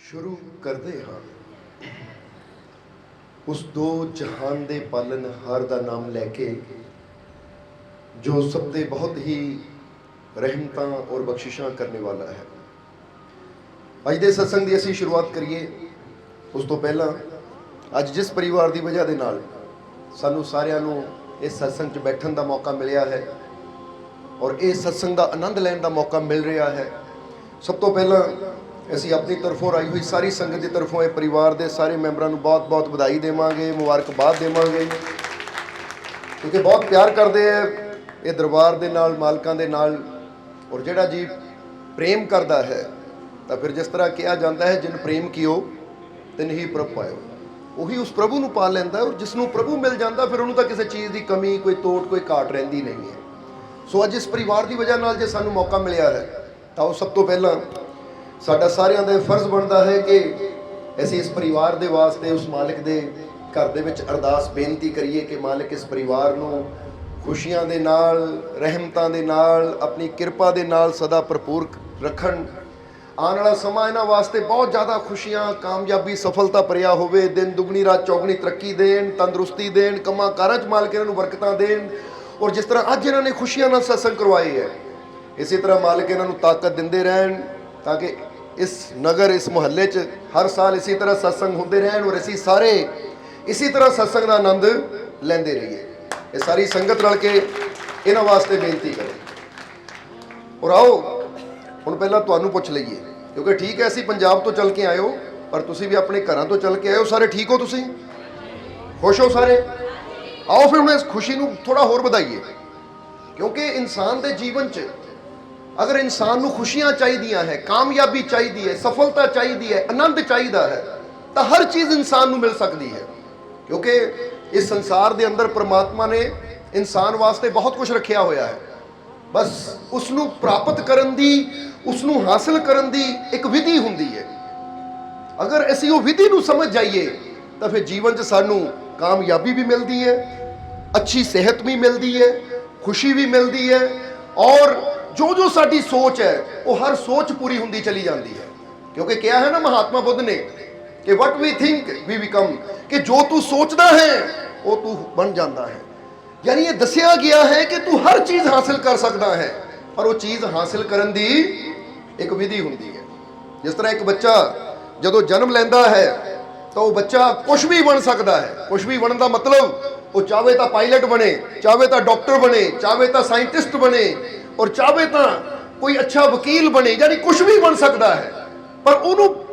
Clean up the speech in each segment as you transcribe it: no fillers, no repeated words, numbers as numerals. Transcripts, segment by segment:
शुरू करते हाँ उस दो जहान दे पालनहार का नाम लैके जो सब दे बहुत ही रहमतां और बख्शिशां करने वाला है। अज दे सत्संग की असी शुरुआत करिए। उस तो पहला अज जिस परिवार की वजह के नाल सानू सारियां नू इस सत्संग च बैठन का मौका मिलिया है और इस सत्संग का आनंद लैन का मौका मिल रहा है, सब तो पहला असी अपनी तरफों आई हुई सारी संगत की तरफों ये परिवार के सारे मैंबरों को बहुत बहुत बधाई देवांगे, मुबारकबाद देवांगे, क्योंकि बहुत प्यार करते हैं ये दरबार के नाल, मालकां दे नाल। और जिहड़ा जी प्रेम करता है तो फिर जिस तरह कहा जाता है जिन प्रेम कियो तिन ही प्रभु पायो, वही उस प्रभु नूं पा लैंदा है। और जिसनों प्रभु मिल जाता फिर उन्होंने तो किसी चीज़ की कमी, कोई तोट, कोई घाट रहिंदी नहीं है। सो अज इस परिवार की वजह नाल जे सानूं मौका मिलिया है तो सब तो पहला साडा सारियां दा फर्ज बनता है कि असी इस परिवार दे वास्ते उस मालिक दे घर दे विच अरदास बेनती करिए कि मालिक इस परिवार नूं खुशियां दे नाल, रहमतां दे नाल, अपनी किरपा दे नाल सदा भरपूर रखण। आने वाला समा इन्हां वास्ते बहुत ज़्यादा खुशियां, कामयाबी, सफलता भरिया होवे, दिन दुगनी रात चौगनी तरक्की देन, तंदुरुस्ती देन, कमां कारां च मालिक इन्हां नूं बरकतां देन। और जिस तरह अज इन्हां ने खुशियां नाल सत्संग करवाए है, इसी तरह मालिक इन्हां नूं ताकत दिंदे रहन ताकि इस नगर, इस मुहल्ले च हर साल इसी तरह सत्संग होंदे रहन और असीं सारे इसी तरह सत्संग का आनंद लैंदे रहिए। ये सारी संगत रल के इन्हां वास्ते बेनती करें। और आओ हुण पहलां तुहानूं पुछ लईए, क्योंकि ठीक है असीं पंजाब तो चल के आए हो, पर तुसीं भी अपने घरां तो चल के आए हो। सारे ठीक हो? तुसीं खुश हो सारे? आओ फिर हुण इस खुशी नूं थोड़ा होर वधाइए, क्योंकि इंसान के जीवन च अगर इंसान को खुशियां चाहिए है, कामयाबी चाहिए है, सफलता चाहिए है, आनंद चाहिए है, तो हर चीज़ इंसान को मिल सकती है। क्योंकि इस संसार के अंदर परमात्मा ने इंसान वास्ते बहुत कुछ रखा होया है, बस उसनू प्राप्त करन दी, उसनू हासिल करन दी एक विधि हुंदी है। अगर असी वो विधि नू समझ जाइए तो फिर जीवन च सानू कामयाबी भी मिलती है, अच्छी सेहत भी मिलती है, खुशी भी मिलती है, और जो जो साडी सोच है वो हर सोच पूरी होंदी चली जाती है। क्योंकि क्या है ना महात्मा बुद्ध ने कि what we think we become, कि जो तू सोचता है वो तू बन जाता है। यानी ये दसिया गया है कि तू हर चीज़ हासिल कर सकता है, पर वो चीज़ हासिल करन दी एक विधि होंदी है। जिस तरह एक बच्चा जदों जन्म लैंदा है तो वो बच्चा कुछ भी बन सकता है। कुछ भी बनने का मतलब वो चाहे तो पायलट बने, चाहे तो डॉक्टर बने, चाहे तो साइंटिस्ट बने, और चाहे तो कोई अच्छा वकील बने, यानी कुछ भी बन सकता है। पर उन्होंने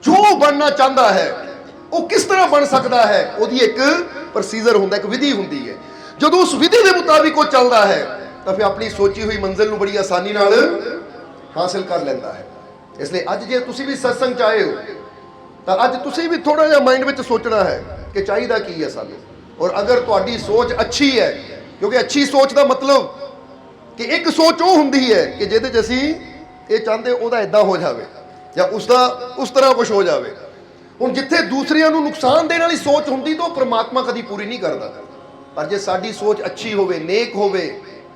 जो बनना चाहता है वो किस तरह बन सकता है, उसकी एक प्रोसीजर होंदा, एक विधि होंदी है। जो उस विधि के मुताबिक वो चलता है तो फिर अपनी सोची हुई मंजिल को बड़ी आसानी नाल हासिल कर लेंदा है। इसलिए अज जे तुसी भी सत्संग चाहे हो तो अज तुसी भी थोड़ा जिहा माइंड में सोचना है कि चाहिए की है सानू। और अगर तुहाडी सोच अच्छी है, क्योंकि अच्छी सोच का मतलब कि एक सोच वो होंदी है कि जिहदे च असीं ये चाहते उहदा इदां हो जाए या उसका उस तरह कुछ हो जाए। हुण जिथे दूसरियां नूं नुकसान देने वाली सोच होंदी तो परमात्मा कभी पूरी नहीं करता, पर जे साडी सोच अच्छी होवे, नेक होवे,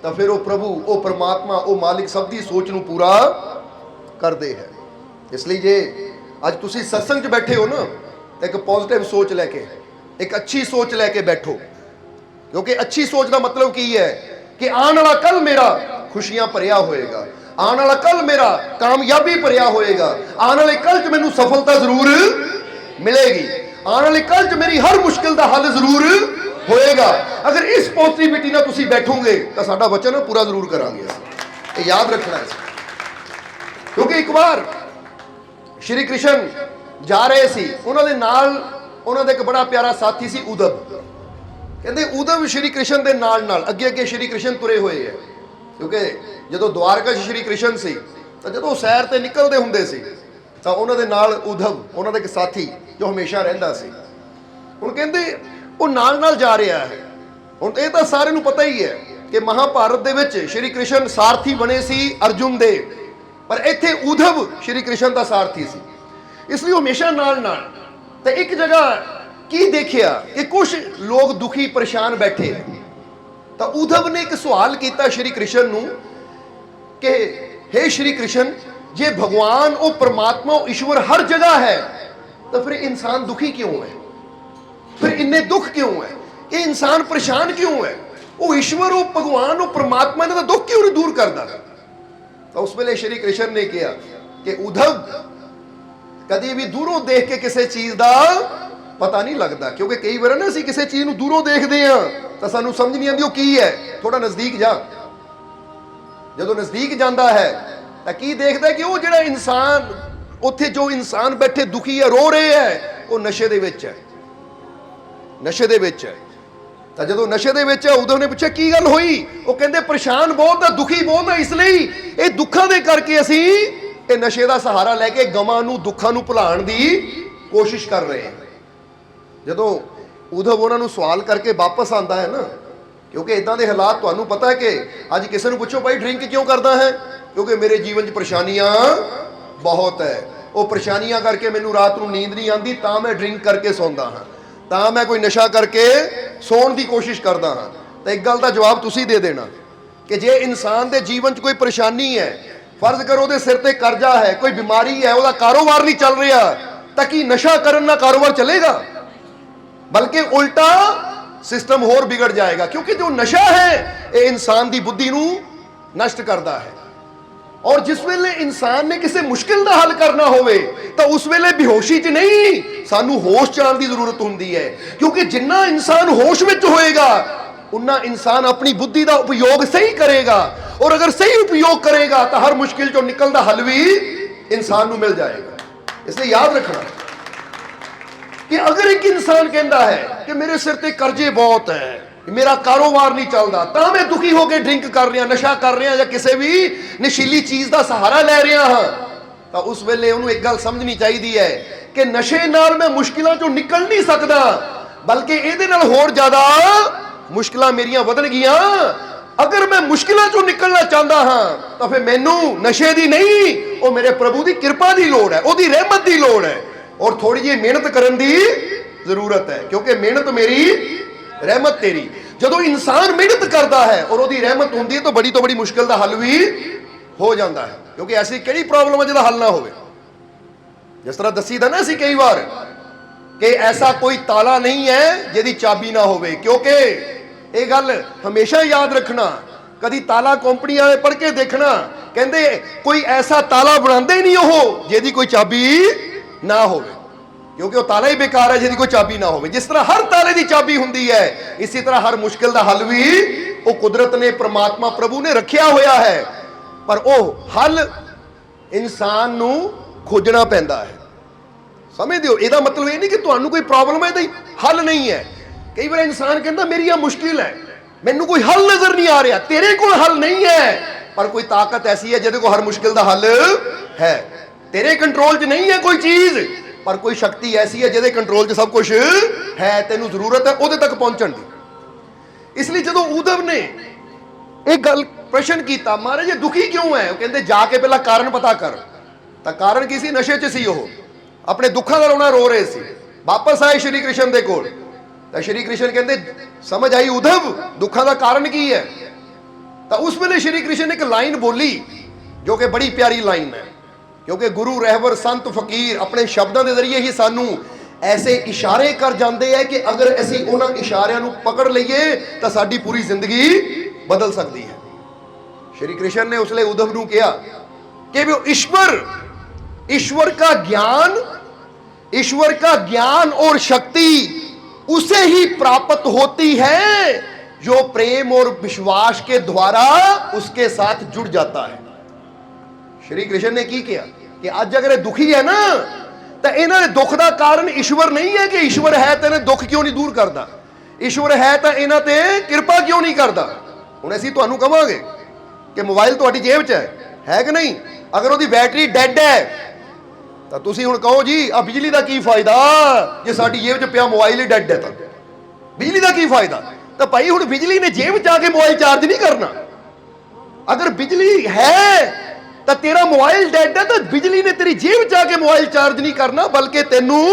तो फिर वो प्रभु, वो परमात्मा, वो मालिक सब दी सोच नूं पूरा करदे है। इसलिए जे अज तुसीं सत्संग च बैठे हो ना, एक पॉजिटिव सोच लैके, एक अच्छी सोच लैके बैठो। क्योंकि अच्छी सोच का मतलब की है कि आने वाला कल मेरा खुशियां भरिया होएगा, आने वाला कल मेरा कामयाबी भरिया होएगा, आने वाले कल च मैनू सफलता जरूर मिलेगी, आने वाले कल च मेरी हर मुश्किल का हल जरूर होएगा। अगर इस पॉजिटिविटी ना तुसी बैठोगे तो साडा वचन पूरा जरूर करांगे, ये याद रखना है। क्योंकि एक बार श्री कृष्ण जा रहे सी, उन्होंने नाल उन्होंने एक बड़ा प्यारा साथी सी उद्धव। कहते उद्धव श्री कृष्ण के नाल नाल अगे अगे श्री कृष्ण तुरे हुए है। क्योंकि जो द्वारका श्री कृष्ण से तो जो सैर से निकलते होंगे सी तो उन्होंने नाल उद्धव, उन्होंने एक साथी जो हमेशा रहिंदा सी, हुण कहते वो नाल नाल जा रहा है। हुण ये तो सारे नूं पता ही है कि महाभारत दे विच श्री कृष्ण सारथी बने सी अर्जुन दे, पर इत्थे उद्धव श्री कृष्ण का सारथी सी, इसलिए हमेशा नाल नाल। तो एक जगह की देखिया कि कुछ लोग दुखी परेशान बैठे हैं, तो उद्धव ने एक सवाल किया श्री कृष्ण नूं कि हे श्री कृष्ण जे भगवान वो परमात्मा वो ईश्वर हर जगह है, तो फिर इंसान दुखी क्यों है? फिर इन्ने दुख क्यों है? ये इंसान परेशान क्यों है? वो ईश्वर वो भगवान वो परमात्मा ने दुख क्यों नहीं दूर करता? तो उस वेले श्री कृष्ण ने कहा कि उद्धव, कभी भी दूरों देख के किसी चीज का पता नहीं लगता, क्योंकि कई बार ना असीं किसी चीज को दूरों देखते हैं तो सानू समझ नहीं आती वो की है। थोड़ा नजदीक जा, जो नजदीक जाता है तो की देखता है कि वो जो इंसान उत्थे जो इंसान बैठे दुखी है रो रहे है, वो नशे दे विच है, नशे दे विच है। तो जो नशे दे विच है, उद्धव ने पूछा की गल होई? वो कहते परेशान बहुत है, दुखी बहुत है, इसलिए ये दुखों के करके असीं ये नशे का सहारा लैके गमां नूं दुखां नूं भुलाण दी कोशिश कर रहे हैं। जो उद्धव उन्होंने सवाल करके वापस आता है ना, क्योंकि इदां दे हालात तुहानूं पता है कि अज किसी नूं पुछो भाई ड्रिंक क्यों करदा है, क्योंकि मेरे जीवन च परेशानियां बहुत है, वो परेशानियां करके मैनूं रात नूं नींद नहीं आती, तां मैं ड्रिंक करके सौंदा हाँ, तां मैं कोई नशा करके सौण की कोशिश करदा हाँ। तो एक गल का जवाब तुसीं दे देना कि जे इंसान के जीवन च कोई परेशानी है, फर्ज करो ਉਹਦੇ सिर ते कर्जा है, कोई बीमारी है, ਉਹਦਾ कारोबार नहीं चल रहा, तो कि नशा करन नाल कारोबार चलेगा? बल्कि उल्टा सिस्टम होर बिगड़ जाएगा, क्योंकि जो नशा है ये इंसान की बुद्धि नूं नष्ट करता है। और जिस वेले इंसान ने किसी मुश्किल का हल करना होवे तो उस वेले बेहोशी च नहीं, सानू होश च आउण दी जरूरत हुंदी है, क्योंकि जिन्ना इंसान होश विच होएगा उन्ना इंसान अपनी बुद्धि का उपयोग सही करेगा, और अगर सही उपयोग करेगा तो हर मुश्किल चो निकलने का हल भी इंसान को मिल जाएगा। इसलिए याद रखना कि अगर एक इंसान कहता है कि मेरे सिर ते कर्जे बहुत है, मेरा कारोबार नहीं चलता, तो मैं दुखी होकर ड्रिंक कर रहा, नशा कर रहा, या किसी भी नशीली चीज का सहारा लै रहा हाँ, तो उस वेले उन्होंने एक गल समझनी चाहिए है कि नशे नाल मैं मुश्किलों चो निकल नहीं सकता, बल्कि इहदे नाल होर ज्यादा मुश्किलां मेरियां वधन गियां। अगर मैं मुश्किलों चो निकलना चाहता हाँ तो फिर मैनू नशे की नहीं, वो मेरे प्रभु की कृपा की लोड़ है, उसकी रहमत की लोड़ है, और थोड़ी जी मेहनत करने की जरूरत है, क्योंकि मेहनत मेरी रहमत तेरी। जो इंसान मेहनत करता है और उसकी रहमत होती है तो बड़ी मुश्किल का हल भी हो जाता है, क्योंकि ऐसी कई प्रॉब्लम है जिसका हल ना हो। जिस तरह दसी था ना असी कई बार कि ऐसा कोई ताला नहीं है जिहदी चाबी ना होवे, क्योंकि ये गल हमेशा याद रखना, कभी ताला कंपनी वाले पढ़ के देखना, कहते कोई ऐसा ताला बनाते ही नहीं हो जिहदी कोई चाबी ना होवे, क्योंकि वो ताला ही बेकार है जिहदी कोई चाबी ना होवे। जिस तरह हर ताले की चाबी हुंदी है, इसी तरह हर मुश्किल का हल भी वो कुदरत ने, परमात्मा प्रभु ने रखिया होया है, पर वो हल इंसान नूं खोजना पैंदा है। समझ दिओ, इहदा मतलब ये नहीं कि तुहानूं कोई प्रॉब्लम है तो हल नहीं है। कई बार इंसान कहता मेरी यह मुश्किल है, मैनू कोई हल नजर नहीं आ रहा, तेरे को हल नहीं है, पर कोई ताकत ऐसी है जिहदे को हर मुश्किल का हल है। तेरे कंट्रोल च नहीं है कोई चीज, पर कोई शक्ति ऐसी है जिहदे कंट्रोल च सब कुछ है, तेनू जरूरत है उहदे तक पहुंचण दी। इसलिए जो उद्धव ने एक गल प्रश्न किया, महाराज ये दुखी क्यों है? कहते जाके पहला कारण पता कर। तो कारण की सी? नशे च सी, वो अपने दुखों का रोना रो रहे सी। वापस आए श्री कृष्ण दे कोल, तो श्री कृष्ण कहते समझ आई उद्धव दुखों का कारण की है? तो उस वेले श्री कृष्ण ने एक लाइन बोली जो कि बड़ी प्यारी लाइन है, क्योंकि गुरु रहबर संत फकीर अपने शब्दों के जरिए ही सानू ऐसे इशारे कर जाते हैं कि अगर असी उन्होंने इशारियां पकड़ लीए तो साडी पूरी जिंदगी बदल सकती है। श्री कृष्ण ने उसले उद्धव नूं कहा कि वो ईश्वर का ज्ञान और शक्ति उसे ही प्राप्त होती है जो प्रेम और विश्वास के द्वारा उसके साथ जुड़ जाता है। श्री कृष्ण ने की किया कि आज अगर दुखी है ना, तो इन्होंने दुख का कारण ईश्वर नहीं है कि ईश्वर है तो इन्हें दुख क्यों नहीं दूर करता, ईश्वर है तो इन्हों ते कृपा क्यों नहीं करता। हुण असीं तुहानूं कहांगे कि मोबाइल तुहाडी जेब च है कि नहीं, अगर उसकी बैटरी डैड है तो तुसीं हुण कहो जी आ बिजली का की फायदा, जे साडी जेब च पिया मोबाइल ही डैड है तो बिजली का की फायदा। तो भाई हुण बिजली ने जेब च आके मोबाइल चार्ज नहीं करना। अगर बिजली है तो तेरा मोबाइल डैड है, तो बिजली ने तेरी जेब च आके मोबाइल चार्ज नहीं करना, बल्कि तेनू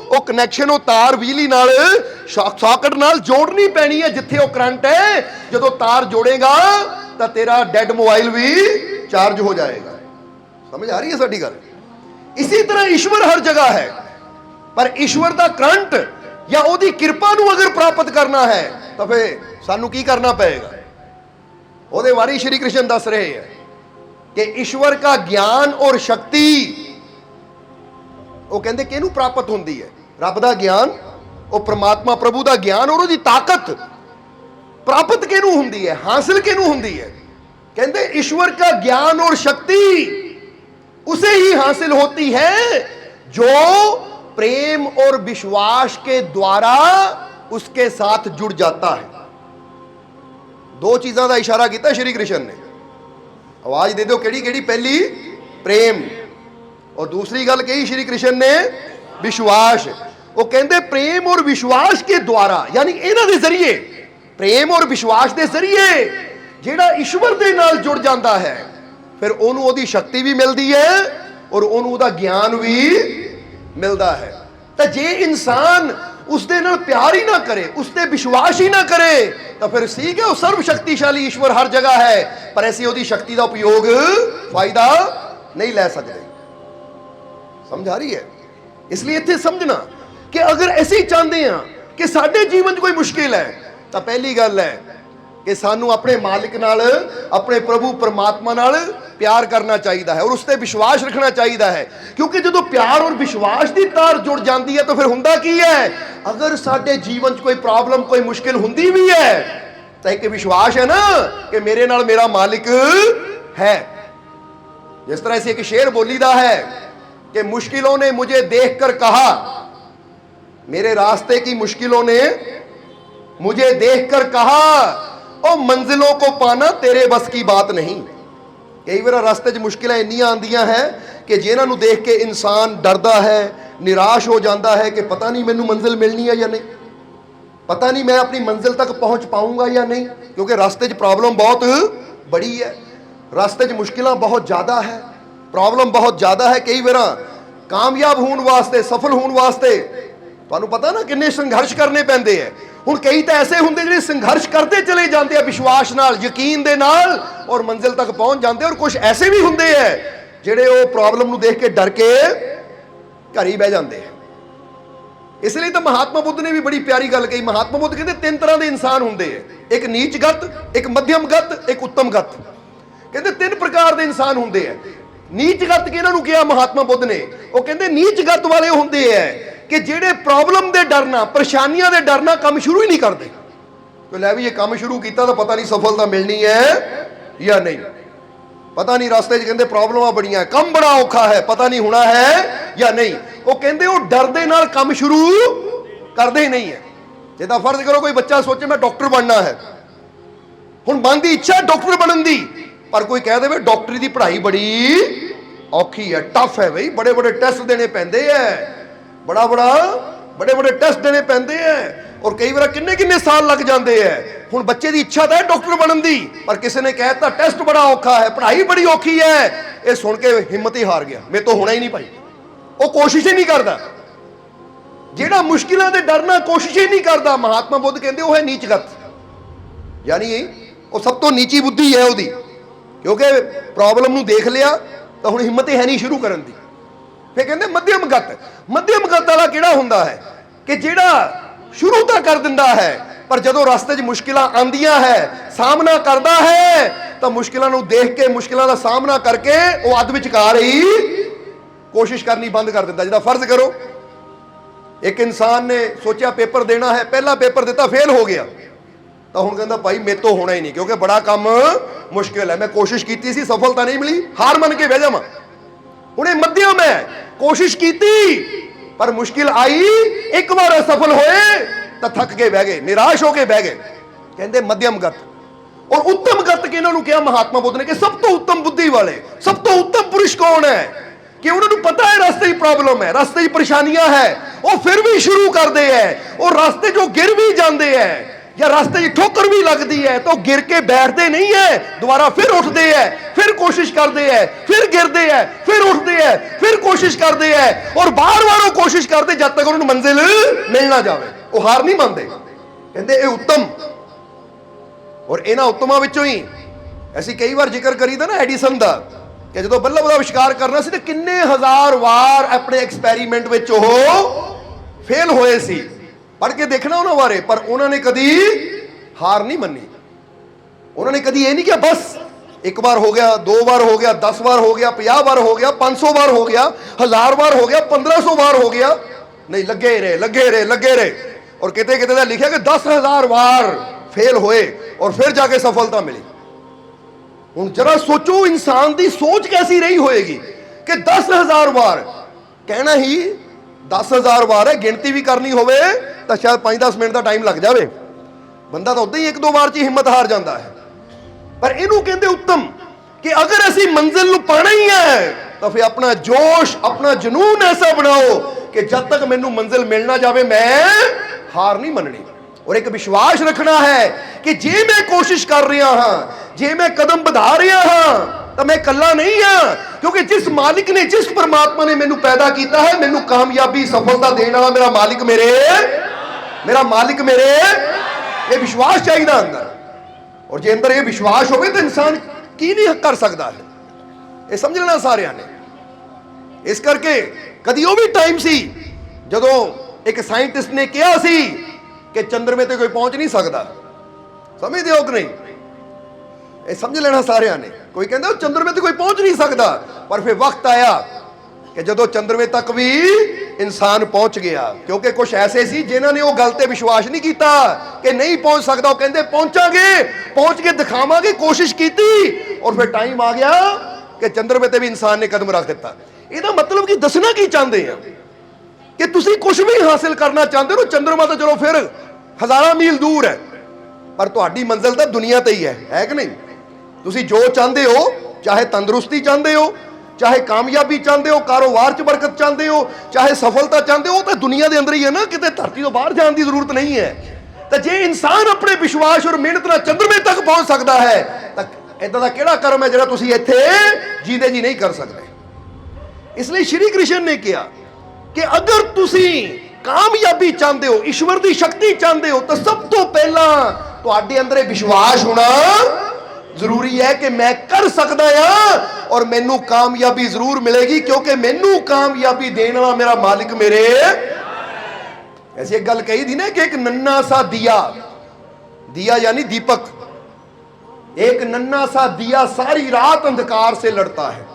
वो कनैक्शन वो तार बिजली नाल सॉकेट नाल जोड़नी पैनी है जिथे वो करंट है। जो तार जोड़ेगा तो तेरा डैड मोबाइल भी चार्ज हो जाएगा। समझ आ रही है साडी गल? इसी तरह ईश्वर हर जगह है, पर ईश्वर का करंट या ओदी किरपा नूं अगर प्राप्त करना है तो फिर सानू की करना पएगा? ओदे बारे श्री कृष्ण दस रहे हैं कि ईश्वर का ज्ञान और शक्ति वो कहते किहनूं प्राप्त होंदी है? रब दा ज्ञान, वो परमात्मा प्रभु दा ज्ञान और उसकी ताकत प्राप्त किहनूं हुंदी है, हासिल किहनूं हुंदी है? कहते ईश्वर का ज्ञान और शक्ति उसे ही हासिल होती है जो प्रेम और विश्वास के द्वारा उसके साथ जुड़ जाता है। दो चीजों का इशारा किया श्री कृष्ण ने। आवाज दे दो केड़ी केड़ी? पहली प्रेम, और दूसरी गल कही श्री कृष्ण ने विश्वास। वो कहते प्रेम और विश्वास के द्वारा, यानी इन्हां दे जरिए, प्रेम और विश्वास के जरिए जिहड़ा ईश्वर दे नाल जुड़ जाता है, फिर ओनू ओदी शक्ति भी मिलती है और ओनू ओदा ज्ञान भी मिलता है। तो जे इंसान उसदे नाल प्यार ही ना करे, उसते विश्वास ही ना करे, तो फिर ठीक है वो सर्व शक्तिशाली ईश्वर हर जगह है, पर ऐसी ओदी शक्ति का उपयोग फायदा नहीं ले सकते। समझ आ रही है? इसलिए इत्थे समझना कि अगर ऐसे ही चाहते हैं कि साडे जीवन कोई मुश्किल है, तो पहली गल है कि सानू अपने मालिक नाल, अपने प्रभु परमात्मा नाल प्यार करना चाहिए है और उस पर विश्वास रखना चाहिए है। क्योंकि जो प्यार और विश्वास की तार जुड़ जाती है तो फिर हुंदा की है? अगर साडे जीवन कोई प्रॉब्लम, कोई मुश्किल हुंदी भी है, तो एक विश्वास है ना कि मेरे नाल मेरा मालिक है। जिस तरह से एक शेर बोलीदा है कि मुश्किलों ने मुझे देखकर कहा, मेरे रास्ते की मुश्किलों ने मुझे देखकर कहा, ओ मंजिलों को पाना तेरे बस की बात नहीं। कई बार रास्ते च मुश्किलें इन्नियां आंदियां हैं कि जिन्हां नूं देख के इंसान डरदा है, निराश हो जाता है कि पता नहीं मैनूं मंजिल मिलनी है या नहीं, पता नहीं मैं अपनी मंजिल तक पहुंच पाऊंगा या नहीं, क्योंकि रास्ते च प्रॉब्लम बहुत बड़ी है, रास्ते च मुश्किलां बहुत ज़्यादा है, प्रॉब्लम बहुत ज़्यादा है। कई बार कामयाब होने वास्ते, सफल होने वास्ते तुहानूं पता ना किन्ने संघर्ष करने पैंदे है। हुण कई तो ऐसे होंदे जिहड़े संघर्ष करते चले जाते हैं विश्वास नाल, यकीन दे नाल, और मंजिल तक पहुंच जाते हैं। और कुछ ऐसे भी होंदे हैं जिहड़े वो प्रॉब्लम नूं देख के डर के घर ही बह जाते हैं। इसलिए तो महात्मा बुद्ध ने भी बड़ी प्यारी गल कही। महात्मा बुद्ध कहते तीन तरह के इंसान होंदे हैं, एक नीच गत, एक मध्यम गत, एक उत्तम गत। कहते तीन प्रकार के इंसान होंदे हैं। नीच गत कि इन्हां नूं किहा महात्मा बुद्ध ने, वो कहते नीच गत वाले होंदे हैं कि जेड़े प्रॉब्लम दे डरना, परेशानियां दे डरना काम शुरू ही नहीं करते। तो लै भी ये काम शुरू किया तो पता नहीं सफलता मिलनी है या नहीं, पता नहीं रास्ते च कहते प्रॉब्लम बड़ियां, कम बड़ा औखा है, पता नहीं होना है या नहीं। वो कहते वो डर दे नाल काम शुरू करते ही नहीं है। जिदा फर्ज करो कोई बच्चा सोचे मैं डॉक्टर बनना है, हुण मन की इच्छा डॉक्टर बनने की, पर कोई कह दे डॉक्टरी की पढ़ाई बड़ी औखी है, टफ है, बई बड़े बड़े टेस्ट देने पैंदे है, बड़े बड़े टेस्ट देने पैंदे हैं, और कई बार किन्ने किन्ने साल लग जाते हैं। हुण बच्चे की इच्छा तो है डॉक्टर बनने की, पर किसी ने कहता टेस्ट बड़ा औखा है, पढ़ाई बड़ी औखी है, ये सुन के हिम्मत ही हार गया, मेरे तो होना ही नहीं भाई। वो कोशिश ही नहीं करता, जेड़ा मुश्किलों से डरना कोशिश ही नहीं करता। महात्मा बुद्ध कहते वो है नीचगत, यानी वो सब तो नीची बुद्धि है उसकी, क्योंकि प्रॉब्लम नूं देख लिया तो हुण हिम्मत है नहीं शुरू करने की। फिर कहते मध्यम गत, मध्यम गत वाला किहड़ा हुंदा है कि जिहड़ा शुरू तो कर दिंदा है, पर जदों रास्ते च मुश्किलां आंदियां है, सामना करदा है, तो मुश्किलां नूं देख के, मुश्किलां दा सामना करके वो अध विचकार ही कोशिश करनी बंद कर दिंदा। जिदा फर्ज करो एक इंसान ने सोचा पेपर देना है, पहला पेपर दिता फेल हो गया, तो हुण कहंदा भाई मेरे तो होना ही नहीं, क्योंकि बड़ा काम मुश्किल है, मैं कोशिश की सी, सफलता नहीं मिली, हार मन के बह जावां। उन्हें मध्यम है, कोशिश की पर मुश्किल आई, एक बार असफल होए तो थक के बह गए, निराश होके बह गए, कहते मध्यम गत। और उत्तम गत के इन्होंने क्या महात्मा बुद्ध ने कि सब तो उत्तम बुद्धि वाले, सब तो उत्तम पुरुष कौन है कि उन्होंने पता है रास्ते की प्रॉब्लम है, रास्ते की परेशानियां है, वो फिर भी शुरू करते हैं, और रास्ते जो गिर भी जाते हैं या रास्ते की ठोकर भी लगती है तो गिर के बैठते नहीं है, दोबारा फिर उठते हैं, फिर कोशिश करते हैं, फिर गिरते हैं, फिर उठते हैं, फिर कोशिश करते हैं, और बार बार वो कोशिश करते जब तक उन्होंने मंजिल मिल ना जाए, वो हार नहीं मानते। कहते ये उत्तम, और इन्हां उत्तमां विचों ही ऐसी कई बार जिक्र करीदा ना एडिसन का, ਕਿ ਜਦੋਂ ਬੱਲਬ ਦਾ ਅਵਿਸ਼ਕਾਰ ਕਰਨਾ ਸੀ ਤੇ ਕਿੰਨੇ ਹਜ਼ਾਰ ਵਾਰ ਆਪਣੇ ਐਕਸਪੈਰੀਮੈਂਟ ਵਿੱਚ ਉਹ ਫੇਲ ਹੋਏ ਸੀ। ਪੜ੍ਹ ਕੇ ਦੇਖਣਾ ਉਹਨਾਂ ਬਾਰੇ, ਪਰ ਉਹਨਾਂ ਨੇ ਕਦੀ ਹਾਰ ਨਹੀਂ ਮੰਨੀ। ਉਹਨਾਂ ਨੇ ਕਦੀ ਇਹ ਨਹੀਂ ਕਿਹਾ ਬਸ ਇੱਕ ਵਾਰ ਹੋ ਗਿਆ, 2 ਵਾਰ ਹੋ ਗਿਆ, 10 ਵਾਰ ਹੋ ਗਿਆ, 50 ਵਾਰ ਹੋ ਗਿਆ, 500 ਵਾਰ ਹੋ ਗਿਆ, 1000 ਵਾਰ ਹੋ ਗਿਆ, 1500 ਵਾਰ ਹੋ ਗਿਆ। ਨਹੀਂ, ਲੱਗੇ ਰਹੇ ਲੱਗੇ ਰਹੇ ਲੱਗੇ ਰਹੇ। ਔਰ ਕਿਤੇ ਕਿਤੇ ਤਾਂ ਲਿਖਿਆ ਕਿ 10,000 ਵਾਰ ਫੇਲ ਹੋਏ ਔਰ ਫਿਰ ਜਾ ਕੇ ਸਫਲਤਾ ਮਿਲੀ। ਹੁਣ ਜਰਾ ਸੋਚੋ ਇਨਸਾਨ ਦੀ ਸੋਚ ਕੈਸੀ ਰਹੀ ਹੋਏਗੀ ਕਿ 10,000 ਵਾਰ, ਕਹਿਣਾ ਹੀ 10,000 ਵਾਰ ਹੈ, ਗਿਣਤੀ ਵੀ ਕਰਨੀ ਹੋਵੇ ਤਾਂ ਸ਼ਾਇਦ 5-10 ਮਿੰਟ ਦਾ ਟਾਈਮ ਲੱਗ ਜਾਵੇ। ਬੰਦਾ ਤਾਂ ਉਦਾਂ ਹੀ 1-2 ਵਾਰ 'ਚ ਹੀ ਹਿੰਮਤ ਹਾਰ ਜਾਂਦਾ ਹੈ। ਪਰ ਇਹਨੂੰ ਕਹਿੰਦੇ ਉੱਤਮ ਕਿ ਅਗਰ ਅਸੀਂ ਮੰਜ਼ਿਲ ਨੂੰ ਪਾਣਾ ਹੀ ਹੈ ਤਾਂ ਫਿਰ ਆਪਣਾ ਜੋਸ਼, ਆਪਣਾ ਜਨੂਨ ਐਸਾ ਬਣਾਓ ਕਿ ਜਦ ਤੱਕ ਮੈਨੂੰ ਮੰਜ਼ਿਲ ਮਿਲ ਨਾ ਜਾਵੇ ਮੈਂ ਹਾਰ ਨਹੀਂ ਮੰਨਣੀ। ਔਰ ਇੱਕ ਵਿਸ਼ਵਾਸ ਰੱਖਣਾ ਹੈ ਕਿ ਜੇ ਮੈਂ ਕੋਸ਼ਿਸ਼ ਕਰ ਰਿਹਾ ਹਾਂ, ਜੇ ਮੈਂ ਕਦਮ ਵਧਾ ਰਿਹਾ ਹਾਂ ਤਾਂ ਮੈਂ ਇਕੱਲਾ ਨਹੀਂ ਹਾਂ, ਕਿਉਂਕਿ ਜਿਸ ਮਾਲਿਕ ਨੇ, ਜਿਸ ਪਰਮਾਤਮਾ ਨੇ ਮੈਨੂੰ ਪੈਦਾ ਕੀਤਾ ਹੈ, ਮੈਨੂੰ ਕਾਮਯਾਬੀ, ਸਫਲਤਾ ਦੇਣ ਵਾਲਾ ਮੇਰਾ ਮਾਲਿਕ ਮੇਰੇ। ਇਹ ਵਿਸ਼ਵਾਸ ਚਾਹੀਦਾ ਅੰਦਰ। ਔਰ ਜੇ ਅੰਦਰ ਇਹ ਵਿਸ਼ਵਾਸ ਹੋਵੇ ਤਾਂ ਇਨਸਾਨ ਕੀ ਨਹੀਂ ਕਰ ਸਕਦਾ ਹੈ, ਇਹ ਸਮਝ ਲੈਣਾ ਸਾਰਿਆਂ ਨੇ। ਇਸ ਕਰਕੇ ਕਦੀ ਉਹ ਵੀ ਟਾਈਮ ਸੀ ਜਦੋਂ ਇੱਕ ਸਾਇੰਟਿਸਟ ਨੇ ਕਿਹਾ ਸੀ ਕਿ ਚੰਦਰਮੇ ਤੇ ਕੋਈ ਪਹੁੰਚ ਨਹੀਂ ਸਕਦਾ। ਸਮਝਦੇ ਹੋ ਕਿ ਨਹੀਂ? ਇਹ ਸਮਝ ਲੈਣਾ ਸਾਰਿਆਂ ਨੇ। ਕੋਈ ਕਹਿੰਦਾ ਉਹ ਚੰਦਰਮੇ ਤੇ ਕੋਈ ਪਹੁੰਚ ਨਹੀਂ ਸਕਦਾ, ਪਰ ਫਿਰ ਵਕਤ ਆਇਆ ਕਿ ਜਦੋਂ ਚੰਦਰਮੇ ਤੱਕ ਵੀ ਇਨਸਾਨ ਪਹੁੰਚ ਗਿਆ, ਕਿਉਂਕਿ ਕੁਝ ਐਸੇ ਸੀ ਜਿਨ੍ਹਾਂ ਨੇ ਉਹ ਗੱਲ ਤੇ ਵਿਸ਼ਵਾਸ ਨਹੀਂ ਕੀਤਾ ਕਿ ਨਹੀਂ ਪਹੁੰਚ ਸਕਦਾ। ਉਹ ਕਹਿੰਦੇ ਪਹੁੰਚਾਂਗੇ, ਪਹੁੰਚ ਕੇ ਦਿਖਾਵਾਂਗੇ, ਕੋਸ਼ਿਸ਼ ਕੀਤੀ ਔਰ ਫਿਰ ਟਾਈਮ ਆ ਗਿਆ ਕਿ ਚੰਦਰਮੇ ਤੇ ਵੀ ਇਨਸਾਨ ਨੇ ਕਦਮ ਰੱਖ ਦਿੱਤਾ। ਇਹਦਾ ਮਤਲਬ ਕਿ ਦੱਸਣਾ ਕੀ ਚਾਹੁੰਦੇ ਆ ਕਿ ਤੁਸੀਂ ਕੁਝ ਵੀ ਹਾਸਿਲ ਕਰਨਾ ਚਾਹੁੰਦੇ ਹੋ, ਚੰਦਰਮਾ ਤਾਂ ਚਲੋ ਫਿਰ ਹਜ਼ਾਰਾਂ ਮੀਲ ਦੂਰ ਹੈ, ਪਰ ਤੁਹਾਡੀ ਮੰਜ਼ਿਲ ਤਾਂ ਦੁਨੀਆ ਤੇ ਹੀ ਹੈ ਕਿ ਨਹੀਂ? ਤੁਸੀਂ ਜੋ ਚਾਹੁੰਦੇ ਹੋ, ਚਾਹੇ ਤੰਦਰੁਸਤੀ ਚਾਹੁੰਦੇ ਹੋ, ਚਾਹੇ ਕਾਮਯਾਬੀ ਚਾਹੁੰਦੇ ਹੋ, ਕਾਰੋਬਾਰ 'ਚ ਬਰਕਤ ਚਾਹੁੰਦੇ ਹੋ, ਚਾਹੇ ਸਫਲਤਾ ਚਾਹੁੰਦੇ ਹੋ, ਉਹ ਤਾਂ ਦੁਨੀਆ ਦੇ ਅੰਦਰ ਹੀ ਹੈ ਨਾ, ਕਿਤੇ ਧਰਤੀ ਤੋਂ ਬਾਹਰ ਜਾਣ ਦੀ ਜ਼ਰੂਰਤ ਨਹੀਂ ਹੈ। ਤਾਂ ਜੇ ਇਨਸਾਨ ਆਪਣੇ ਵਿਸ਼ਵਾਸ ਔਰ ਮਿਹਨਤ ਨਾਲ ਚੰਦਰਮੇ ਤੱਕ ਪਹੁੰਚ ਸਕਦਾ ਹੈ ਤਾਂ ਇਦਾਂ ਦਾ ਕਿਹੜਾ ਕਰਮ ਹੈ ਜਿਹੜਾ ਤੁਸੀਂ ਇੱਥੇ ਜੀਂਦੇ ਜੀ ਨਹੀਂ ਕਰ ਸਕਦੇ? ਇਸ ਲਈ ਸ਼੍ਰੀ ਕ੍ਰਿਸ਼ਨ ਨੇ ਕਿਹਾ ਕਿ ਅਗਰ ਤੁਸੀਂ ਕਾਮਯਾਬੀ ਚਾਹੁੰਦੇ ਹੋ, ਈਸ਼ਵਰ ਦੀ ਸ਼ਕਤੀ ਚਾਹੁੰਦੇ ਹੋ, ਤਾਂ ਸਭ ਤੋਂ ਪਹਿਲਾਂ ਤੁਹਾਡੇ ਅੰਦਰ ਇਹ ਵਿਸ਼ਵਾਸ ਹੋਣਾ ਜ਼ਰੂਰੀ ਹੈ ਕਿ ਮੈਂ ਕਰ ਸਕਦਾ ਹਾਂ ਔਰ ਮੈਨੂੰ ਕਾਮਯਾਬੀ ਜ਼ਰੂਰ ਮਿਲੇਗੀ, ਕਿਉਂਕਿ ਮੈਨੂੰ ਕਾਮਯਾਬੀ ਦੇਣ ਵਾਲਾ ਮੇਰਾ ਮਾਲਿਕ ਮੇਰੇ। ਐਸੀ ਇੱਕ ਗੱਲ ਕਹੀ थी ना कि एक नन्हा सा दिया, दिया यानी दीपक, एक नन्हा सा दिया सारी रात अंधकार से लड़ता है।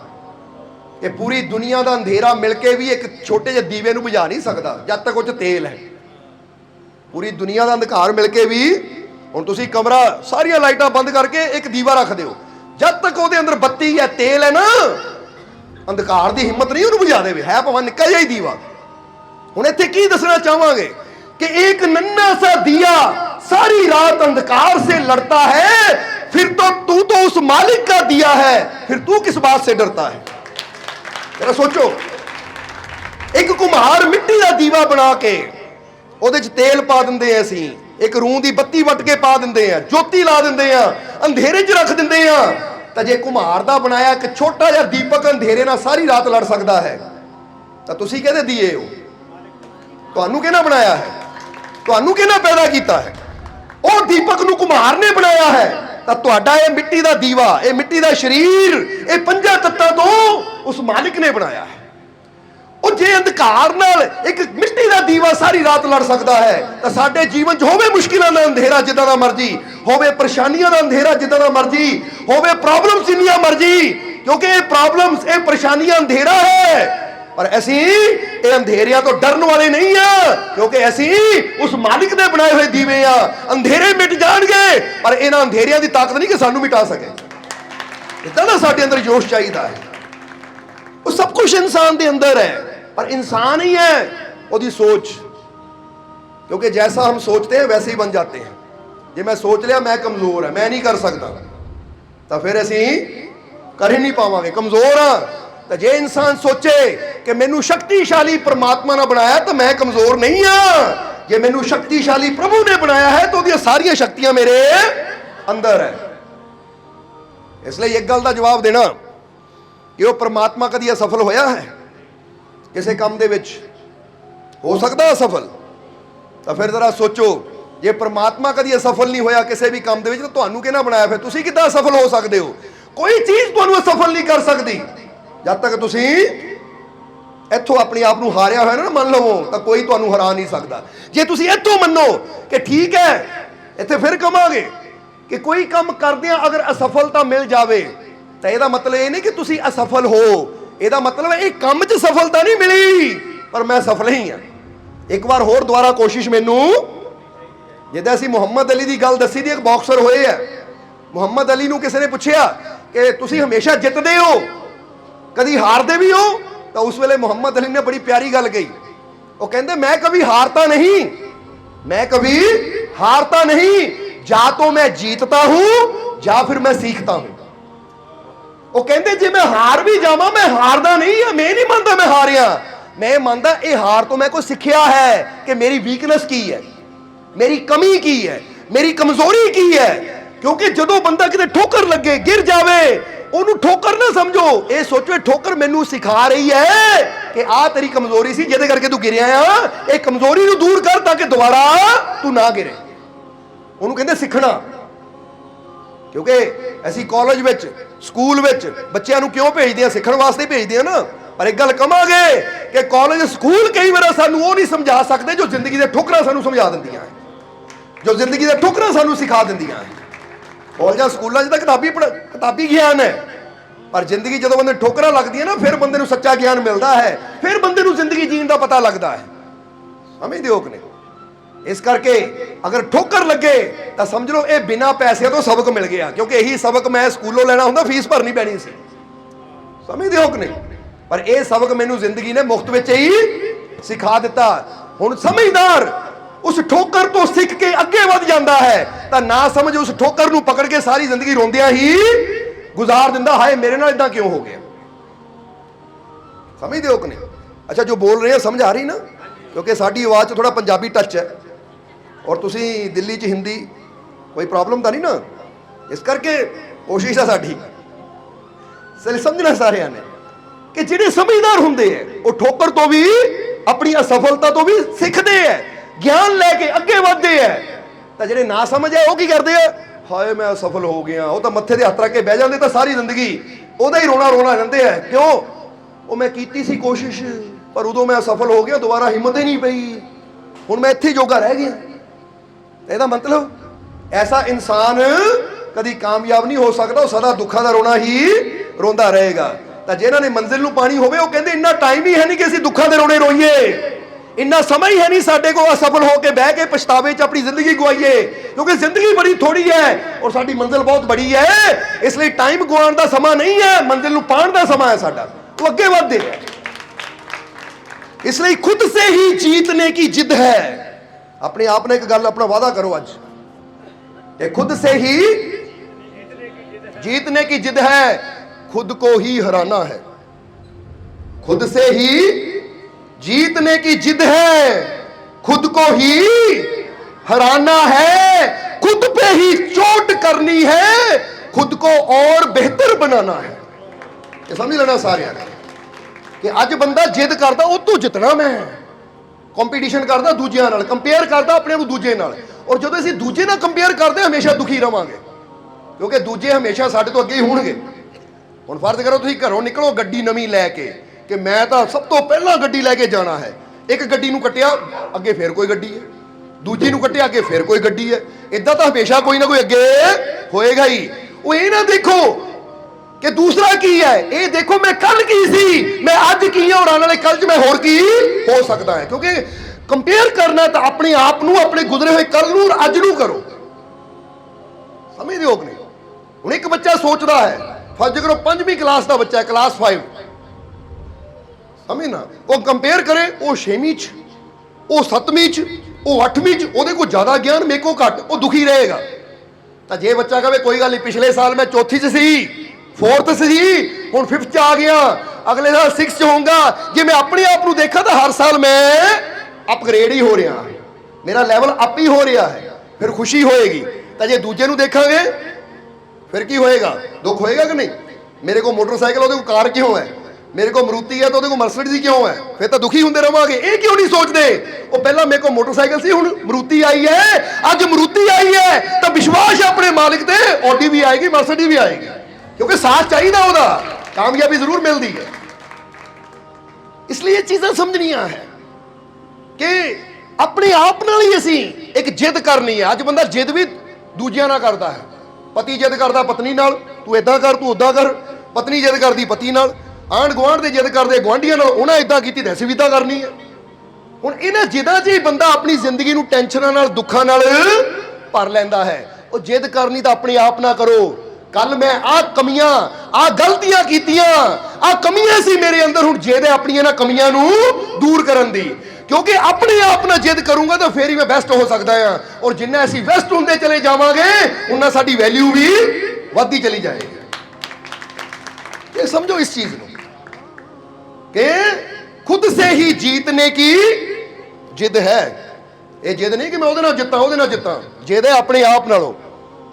ये पूरी दुनिया का अंधेरा मिलके भी एक छोटे ਜਿਹੇ ਦੀਵੇ ਨੂੰ बुझा नहीं सकता जब तक ਉਹ 'ਚ तेल है। पूरी दुनिया का अंधकार मिलके भी, ਹੁਣ ਤੁਸੀਂ ਕਮਰਾ ਸਾਰੀਆਂ ਲਾਈਟਾਂ ਬੰਦ ਕਰਕੇ ਇੱਕ ਦੀਵਾ ਰੱਖ ਦਿਓ, ਜਦ ਤੱਕ ਉਹਦੇ ਅੰਦਰ ਬੱਤੀ ਹੈ, ਤੇਲ ਹੈ ਨਾ, ਅੰਧਕਾਰ ਦੀ ਹਿੰਮਤ ਨਹੀਂ ਉਹਨੂੰ बुझा ਦੇਵੇ, ਹੈ ਭਾਵੇਂ ਨਿੱਕਾ ਜਿਹਾ ਹੀ ਦੀਵਾ। ਹੁਣ ਇੱਥੇ ਕੀ ਦੱਸਣਾ ਚਾਹਾਂਗੇ कि एक नन्हा सा दिया सारी रात अंधकार से लड़ता है, फिर तो तू तो उस मालिक का दिया है, फिर तू किस बात से डरता है? जरा सोचो, एक कुम्हार मिट्टी का दीवा बना के ਉਹਦੇ 'ਚ ਤੇਲ ਪਾ ਦਿੰਦੇ ਆ, ਅਸੀਂ ਇੱਕ ਰੂੰ ਦੀ ਬੱਤੀ ਵੱਟ ਕੇ ਪਾ ਦਿੰਦੇ ਆ, ਜੋਤੀ ਲਾ ਦਿੰਦੇ ਆ, ਅੰਧੇਰੇ 'ਚ ਰੱਖ ਦਿੰਦੇ ਆ। ਤਾਂ ਜੇ ਕੁम्हार ਦਾ ਬਣਾਇਆ ਇੱਕ ਛੋਟਾ ਜਿਹਾ ਦੀਪਕ ਅੰਧੇਰੇ ਨਾਲ ਸਾਰੀ ਰਾਤ ਲੜ ਸਕਦਾ ਹੈ, ਤਾਂ ਤੁਸੀਂ ਕਿਹਦੇ ਦੀਏ ਹੋ? ਤੁਹਾਨੂੰ ਕਿਹਨੇ ਬਣਾਇਆ ਹੈ? ਤੁਹਾਨੂੰ ਕਿਹਨੇ ਪੈਦਾ ਕੀਤਾ ਹੈ? ਉਹ ਦੀਪਕ ਨੂੰ ਕੁम्हार ਨੇ ਬਣਾਇਆ ਹੈ। ਤਾਂ ਤੁਹਾਡਾ ਇਹ ਮਿੱਟੀ ਦਾ ਦੀਵਾ, ਇਹ ਮਿੱਟੀ ਦਾ ਸਰੀਰ, ਇਹ 5 ਤੱਤਾਂ ਤੋਂ ਉਸ ਮਾਲਿਕ ਨੇ ਬਣਾਇਆ ਹੈ। ਉਹ ਜੇ ਅੰਧਕਾਰ ਨਾਲ ਇੱਕ ਮਿੱਟੀ ਦਾ ਦੀਵਾ ਸਾਰੀ ਰਾਤ ਲੜ ਸਕਦਾ ਹੈ, ਤਾਂ ਸਾਡੇ ਜੀਵਨ 'ਚ ਹੋਵੇ ਮੁਸ਼ਕਿਲਾਂ ਦਾ ਅੰਧੇਰਾ ਜਿੱਦਾਂ ਦਾ ਮਰਜ਼ੀ ਹੋਵੇ, ਪਰੇਸ਼ਾਨੀਆਂ ਦਾ ਅੰਧੇਰਾ ਜਿੱਦਾਂ ਦਾ ਮਰਜ਼ੀ ਹੋਵੇ, ਪ੍ਰੋਬਲਮਸ ਜਿੰਨੀਆਂ ਮਰਜ਼ੀ, ਕਿਉਂਕਿ ਇਹ ਪ੍ਰੋਬਲਮਸ, ਇਹ ਪਰੇਸ਼ਾਨੀਆਂ ਅੰਧੇਰਾ ਹੈ, ਪਰ ਅਸੀਂ ਇਹ ਅੰਧੇਰਿਆਂ ਤੋਂ ਡਰਨ ਵਾਲੇ ਨਹੀਂ ਆ, ਕਿਉਂਕਿ ਅਸੀਂ ਉਸ ਮਾਲਿਕ ਦੇ ਬਣਾਏ ਹੋਏ ਦੀਵੇ ਆ। ਅੰਧੇਰੇ ਮਿਟ ਜਾਣਗੇ, ਪਰ ਇਹਨਾਂ ਅੰਧੇਰਿਆਂ ਦੀ ਤਾਕਤ ਨਹੀਂ ਕਿ ਸਾਨੂੰ ਮਿਟਾ ਸਕੇ। ਇਦਾਂ ਦਾ ਸਾਡੇ ਅੰਦਰ ਜੋਸ਼ ਚਾਹੀਦਾ ਹੈ। ਉਹ ਸਭ ਕੁਝ ਇਨਸਾਨ ਦੇ ਅੰਦਰ ਹੈ, पर इंसान ही है ਉਹਦੀ सोच, क्योंकि जैसा हम सोचते हैं वैसे ही बन जाते हैं। जे मैं सोच लिया मैं कमजोर है, मैं नहीं कर सकता, तो फिर असी कर ही नहीं पावांगे, कमजोर हाँ। तो जे इंसान सोचे कि मैनू शक्तिशाली परमात्मा ने बनाया तो मैं कमजोर नहीं हाँ, जे मैनू शक्तिशाली प्रभु ने बनाया है तो उहदियां सारियां शक्तियां मेरे अंदर है। इसलिए एक गल का जवाब देना कि वह परमात्मा कदी असफल होया है किसी काम दे विच? हो सकता असफल? तो फिर जरा सोचो, जे परमात्मा कदी असफल नहीं होया किसी भी काम दे विच, तो तुहानू किहने बनाया? फिर तुसीं किद्दां असफल हो सकदे हो? कोई चीज तुहानू असफल नहीं कर सकती जब तक तुसी इत्थों अपने आप को हारिया होया ना मन लवो, तो कोई तुहानू हरा नहीं सकता। जे तुसी इत्थों मनो कि ठीक है इत्थे फिर कमांगे कि कोई काम करदियां अगर असफलता मिल जावे, तो यह मतलब ये नहीं कि तुसी असफल हो, यह मतलब है काम च सफलता नहीं मिली पर मैं सफल ही हाँ। एक बार होर दोबारा कोशिश मैनू, जिद्दां असीं मुहम्मद अली की गल दसी थी, एक बॉक्सर होए है, मुहम्मद अली नूं किसी ने पूछया कि तुसी हमेशा जितदे हो कदी हारदे भी हो, तो उस वेले मुहम्मद अली ने बड़ी प्यारी गल कही, वो कहते मैं कभी हारता नहीं, मैं कभी हारता नहीं, या तो मैं जीतता हूं या फिर मैं सीखता हूं। वो कहते जे मैं हार भी जावां मैं हारदा नहीं है, मैं नहीं मानता मैं हारिया, मैं मानता ये हार तो मैं कोई सीखिया है कि मेरी वीकनेस की है, मेरी कमी की है, मेरी कमजोरी की है। क्योंकि जदों बंदा किते ठोकर लगे गिर जावे, ਉਹਨੂੰ ठोकर ना समझो, ये सोचो ठोकर मैनू सिखा रही है कि आ तेरी कमजोरी सी जिहदे करके तू गिरिया आ, ये कमजोरी नू दूर कर ताकि दोबारा तू ना गिरे। ਉਹਨੂੰ ਕਹਿੰਦੇ सिखना। क्योंकि ਅਸੀਂ ਕਾਲਜ ਵਿੱਚ ਸਕੂਲ ਵਿੱਚ ਬੱਚਿਆਂ ਨੂੰ ਕਿਉਂ ਭੇਜਦੇ ਆ, ਸਿੱਖਣ ਵਾਸਤੇ ਭੇਜਦੇ ਆ ਨਾ। ਪਰ ਇੱਕ ਗੱਲ ਕਵਾਂਗੇ ਕਿ ਕਾਲਜ ਸਕੂਲ ਕਈ ਵਾਰ ਸਾਨੂੰ ਉਹ ਨਹੀਂ ਸਮਝਾ ਸਕਦੇ ਜੋ ਜ਼ਿੰਦਗੀ ਦੇ ਠੋਕਰਾਂ ਸਾਨੂੰ ਸਮਝਾ ਦਿੰਦੀਆਂ, ਜੋ ਜ਼ਿੰਦਗੀ ਦੇ ਠੋਕਰਾਂ ਸਾਨੂੰ ਸਿਖਾ ਦਿੰਦੀਆਂ। ਕਾਲਜਾਂ ਸਕੂਲਾਂ 'ਚ ਤਾਂ ਕਿਤਾਬੀ ਗਿਆਨ ਹੈ, ਪਰ ਜ਼ਿੰਦਗੀ ਜਦੋਂ ਬੰਦੇ ਠੋਕਰਾਂ ਲੱਗਦੀਆਂ ਨਾ ਫਿਰ ਬੰਦੇ ਨੂੰ ਸੱਚਾ ਗਿਆਨ ਮਿਲਦਾ ਹੈ, ਫਿਰ ਬੰਦੇ ਨੂੰ ਜ਼ਿੰਦਗੀ ਜੀਣ ਦਾ ਪਤਾ ਲੱਗਦਾ ਹੈ। ਸਮਝਦੇ ਹੋ ਕਿ ਨਹੀਂ? इस करके अगर ठोकर लगे तो समझ लो ये बिना पैसे तो सबक मिल गया, क्योंकि यही सबक मैं स्कूलों लेना होंगे फीस भरनी पैनी सी। समझते हो कि नहीं? पर यह सबक मैनू जिंदगी ने मुफ्त में ही सिखा दिता। हुण समझदार उस ठोकर तो सीख के अगे वध जाता है, तो ना समझ उस ठोकर नू पकड़ के सारी जिंदगी रोंदियां ही गुजार दिंदा, हाय मेरे नाल इदां क्यों हो गया। समझते हो कि नहीं? अच्छा जो बोल रहे हैं समझ आ रही ना, क्योंकि साडी आवाज़ थोड़ा पंजाबी टच है और तुसी दिल्ली च हिंदी, कोई प्रॉब्लम तो नहीं ना? इस करके कोशिश है साडी समझना सारे ने कि जिहड़े समझदार हुंदे है वो ठोकर तो भी अपनी असफलता तो भी सीखते हैं, ज्ञान लैके अगे बढ़ते हैं। तो जिहड़े ना समझ है वो की करते हैं, हाय मैं असफल हो गया, वो तो मत्थे ते हत्थ रख के बह जाते, तो सारी जिंदगी उहदा ही रोना रोना रहते हैं। क्यों? वो मैं कीती सी कोशिश पर उदों मैं असफल हो गया, दोबारा हिम्मत ही नहीं पई, हुण मैं इत्थे जोगा रह गया। ਇਹਦਾ मतलब ऐसा इंसान कभी कामयाब नहीं हो सकता, सदा दुखों का रोना ही रोंदा रहेगा। तो जिन्हों ने मंजिल नूं पानी होवे, वो कहते इन्ना टाइम ही है नहीं कि असीं दुखों के रोने रोईए, इन्ना समय ही है नहीं साडे कोल असफल होकर बह के पछतावे च अपनी जिंदगी गवाईए, क्योंकि जिंदगी बड़ी थोड़ी है और साडी मंजिल बहुत बड़ी है। इसलिए टाइम गवाउण दा समा नहीं है, मंजिल नूं पाउण दा समा है साडा, तो अगे वधदे हैं। इसलिए खुद से ही जीतने की जिद है। अपने आप ने एक गल अपना वादा करो आज, ये खुद से ही जीतने की जिद है, खुद को ही हराना है। खुद से ही जीतने की जिद है, खुद को ही हराना है, खुद पे ही चोट करनी है, खुद को और बेहतर बनाना है। ये समझ लेना सारे कि अज बंदा जिद करता वो तो जितना मैं कंपीटिशन करता दूजियां नाल, कंपेयर करता अपने आप दूजे नाल, और जो असीं दूजे नाल कंपेयर करते हमेशा दुखी रवांगे, क्योंकि दूजे हमेशा साडे तो अगे ही होणगे। हुण फर्ज करो तुसीं घरों निकलो गड्डी नवीं लैके कि मैं तो सब तो पहला गड्डी लैके जाना है, एक गड्डी नूं कट्टिया अगे फिर कोई गड्डी है, दूजी नूं कट्टिया अगे फिर कोई गड्डी है, इदां तो हमेशा कोई ना कोई अगे होएगा ही। वो ये ना देखो कि दूसरा की है, ये देखो मैं कल की सी, मैं आज की है और आने वाले कल च मैं होर की हो सकता है। क्योंकि कंपेयर करना तो अपने आप नूं, अपने गुजरे हुए कल नूं अज नूं करो। समझदे हो कि नहीं? हुण एक बच्चा सोचता है, फर्ज करो 5वीं क्लास का बच्चा है, क्लास 5, समझ ना, वो कंपेयर करे वो 6वीं च, वो 7वीं च, वो 8वीं च, ਉਹਦੇ ਕੋਲ ਜ਼ਿਆਦਾ ਗਿਆਨ ਮੇਰੇ ਕੋਲ ਘੱਟ, ਉਹ ਦੁਖੀ ਰਹੇਗਾ। ਤਾਂ ਜੇ ਬੱਚਾ ਕਹੇ ਕੋਈ ਗੱਲ ਨਹੀਂ ਪਿਛਲੇ ਸਾਲ ਮੈਂ ਚੌਥੀ ਚ ਸੀ, 4th सी, हुण 5th आ गया, अगले साल 6th होऊंगा, जे मैं अपने आप को देखा तो हर साल मैं अपग्रेड ही हो रहा, मेरा लैवल अप ही हो रहा है, फिर खुशी होएगी। तो जे दूजे नूं देखोगे फिर की होएगा? दुख होएगा कि नहीं? मेरे को मोटरसाइकिल ਉਹਦੇ को कार क्यों है, मेरे को मरूती है तो ਉਹਦੇ को मर्सिडीज क्यों है, फिर तो दुखी होंदे रहांगे। ये क्यों नहीं सोचते वो पहला मेरे को मोटरसाइकिल सी, हुण मरूती आई है, अज मरूती आई है तो विश्वास है अपने मालिक ते, ऑडी भी आएगी, मर्सिडीज भी आएगी। क्योंकि साथ चाहिए ਉਹਦਾ कामयाबी जरूर मिलती है। इसलिए ये चीज़ां समझनियां है कि अपने आप नाल ही असीं एक जिद करनी है। अज बंदा जिद भी दूजियां नाल करता है, पति जिद करता पत्नी नाल, तू इदां कर तू उदां कर, पत्नी जिद करती पति नाल, आंढ गुआंढ दे जिद करते गुआंढियां नाल, उन्हें इदां कीती ते असीं भी इदां करनी है। हुण इन्हां जिदां 'च ही बंदा अपनी जिंदगी नूं टेंशनां नाल दुखां नाल भर लैंदा है। वो जिद करनी तो अपने आप ना करो, कल मैं आ कमियां आ गलतियां कीतियां, आ कमियां सी मेरे अंदर, हुण जिद है अपनी इन्हां कमियां नूं दूर करन दी, क्योंकि अपने आप ना जिद करूंगा तो फिर ही मैं बेस्ट हो सकता हाँ। और जिन्ना असीं बेस्ट होंदे चले जावांगे उन्ना साडी वैल्यू भी वधदी चली जाएगी। ये समझो इस चीज नूं कि खुद से ही जीतने की जिद है। ये जिद नहीं कि मैं ਉਹਦੇ ਨਾਲ ਜਿੱਤਾਂ ਉਹਦੇ ਨਾਲ ਜਿੱਤਾਂ, जिद है अपने आप नालों,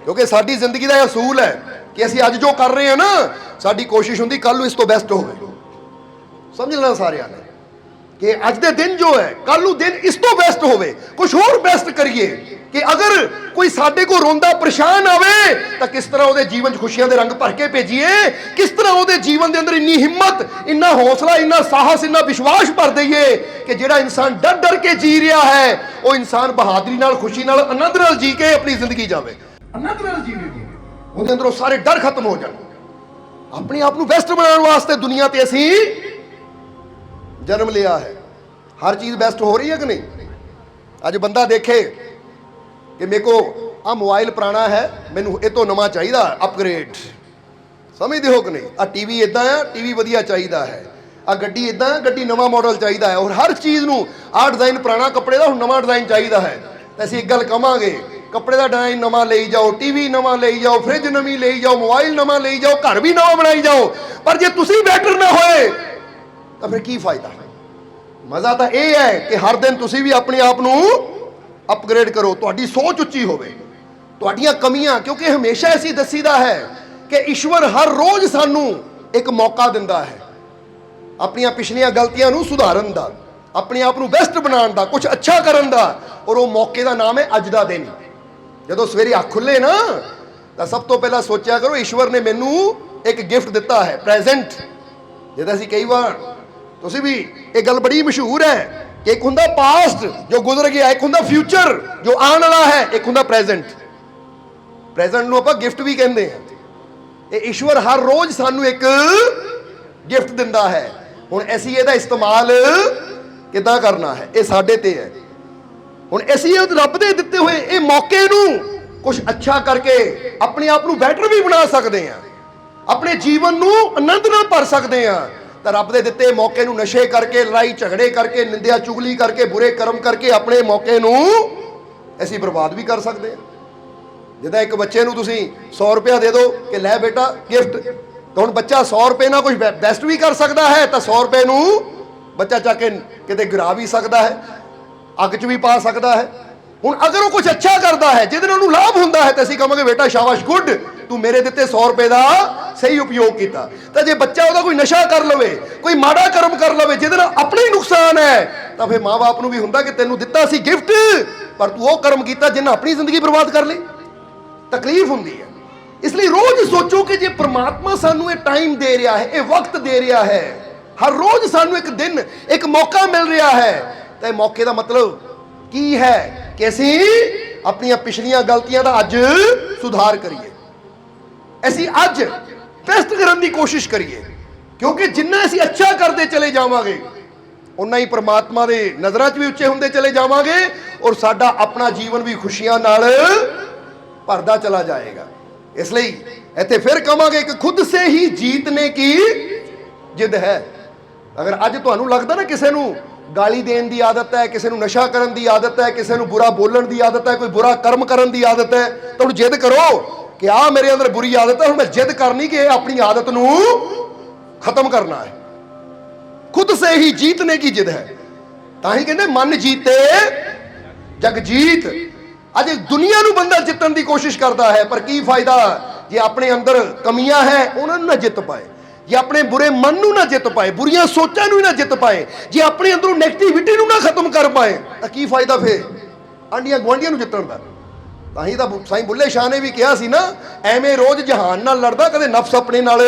क्योंकि साडी जिंदगी का असूल है कि असीं अज जो कर रहे हैं ना, साडी कोशिश हुंदी कल नूं इस तो बेस्ट होवे। समझ लेना सारिਆਂ ने कि अज दे दिन जो है कल नूं दिन इस तो बेस्ट होवे, कुछ होर बेस्ट करिए कि अगर कोई साडे को रोंदा परेशान आवे तो किस तरह ਉਹਦੇ जीवन च खुशियां दे रंग भर के भेजीए, किस तरह ਉਹਦੇ जीवन दे अंदर इन्नी हिम्मत, इन्ना हौसला, इन्ना साहस, इन्ना विश्वास भर दईए कि जिहड़ा इंसान डर डर के जी रहा है वो इंसान बहादुरी नाल, खुशी नाल, आनंद नाल जी के अपनी जिंदगी जावे, आनंद नाल जीवे, ਉਹਦੇ अंदरों सारे डर खत्म हो जाण। अपने आप ਨੂੰ बेस्ट बनाउण वास्ते दुनिया ते असीं जन्म लिया है। हर चीज बेस्ट हो रही है कि नहीं? अज बंदा देखे कि मेरे को आ मोबाइल पुराना है, मैनू ये तो नवा चाहिए अपग्रेड, समझते हो कि नहीं? आ टीवी इदा है, टीवी वधिया चाहिए है, आ गड्डी इदा है, गड्डी नवा मॉडल चाहिए है। और हर चीज़ नू आ डिजाइन पुराना कपड़े का हुण नवा डिजाइन चाहिए है। तो असीं एक गल कहांगे, कपड़े का डिजाइन नवा ले जाओ, टीवी नवा ले जाओ, फ्रिज नवी ले जाओ, मोबाइल नवा ले जाओ, घर भी नवा बनाई जाओ, पर जे तुसीं बैटर ना होए तो फिर की फायदा? मज़ा तो यह है कि हर दिन तुसीं भी अपने आप नू अपग्रेड करो, तुहाडी सोच उच्ची होवे, तुहाडीआं कमियां, क्योंकि हमेशा ऐसी दसीदा है कि ईश्वर हर रोज सानू एक मौका दिंदा है अपनियां पिछलियां गलतियां नू सुधारन दा, अपने आप नू बेस्ट बनाउण दा, कुछ अच्छा करन दा। और वो मौके का नाम है अज दा दिन। जदों सवेरे अख खुले ना तो सब तो पहला सोचा करो ईश्वर ने मैनू एक गिफ्ट दिता है, प्रेजेंट। जिद्दां असीं कई बार, तुसीं भी एक गल बड़ी मशहूर है कि एक हुंदा पास्ट जो गुजर गया, एक हुंदा फ्यूचर जो आने वाला है, एक हुंदा प्रेजेंट। प्रेजेंट नूं आपां गिफ्ट भी कहंदे हैं। ये ईश्वर हर रोज सानू एक गिफ्ट दिंदा है। हुण असीं इहदा इस्तेमाल किदां करना है, ये साडे ते है। हुण असीं रब दे दित्ते होए ये मौके नूं कुछ अच्छा करके अपने आप नूं बैटर भी बना सकते हैं, अपने जीवन नूं आनंद नाल भर सकते हैं। तो रब दे दित्ते मौके नूं नशे करके, लड़ाई झगड़े करके, निंदिया चुगली करके, बुरे कर्म करके अपने मौके नूं असीं बर्बाद भी कर सकते हैं। जिद्दां एक बच्चे नूं तुसीं 100 रुपया दे दो कि लै बेटा गिफ्ट, तो हुण बच्चा 100 रुपये नाल कुछ बेस्ट भी कर सकता है, तो 100 रुपये नूं बच्चा चक के किते गिरा भी सकता है, अग च भी पा सकता है। हुण अगर वो कुछ अच्छा करता है जिहदे नाल उहनूं लाभ हुंदा है तो असीं कहांगे बेटा शाबाश, गुड, तू मेरे दित्ते 100 रुपये का सही उपयोग किया। तो जे बच्चा ਉਹਦਾ कोई नशा कर लवे, कोई माड़ा कर्म कर लवे जिहदे नाल अपने ही नुकसान है, तो फिर माँ बाप नूं भी हुंदा कि तैनूं दित्ता सी गिफ्ट पर तू वो कर्म किया जिन्हें अपनी जिंदगी बर्बाद कर ली, तकलीफ हुंदी है। इसलिए रोज सोचो कि जे परमात्मा सानूं ये टाइम दे रहा है, ये वक्त दे रहा है, हर रोज सानूं एक दिन एक मौका मिल रहा है, तो मौके का मतलब की है कि असीं अपनियां पिछलियां गलतियां दा अज सुधार करिए, असीं अज बेस्ट करने की कोशिश करिए, क्योंकि जिन्ना असीं अच्छा करते चले जावांगे उन्ना ही परमात्मा दे नज़रां च भी उच्चे हुंदे चले जावांगे और साडा अपना जीवन भी खुशियां नाल भरदा चला जाएगा। इसलिए इत्थे फिर कहांगे कि खुद से ही जीतने की जिद है। अगर अज तुहानूं लगदा ना किसी नूं गाली देने की आदत है, किसी को नशा करने की आदत है, किसी को बुरा बोलने की आदत है, कोई बुरा कर्म करने की आदत है, तो हम जिद करो कि आ मेरे अंदर बुरी आदत है, मैं जिद करनी कि अपनी आदत नूं खत्म करना है। खुद से ही जीतने की जिद है। ताही कहते मन जीते जग जीत। अज दुनिया नूं बंदा जितने की कोशिश करता है, पर की फायदा जे अपने अंदर कमियां हैं उन्होंने ना जित पाए, जे अपने बुरे मन नूं ना जित पाए, बुरियां सोचां नूं ना जित पाए, जे अपने अंदरों नेगेटिविटी नूं ना खत्म कर पाए, तो की फायदा फिर आंडियां गुआंढियां नूं जितण दा? ਤਾਂ ਹੀ ਤਾਂ ਸਾਈਂ ਬੁੱਲੇ ਸ਼ਾਹ ਨੇ ਵੀ ਕਿਹਾ ਸੀ ਨਾ, ਐਵੇਂ ਰੋਜ਼ ਜਹਾਨ ਨਾਲ ਲੜਦਾ, ਕਦੇ ਨਫਸ ਆਪਣੇ ਨਾਲ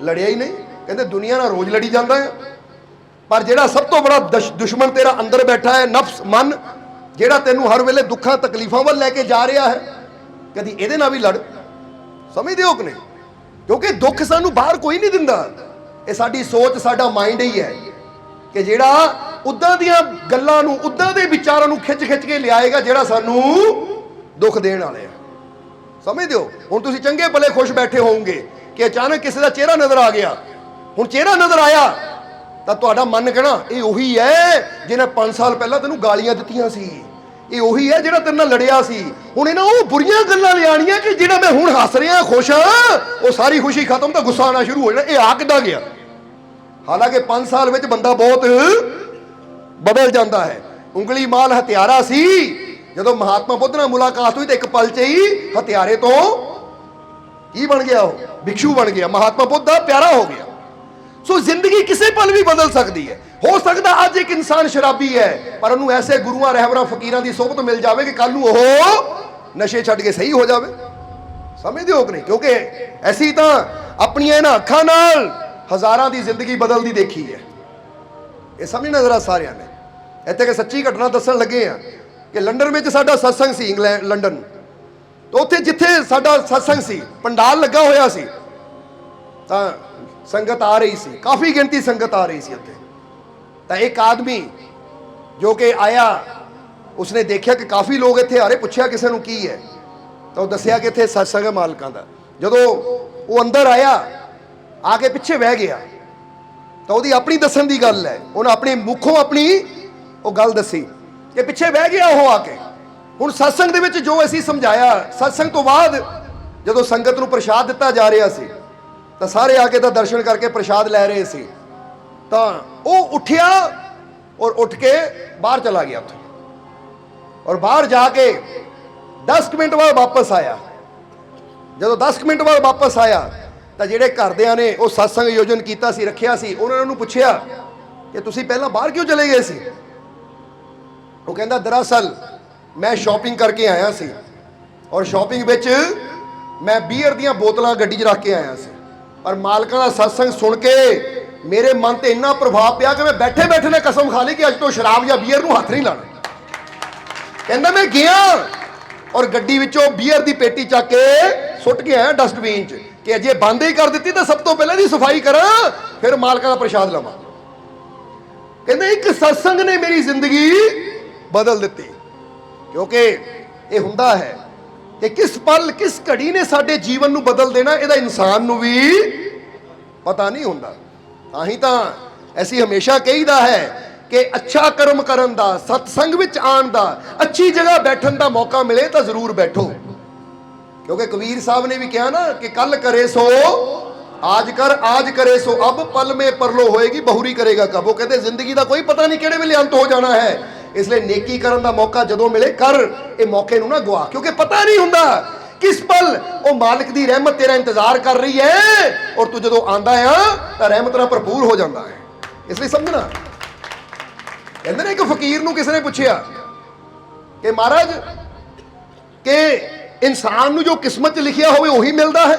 ਲੜਿਆ ਹੀ ਨਹੀਂ। ਕਹਿੰਦੇ ਦੁਨੀਆ ਨਾਲ ਰੋਜ਼ ਲੜੀ ਜਾਂਦਾ ਹੈ, ਪਰ ਜਿਹੜਾ ਸਭ ਤੋਂ ਬੜਾ ਦੁਸ਼ਮਣ ਤੇਰਾ ਅੰਦਰ ਬੈਠਾ ਹੈ, ਨਫਸ ਮਨ, ਜਿਹੜਾ ਤੈਨੂੰ ਹਰ ਵੇਲੇ ਦੁੱਖਾਂ ਤਕਲੀਫਾਂ ਵੱਲ ਲੈ ਕੇ ਜਾ ਰਿਹਾ ਹੈ, ਕਦੀ ਇਹਦੇ ਨਾਲ ਵੀ ਲੜ। ਸਮਝਦੇ ਹੋ ਕਿ ਨਹੀਂ? ਕਿਉਂਕਿ ਦੁੱਖ ਸਾਨੂੰ ਬਾਹਰ ਕੋਈ ਨਹੀਂ ਦਿੰਦਾ, ਇਹ ਸਾਡੀ ਸੋਚ, ਸਾਡਾ ਮਾਈਂਡ ਹੀ ਹੈ ਕਿ ਜਿਹੜਾ ਉੱਦਾਂ ਦੀਆਂ ਗੱਲਾਂ ਨੂੰ, ਉੱਦਾਂ ਦੇ ਵਿਚਾਰਾਂ ਨੂੰ ਖਿੱਚ ਕੇ ਲਿਆਏਗਾ ਜਿਹੜਾ ਸਾਨੂੰ ਦੁੱਖ ਦੇਣ ਵਾਲੇ ਆ। ਸਮਝਦੇ ਹੋ? ਹੁਣ ਤੁਸੀਂ ਚੰਗੇ ਭਲੇ ਖੁਸ਼ ਬੈਠੇ ਹੋਵੋਗੇ ਕਿ ਅਚਾਨਕ ਕਿਸੇ ਦਾ ਚਿਹਰਾ ਨਜ਼ਰ ਆ ਗਿਆ। ਹੁਣ ਚਿਹਰਾ ਨਜ਼ਰ ਆਇਆ ਤਾਂ ਤੁਹਾਡਾ ਮਨ ਕਹਿਣਾ ਇਹ ਉਹੀ ਹੈ ਜਿਹਨੇ 5 ਸਾਲ ਪਹਿਲਾਂ ਤੈਨੂੰ ਗਾਲੀਆਂ ਦਿੱਤੀਆਂ ਸੀ, ਇਹ ਉਹੀ ਹੈ ਜਿਹੜਾ ਤੇਰੇ ਨਾਲ ਲੜਿਆ ਸੀ। ਹੁਣ ਇਹਨਾਂ ਉਹ ਬੁਰੀਆਂ ਗੱਲਾਂ ਲਿਆਣੀਆਂ ਕਿ ਜਿਹੜਾ ਮੈਂ ਹੁਣ ਹੱਸ ਰਿਹਾ, ਖੁਸ਼ ਹਾਂ, ਉਹ ਸਾਰੀ ਖੁਸ਼ੀ ਖਤਮ ਤਾਂ ਗੁੱਸਾ ਆਉਣਾ ਸ਼ੁਰੂ ਹੋ ਜਾਣਾ, ਇਹ ਆ ਕਿੱਦਾਂ ਗਿਆ। ਹਾਲਾਂਕਿ 5 ਸਾਲ ਵਿੱਚ ਬੰਦਾ ਬਹੁਤ ਬਦਲ ਜਾਂਦਾ ਹੈ। ਉਂਗਲੀ ਮਾਲ ਹਥਿਆਰਾ ਸੀ, ਜਦੋਂ ਮਹਾਤਮਾ ਬੁੱਧ ਨਾਲ ਮੁਲਾਕਾਤ ਹੋਈ ਤਾਂ ਇੱਕ ਪਲ 'ਚ ਹੀ ਹਥਿਆਰੇ ਤੋਂ ਕੀ ਬਣ ਗਿਆ? ਉਹ ਭਿਕਸ਼ੂ ਬਣ ਗਿਆ, ਮਹਾਤਮਾ ਬੁੱਧ ਦਾ ਪਿਆਰਾ ਹੋ ਗਿਆ। ਸੋ ਜ਼ਿੰਦਗੀ ਕਿਸੇ ਪਲ ਵੀ ਬਦਲ ਸਕਦੀ ਹੈ। ਹੋ ਸਕਦਾ ਅੱਜ ਇੱਕ ਇਨਸਾਨ ਸ਼ਰਾਬੀ ਹੈ, ਪਰ ਉਹਨੂੰ ਐਸੇ ਗੁਰੂਆਂ, ਰਹਿਬਰਾਂ, ਫਕੀਰਾਂ ਦੀ ਸੋਭਤ ਮਿਲ ਜਾਵੇ ਕਿ ਕੱਲ ਨੂੰ ਉਹ ਨਸ਼ੇ ਛੱਡ ਕੇ ਸਹੀ ਹੋ ਜਾਵੇ। ਸਮਝਦੇ ਹੋ ਕਿ ਨਹੀਂ? ਕਿਉਂਕਿ ਐਸੀ ਤਾਂ ਆਪਣੀਆਂ ਇਹਨਾਂ ਅੱਖਾਂ ਨਾਲ ਹਜ਼ਾਰਾਂ ਦੀ ਜ਼ਿੰਦਗੀ ਬਦਲਦੀ ਦੇਖੀ ਹੈ। ਇਹ ਸਮਝਣਾ ਜ਼ਰਾ ਸਾਰਿਆਂ ਨੇ। ਇੱਥੇ ਕਿ ਸੱਚੀ ਘਟਨਾ ਦੱਸਣ ਲੱਗੇ ਆ ਕਿ ਲੰਡਨ ਵਿੱਚ ਸਾਡਾ ਸਤਸੰਗ ਸੀ, ਇੰਗਲੈਂਡ ਲੰਡਨ ਤੋਂ। ਉੱਥੇ ਜਿੱਥੇ ਸਾਡਾ ਸਤਸੰਗ ਸੀ, ਪੰਡਾਲ ਲੱਗਾ ਹੋਇਆ ਸੀ, ਤਾਂ ਸੰਗਤ ਆ ਰਹੀ ਸੀ, ਕਾਫੀ ਗਿਣਤੀ ਸੰਗਤ ਆ ਰਹੀ ਸੀ ਉੱਥੇ। ਤਾਂ ਇੱਕ ਆਦਮੀ ਜੋ ਕਿ ਆਇਆ, ਉਸਨੇ ਦੇਖਿਆ ਕਿ ਕਾਫੀ ਲੋਕ ਇੱਥੇ ਆ ਰਹੇ, ਪੁੱਛਿਆ ਕਿਸੇ ਨੂੰ ਕੀ ਹੈ, ਤਾਂ ਉਹ ਦੱਸਿਆ ਕਿ ਇੱਥੇ ਸਤਸੰਗ ਹੈ ਮਾਲਕਾਂ ਦਾ। ਜਦੋਂ ਉਹ ਅੰਦਰ ਆਇਆ, ਆ ਕੇ ਪਿੱਛੇ ਬਹਿ ਗਿਆ, ਤਾਂ ਉਹਦੀ ਆਪਣੀ ਦੱਸਣ ਦੀ ਗੱਲ ਹੈ, ਉਹਨੇ ਆਪਣੇ ਮੁੱਖੋਂ ਆਪਣੀ ਉਹ ਗੱਲ ਦੱਸੀ ਕਿ ਪਿੱਛੇ ਬਹਿ ਗਿਆ ਉਹ ਆ ਕੇ। ਹੁਣ ਸਤਸੰਗ ਦੇ ਵਿੱਚ ਜੋ ਅਸੀਂ ਸਮਝਾਇਆ, ਸਤਸੰਗ ਤੋਂ ਬਾਅਦ ਜਦੋਂ ਸੰਗਤ ਨੂੰ ਪ੍ਰਸ਼ਾਦ ਦਿੱਤਾ ਜਾ ਰਿਹਾ ਸੀ, ਤਾਂ ਸਾਰੇ ਆ ਕੇ ਤਾਂ ਦਰਸ਼ਨ ਕਰਕੇ ਪ੍ਰਸ਼ਾਦ ਲੈ ਰਹੇ ਸੀ। ਤਾਂ ਉਹ ਉੱਠਿਆ ਔਰ ਉੱਠ ਕੇ ਬਾਹਰ ਚਲਾ ਗਿਆ ਉੱਥੇ, ਔਰ ਬਾਹਰ ਜਾ ਕੇ 10 ਮਿੰਟ ਬਾਅਦ ਵਾਪਸ ਆਇਆ। ਜਦੋਂ 10 ਮਿੰਟ ਬਾਅਦ ਵਾਪਸ ਆਇਆ ਤਾਂ ਜਿਹੜੇ ਘਰਦਿਆਂ ਨੇ ਉਹ ਸਤਸੰਗ ਆਯੋਜਨ ਕੀਤਾ ਸੀ, ਰੱਖਿਆ ਸੀ, ਉਹਨਾਂ ਨੇ ਉਹਨੂੰ ਪੁੱਛਿਆ ਕਿ ਤੁਸੀਂ ਪਹਿਲਾਂ ਬਾਹਰ ਕਿਉਂ ਚਲੇ ਗਏ ਸੀ? ਉਹ ਕਹਿੰਦਾ ਦਰਅਸਲ ਮੈਂ ਸ਼ਾਪਿੰਗ ਕਰਕੇ ਆਇਆ ਸੀ, ਔਰ ਸ਼ਾਪਿੰਗ ਵਿੱਚ ਮੈਂ ਬੀਅਰ ਦੀਆਂ ਬੋਤਲਾਂ ਗੱਡੀ 'ਚ ਰੱਖ ਕੇ ਆਇਆ ਸੀ, ਪਰ ਮਾਲਕਾਂ ਦਾ ਸਤਸੰਗ ਸੁਣ ਕੇ ਮੇਰੇ ਮਨ ਤੇ ਇੰਨਾ ਪ੍ਰਭਾਵ ਪਿਆ ਕਿ ਮੈਂ ਬੈਠੇ ਬੈਠੇ ਨੇ ਕਸਮ ਖਾ ਲਈ ਕਿ ਅੱਜ ਤੋਂ ਸ਼ਰਾਬ ਜਾਂ ਬੀਅਰ ਨੂੰ ਹੱਥ ਨਹੀਂ ਲਾਣਾ। ਕਹਿੰਦਾ ਮੈਂ ਗਿਆ ਔਰ ਗੱਡੀ ਵਿੱਚੋਂ ਬੀਅਰ ਦੀ ਪੇਟੀ ਚੱਕ ਕੇ ਸੁੱਟ ਕੇ ਆਇਆ ਡਸਟਬਿਨ 'ਚ ਕਿ ਅਜੇ ਬੰਦ ਹੀ ਕਰ ਦਿੱਤੀ ਤਾਂ ਸਭ ਤੋਂ ਪਹਿਲਾਂ ਦੀ ਸਫਾਈ ਕਰਾਂ, ਫਿਰ ਮਾਲਕਾਂ ਦਾ ਪ੍ਰਸ਼ਾਦ ਲਵਾਂ। ਕਹਿੰਦਾ ਇੱਕ ਸਤਸੰਗ ਨੇ ਮੇਰੀ ਜ਼ਿੰਦਗੀ ਬਦਲ ਦਿੱਤੀ। ਕਿਉਂਕਿ ਇਹ ਹੁੰਦਾ ਹੈ ਕਿ ਕਿਸ ਪਲ, ਕਿਸ ਘੜੀ ਨੇ ਸਾਡੇ ਜੀਵਨ ਨੂੰ ਬਦਲ ਦੇਣਾ, ਇਹਦਾ ਇਨਸਾਨ ਨੂੰ ਵੀ ਪਤਾ ਨਹੀਂ ਹੁੰਦਾ। ਤਾਂ ਹੀ ਤਾਂ ਅਸੀਂ ਹਮੇਸ਼ਾ ਕਹੀਦਾ ਹੈ ਕਿ ਅੱਛਾ ਕਰਮ ਕਰਨ ਦਾ, ਸਤਸੰਗ ਵਿੱਚ ਆਉਣ ਦਾ, ਅੱਛੀ ਜਗ੍ਹਾ ਬੈਠਣ ਦਾ ਮੌਕਾ ਮਿਲੇ ਤਾਂ ਜ਼ਰੂਰ ਬੈਠੋ। ਕਿਉਂਕਿ ਕਬੀਰ ਸਾਹਿਬ ਨੇ ਵੀ ਕਿਹਾ ਨਾ ਕਿ ਕੱਲ ਕਰੇ ਸੋ ਆਜ ਕਰ, ਆਜ ਕਰੇ ਸੋ ਅਬ, ਪਲ ਮੇ ਪਰਲੋ ਹੋਏਗੀ ਬਹੁਰੀ ਕਰੇਗਾ ਕਬ। ਉਹ ਕਹਿੰਦੇ ਜ਼ਿੰਦਗੀ ਦਾ ਕੋਈ ਪਤਾ ਨਹੀਂ ਕਿਹੜੇ ਵੇਲੇ ਅੰਤ ਹੋ ਜਾਣਾ ਹੈ, ਇਸ ਲਈ ਨੇਕੀ ਕਰਨ ਦਾ ਮੌਕਾ ਜਦੋਂ ਮਿਲੇ ਕਰ, ਇਹ ਮੌਕੇ ਨੂੰ ਨਾ ਗਵਾ, ਕਿਉਂਕਿ ਪਤਾ ਨਹੀਂ ਹੁੰਦਾ ਕਿਸ ਪਲ ਉਹ ਮਾਲਕ ਦੀ ਰਹਿਮਤ ਤੇਰਾ ਇੰਤਜ਼ਾਰ ਕਰ ਰਹੀ ਹੈ, ਔਰ ਤੂੰ ਜਦੋਂ ਆਂਦਾ ਆ ਤਾਂ ਰਹਿਮਤ ਨਾਲ ਭਰਪੂਰ ਹੋ ਜਾਂਦਾ ਹੈ। ਇਸ ਲਈ ਸਮਝਣਾ। ਕਹਿੰਦੇ ਨੇ ਇੱਕ ਫਕੀਰ ਨੂੰ ਕਿਸੇ ਨੇ ਪੁੱਛਿਆ ਕਿ ਮਹਾਰਾਜ ਕਿ ਇਨਸਾਨ ਨੂੰ ਜੋ ਕਿਸਮਤ 'ਚ ਲਿਖਿਆ ਹੋਵੇ ਉਹੀ ਮਿਲਦਾ ਹੈ,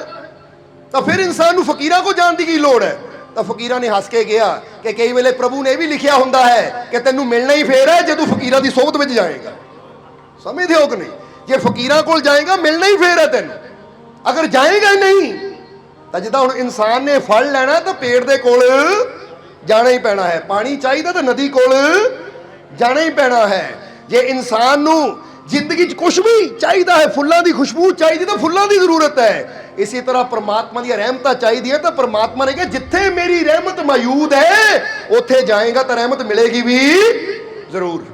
ਤਾਂ ਫਿਰ ਇਨਸਾਨ ਨੂੰ ਫਕੀਰਾਂ ਕੋਲ ਜਾਣ ਦੀ ਕੀ ਲੋੜ ਹੈ? ਤਾਂ ਫਕੀਰਾਂ ਨੇ ਹੱਸ ਕੇ ਕਿਹਾ ਕਿ ਕਈ ਵੇਲੇ ਪ੍ਰਭੂ ਨੇ ਇਹ ਵੀ ਲਿਖਿਆ ਹੁੰਦਾ ਹੈ ਕਿ ਤੈਨੂੰ ਮਿਲਣਾ ਹੀ ਫੇਰ ਹੈ ਜੇ ਤੂੰ ਫਕੀਰਾਂ ਦੀ ਸੋਹਬਤ ਵਿੱਚ ਜਾਏਗਾ। ਸਮਝਦੇ ਹੋ ਕਿ ਨਹੀਂ? ਜੇ ਫਕੀਰਾਂ ਕੋਲ ਜਾਏਗਾ ਮਿਲਣਾ ਹੀ ਫੇਰ ਹੈ ਤੈਨੂੰ। ਅਗਰ ਜਾਏਗਾ ਹੀ ਨਹੀਂ ਤਾਂ ਜਿੱਦਾਂ ਹੁਣ ਇਨਸਾਨ ਨੇ ਫਲ ਲੈਣਾ ਤਾਂ ਪੇੜ ਦੇ ਕੋਲ ਜਾਣਾ ਹੀ ਪੈਣਾ ਹੈ, ਪਾਣੀ ਚਾਹੀਦਾ ਤਾਂ ਨਦੀ ਕੋਲ ਜਾਣਾ ਹੀ ਪੈਣਾ ਹੈ। ਜੇ ਇਨਸਾਨ ਨੂੰ ਜ਼ਿੰਦਗੀ 'ਚ ਕੁਝ ਵੀ ਚਾਹੀਦਾ ਹੈ, ਫੁੱਲਾਂ ਦੀ ਖੁਸ਼ਬੂ ਚਾਹੀਦੀ ਤਾਂ ਫੁੱਲਾਂ ਦੀ ਜ਼ਰੂਰਤ ਹੈ। ਇਸੇ ਤਰ੍ਹਾਂ ਪ੍ਰਮਾਤਮਾ ਦੀਆਂ ਰਹਿਮਤਾਂ ਚਾਹੀਦੀਆਂ ਤਾਂ ਪ੍ਰਮਾਤਮਾ ਨੇ ਕਿਹਾ ਜਿੱਥੇ ਮੇਰੀ ਰਹਿਮਤ ਮੌਜੂਦ ਹੈ ਉੱਥੇ ਜਾਏਗਾ ਤਾਂ ਰਹਿਮਤ ਮਿਲੇਗੀ ਵੀ ਜ਼ਰੂਰ।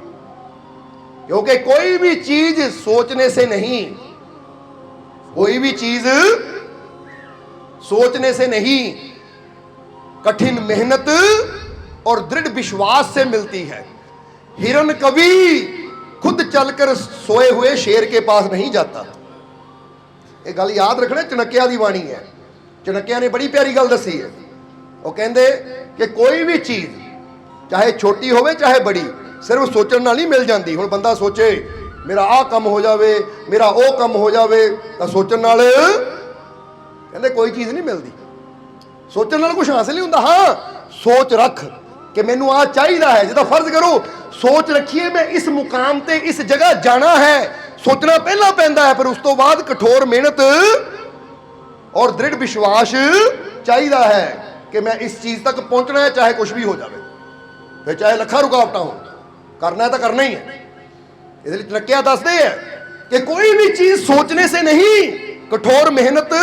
क्योंकि कोई भी चीज सोचने से नहीं, कोई भी चीज सोचने से नहीं, कठिन मेहनत और दृढ़ विश्वास से मिलती है। हिरन कभी खुद चलकर सोए हुए शेर के पास नहीं जाता। ये गल याद रखना, चणक्या दी बाणी है। चणक्या ने बड़ी प्यारी गल दसी है। वो कहते कि कोई भी चीज चाहे छोटी होवे चाहे बड़ी, सिर्फ सोचण नाल नहीं मिल जाती। हुण बंदा सोचे मेरा आ काम हो जाए, मेरा ओ काम हो जाए, तो सोचण नाल कहते कोई चीज़ नहीं मिलती, सोचण नाल कुछ हासिल नहीं होंदा। हाँ सोच रख कि मैनू आ चाहिए है, जिदा फर्ज करो सोच रखिए मैं इस मुकाम ते इस जगह जाना है, सोचना पहला पैंदा है, फिर उस तो बाद कठोर मेहनत और दृढ़ विश्वास चाहिए है कि मैं इस चीज़ तक पहुँचना है, चाहे कुछ भी हो जाए, फिर चाहे लखा रुकावट हो, करना है तो करना ही है। इसलिए चाणक्य दसते हैं कि कोई भी चीज़ सोचने से नहीं, कठोर मेहनत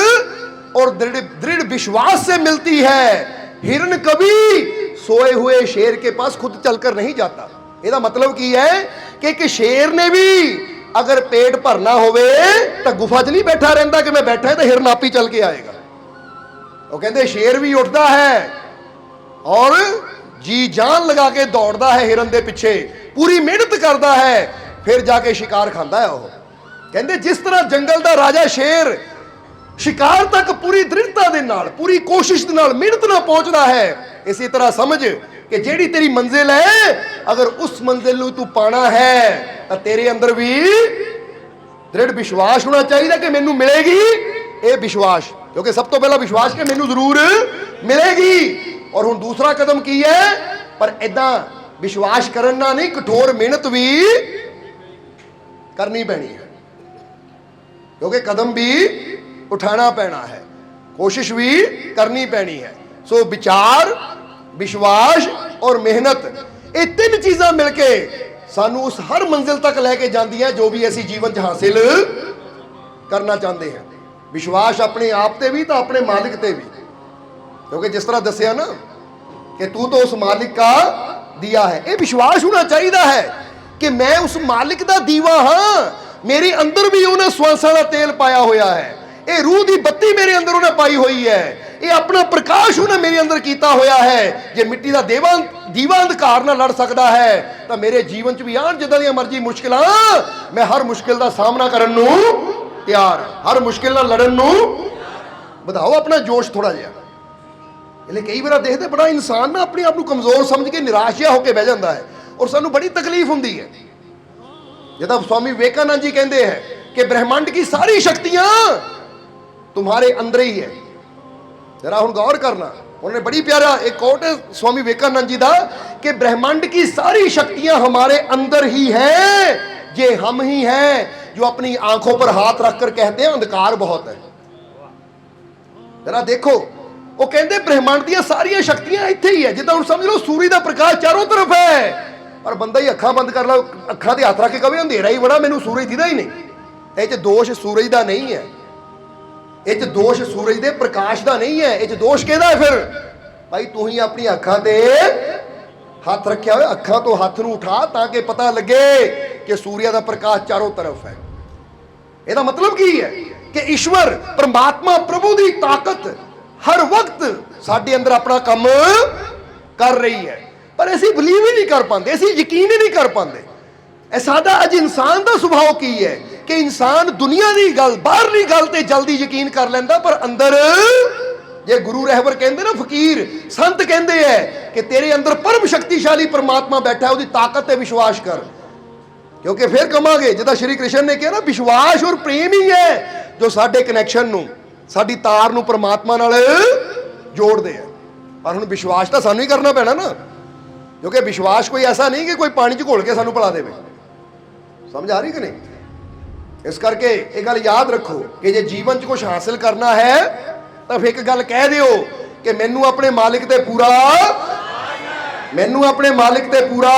और दृढ़ विश्वास से मिलती है। हिरण कभी सोए हुए शेर के पास खुद चलकर नहीं जाता। ਇਹਦਾ मतलब की है कि एक शेर ने भी अगर पेट भरना होवे तो गुफा च नहीं बैठा रहता कि मैं बैठा है तो हिरन आप ही चल के आएगा। वो कहते शेर भी उठता है और जी जान लगा के दौड़ता है हिरन के पिछे, पूरी मेहनत करता है, फिर जाके शिकार खाता है। वो कहते जिस तरह जंगल का राजा शेर शिकार तक पूरी दृढ़ता के नाल, पूरी कोशिश के नाल, मेहनत नाल पहुंचता है, इसी तरह समझ कि जेड़ी तेरी मंजिल है, अगर उस मंजिल नूं तू पाना है तो तेरे अंदर भी दृढ़ विश्वास होना चाहिए कि मैनू मिलेगी ये विश्वास, क्योंकि सब तो पहला विश्वास कि मैनू जरूर मिलेगी। और हुण दूसरा कदम की है, पर इदां विश्वास करना नहीं, कठोर मेहनत भी करनी पैनी है, क्योंकि कदम भी उठाना पैना है, कोशिश भी करनी पैनी है। सो विचार, विश्वास और मेहनत, ये तीन चीज़ां मिलके सानू उस हर मंजिल तक लैके जाती है जो भी असी जीवन च हासिल करना चाहते हैं। विश्वास अपने आप ते भी तो अपने मालिक ते भी, क्योंकि जिस तरह दसिया ना कि तू तो उस मालिक का दिया है, ये विश्वास होना चाहिए है कि मैं उस मालिक का दीवा हाँ, मेरे अंदर भी उन्हें स्वासां का तेल पाया हुआ है, ये रूह की बत्ती मेरे अंदर उन्हें पाई हुई है, ये अपना प्रकाश उन्हें मेरे अंदर किया होया है। जे मिट्टी का दीवा अंधकार ना लड़ सकता है तो मेरे जीवन च भी आन जिद्दां दी मर्जी मुश्किल, मैं हर मुश्किल का सामना करन नूं तैयार, हर मुश्किल नाल लड़न नूं बढ़ाओ अपना जोश थोड़ा जिहा। इसलिए कई बार देखते बड़ा इंसान ना अपने आप को कमजोर समझ के निराश जिहा होकर बह जाता है, और सानू बड़ी तकलीफ होंदी है। जिदा स्वामी विवेकानंद जी कहते हैं कि ब्रह्मांड की सारी शक्तियां तुम्हारे अंदर ही है। जरा हुण गौर करना, उन्होंने बड़ी प्यारा एक कोट है स्वामी विवेकानंद जी का कि ब्रह्मांड की सारी शक्तियां हमारे अंदर ही है, ये हम ही हैं जो अपनी आंखों पर हाथ रखकर कहते हैं अंधकार बहुत है। जरा देखो, वो कहते ब्रह्मांड दी सारिया शक्तियां इत्थे ही है, जिद्दां हुण समझ लो सूरज का प्रकाश चारों तरफ है, पर बंदा ही अखां बंद कर लो, अखां ते हाथ रख के कहे अंधेरा ही बड़ा, मैनू सूरज दिखदा ही नहीं। ये दोष सूरज का नहीं है, ये दोष सूरज के प्रकाश का नहीं है, ये दोष किहदा है फिर? भाई तू ही अपनी अखां ते हाथ रखा हो, अखां तो हाथ नूं उठा ताकि पता लगे कि सूर्य का प्रकाश चारों तरफ है। ਇਹਦਾ मतलब की है कि ईश्वर परमात्मा प्रभु की ताकत हर वक्त साडे अंदर अपना काम कर रही है, पर असीं बिलीव ही नहीं कर पाते, असीं यकीन ही नहीं कर पाते। साडा अज इंसान का सुभाव की है कि इंसान दुनिया की गल, बाहरली गल ते जल्दी यकीन कर लैंदा, पर अंदर जे गुरु रहबर कहते ना, फकीर संत कहते हैं कि तेरे अंदर परम शक्तिशाली परमात्मा बैठा है, उसकी ताकत ते विश्वास कर, क्योंकि फिर कमांगे जिदा श्री कृष्ण ने कहा ना, विश्वास और प्रेम ही है जो साडे कनैक्शन नूं, साडी तार नूं परमात्मा नाल जोड़दे है। पर हुण विश्वास तो सानू ही करना पैना ना, क्योंकि विश्वास कोई ऐसा नहीं कि कोई पानी च घोल के सानू पिला देवे। समझ आ रही कि नहीं? इस करके एक गल याद रखो कि जे जीवन च कुछ हासिल करना है तो फिर एक गल कह दिओ कि मैनू अपने मालिक ते पूरा, मैनू अपने मालिक ते पूरा,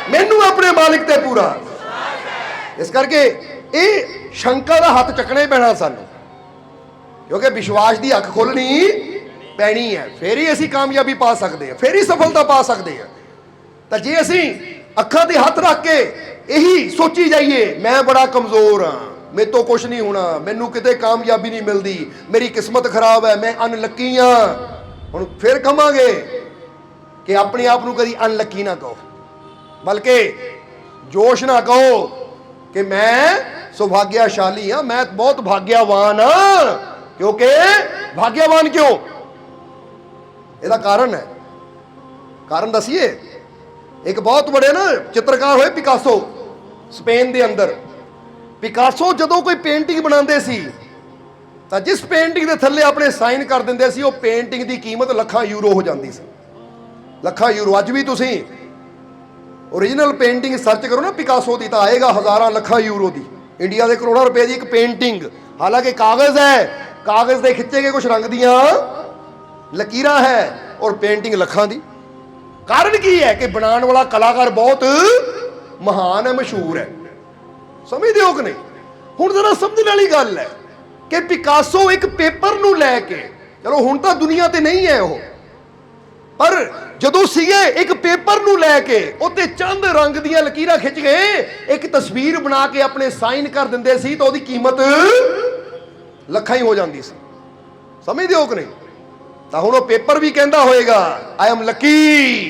मैनू अपने मालिक ते पूरा। इस करके ये शंका का हाथ चकना ही पैना सानू, क्योंकि विश्वास की अख खोलनी पैनी है, फिर ही असी कामयाबी पा सकते हैं, फिर ही सफलता पा सकते हैं। तो जे असी अखां ते हथ रख के यही सोची जाइए मैं बड़ा कमजोर हाँ, मेरे तो कुछ नहीं होना, मैनू किते कामयाबी नहीं मिलती, मेरी किस्मत खराब है, मैं अनलक्की हाँ, हुण फिर कहांगे कि अपने आप को कभी अनलक्की ना कहो, बल्कि जोश ना कहो कि मैं सौभाग्यशाली हाँ, मैं बहुत भाग्यवान हाँ। क्योंकि भाग्यवान क्यों? इसका कारण है, कारण दसिए। एक बहुत बड़े ना चित्रकार हुए पिकासो, ਸਪੇਨ ਦੇ ਅੰਦਰ ਪਿਕਾਸੋ ਜਦੋਂ ਕੋਈ ਪੇਂਟਿੰਗ ਬਣਾਉਂਦੇ ਸੀ ਤਾਂ ਜਿਸ ਪੇਂਟਿੰਗ ਦੇ ਥੱਲੇ ਆਪਣੇ ਸਾਈਨ ਕਰ ਦਿੰਦੇ ਸੀ ਉਹ ਪੇਂਟਿੰਗ ਦੀ ਕੀਮਤ ਲੱਖਾਂ ਯੂਰੋ ਹੋ ਜਾਂਦੀ ਸੀ। ਲੱਖਾਂ ਯੂਰੋ। ਅੱਜ ਵੀ ਤੁਸੀਂ ओरिजिनल पेंटिंग सर्च करो ना पिकासो की, तो आएगा हज़ारां लखां यूरो की, इंडिया के करोड़ों रुपए की एक पेंटिंग। हालांकि कागज़ है, कागज़ के खिंचे गए कुछ रंग दियां लकीरां है और पेंटिंग लखां की। कारण की है कि बनाने वाला कलाकार बहुत महान है, मशहूर है। समझते हो कि नहीं? हुण जरा समझने वाली गल है कि पिकासो एक पेपर नूं लैके, चलो हुण तां दुनिया ते नहीं है वो, पर ਜਦੋਂ ਸੀਗੇ ਇੱਕ ਪੇਪਰ ਨੂੰ ਲੈ ਕੇ ਉੱਤੇ ਚੰਦ ਰੰਗ ਦੀਆਂ ਲਕੀਰਾਂ ਖਿੱਚ ਕੇ ਇੱਕ ਤਸਵੀਰ ਬਣਾ ਕੇ ਆਪਣੇ ਸਾਈਨ ਕਰ ਦਿੰਦੇ ਸੀ ਤਾਂ ਉਹਦੀ ਕੀਮਤ ਲੱਖਾਂ ਹੀ ਹੋ ਜਾਂਦੀ ਸੀ। ਸਮਝਦੇ ਹੋ ਕਿ ਨਹੀਂ? ਤਾਂ ਹੁਣ ਉਹ ਪੇਪਰ ਵੀ ਕਹਿੰਦਾ ਹੋਏਗਾ ਆਈ ਐਮ ਲੱਕੀ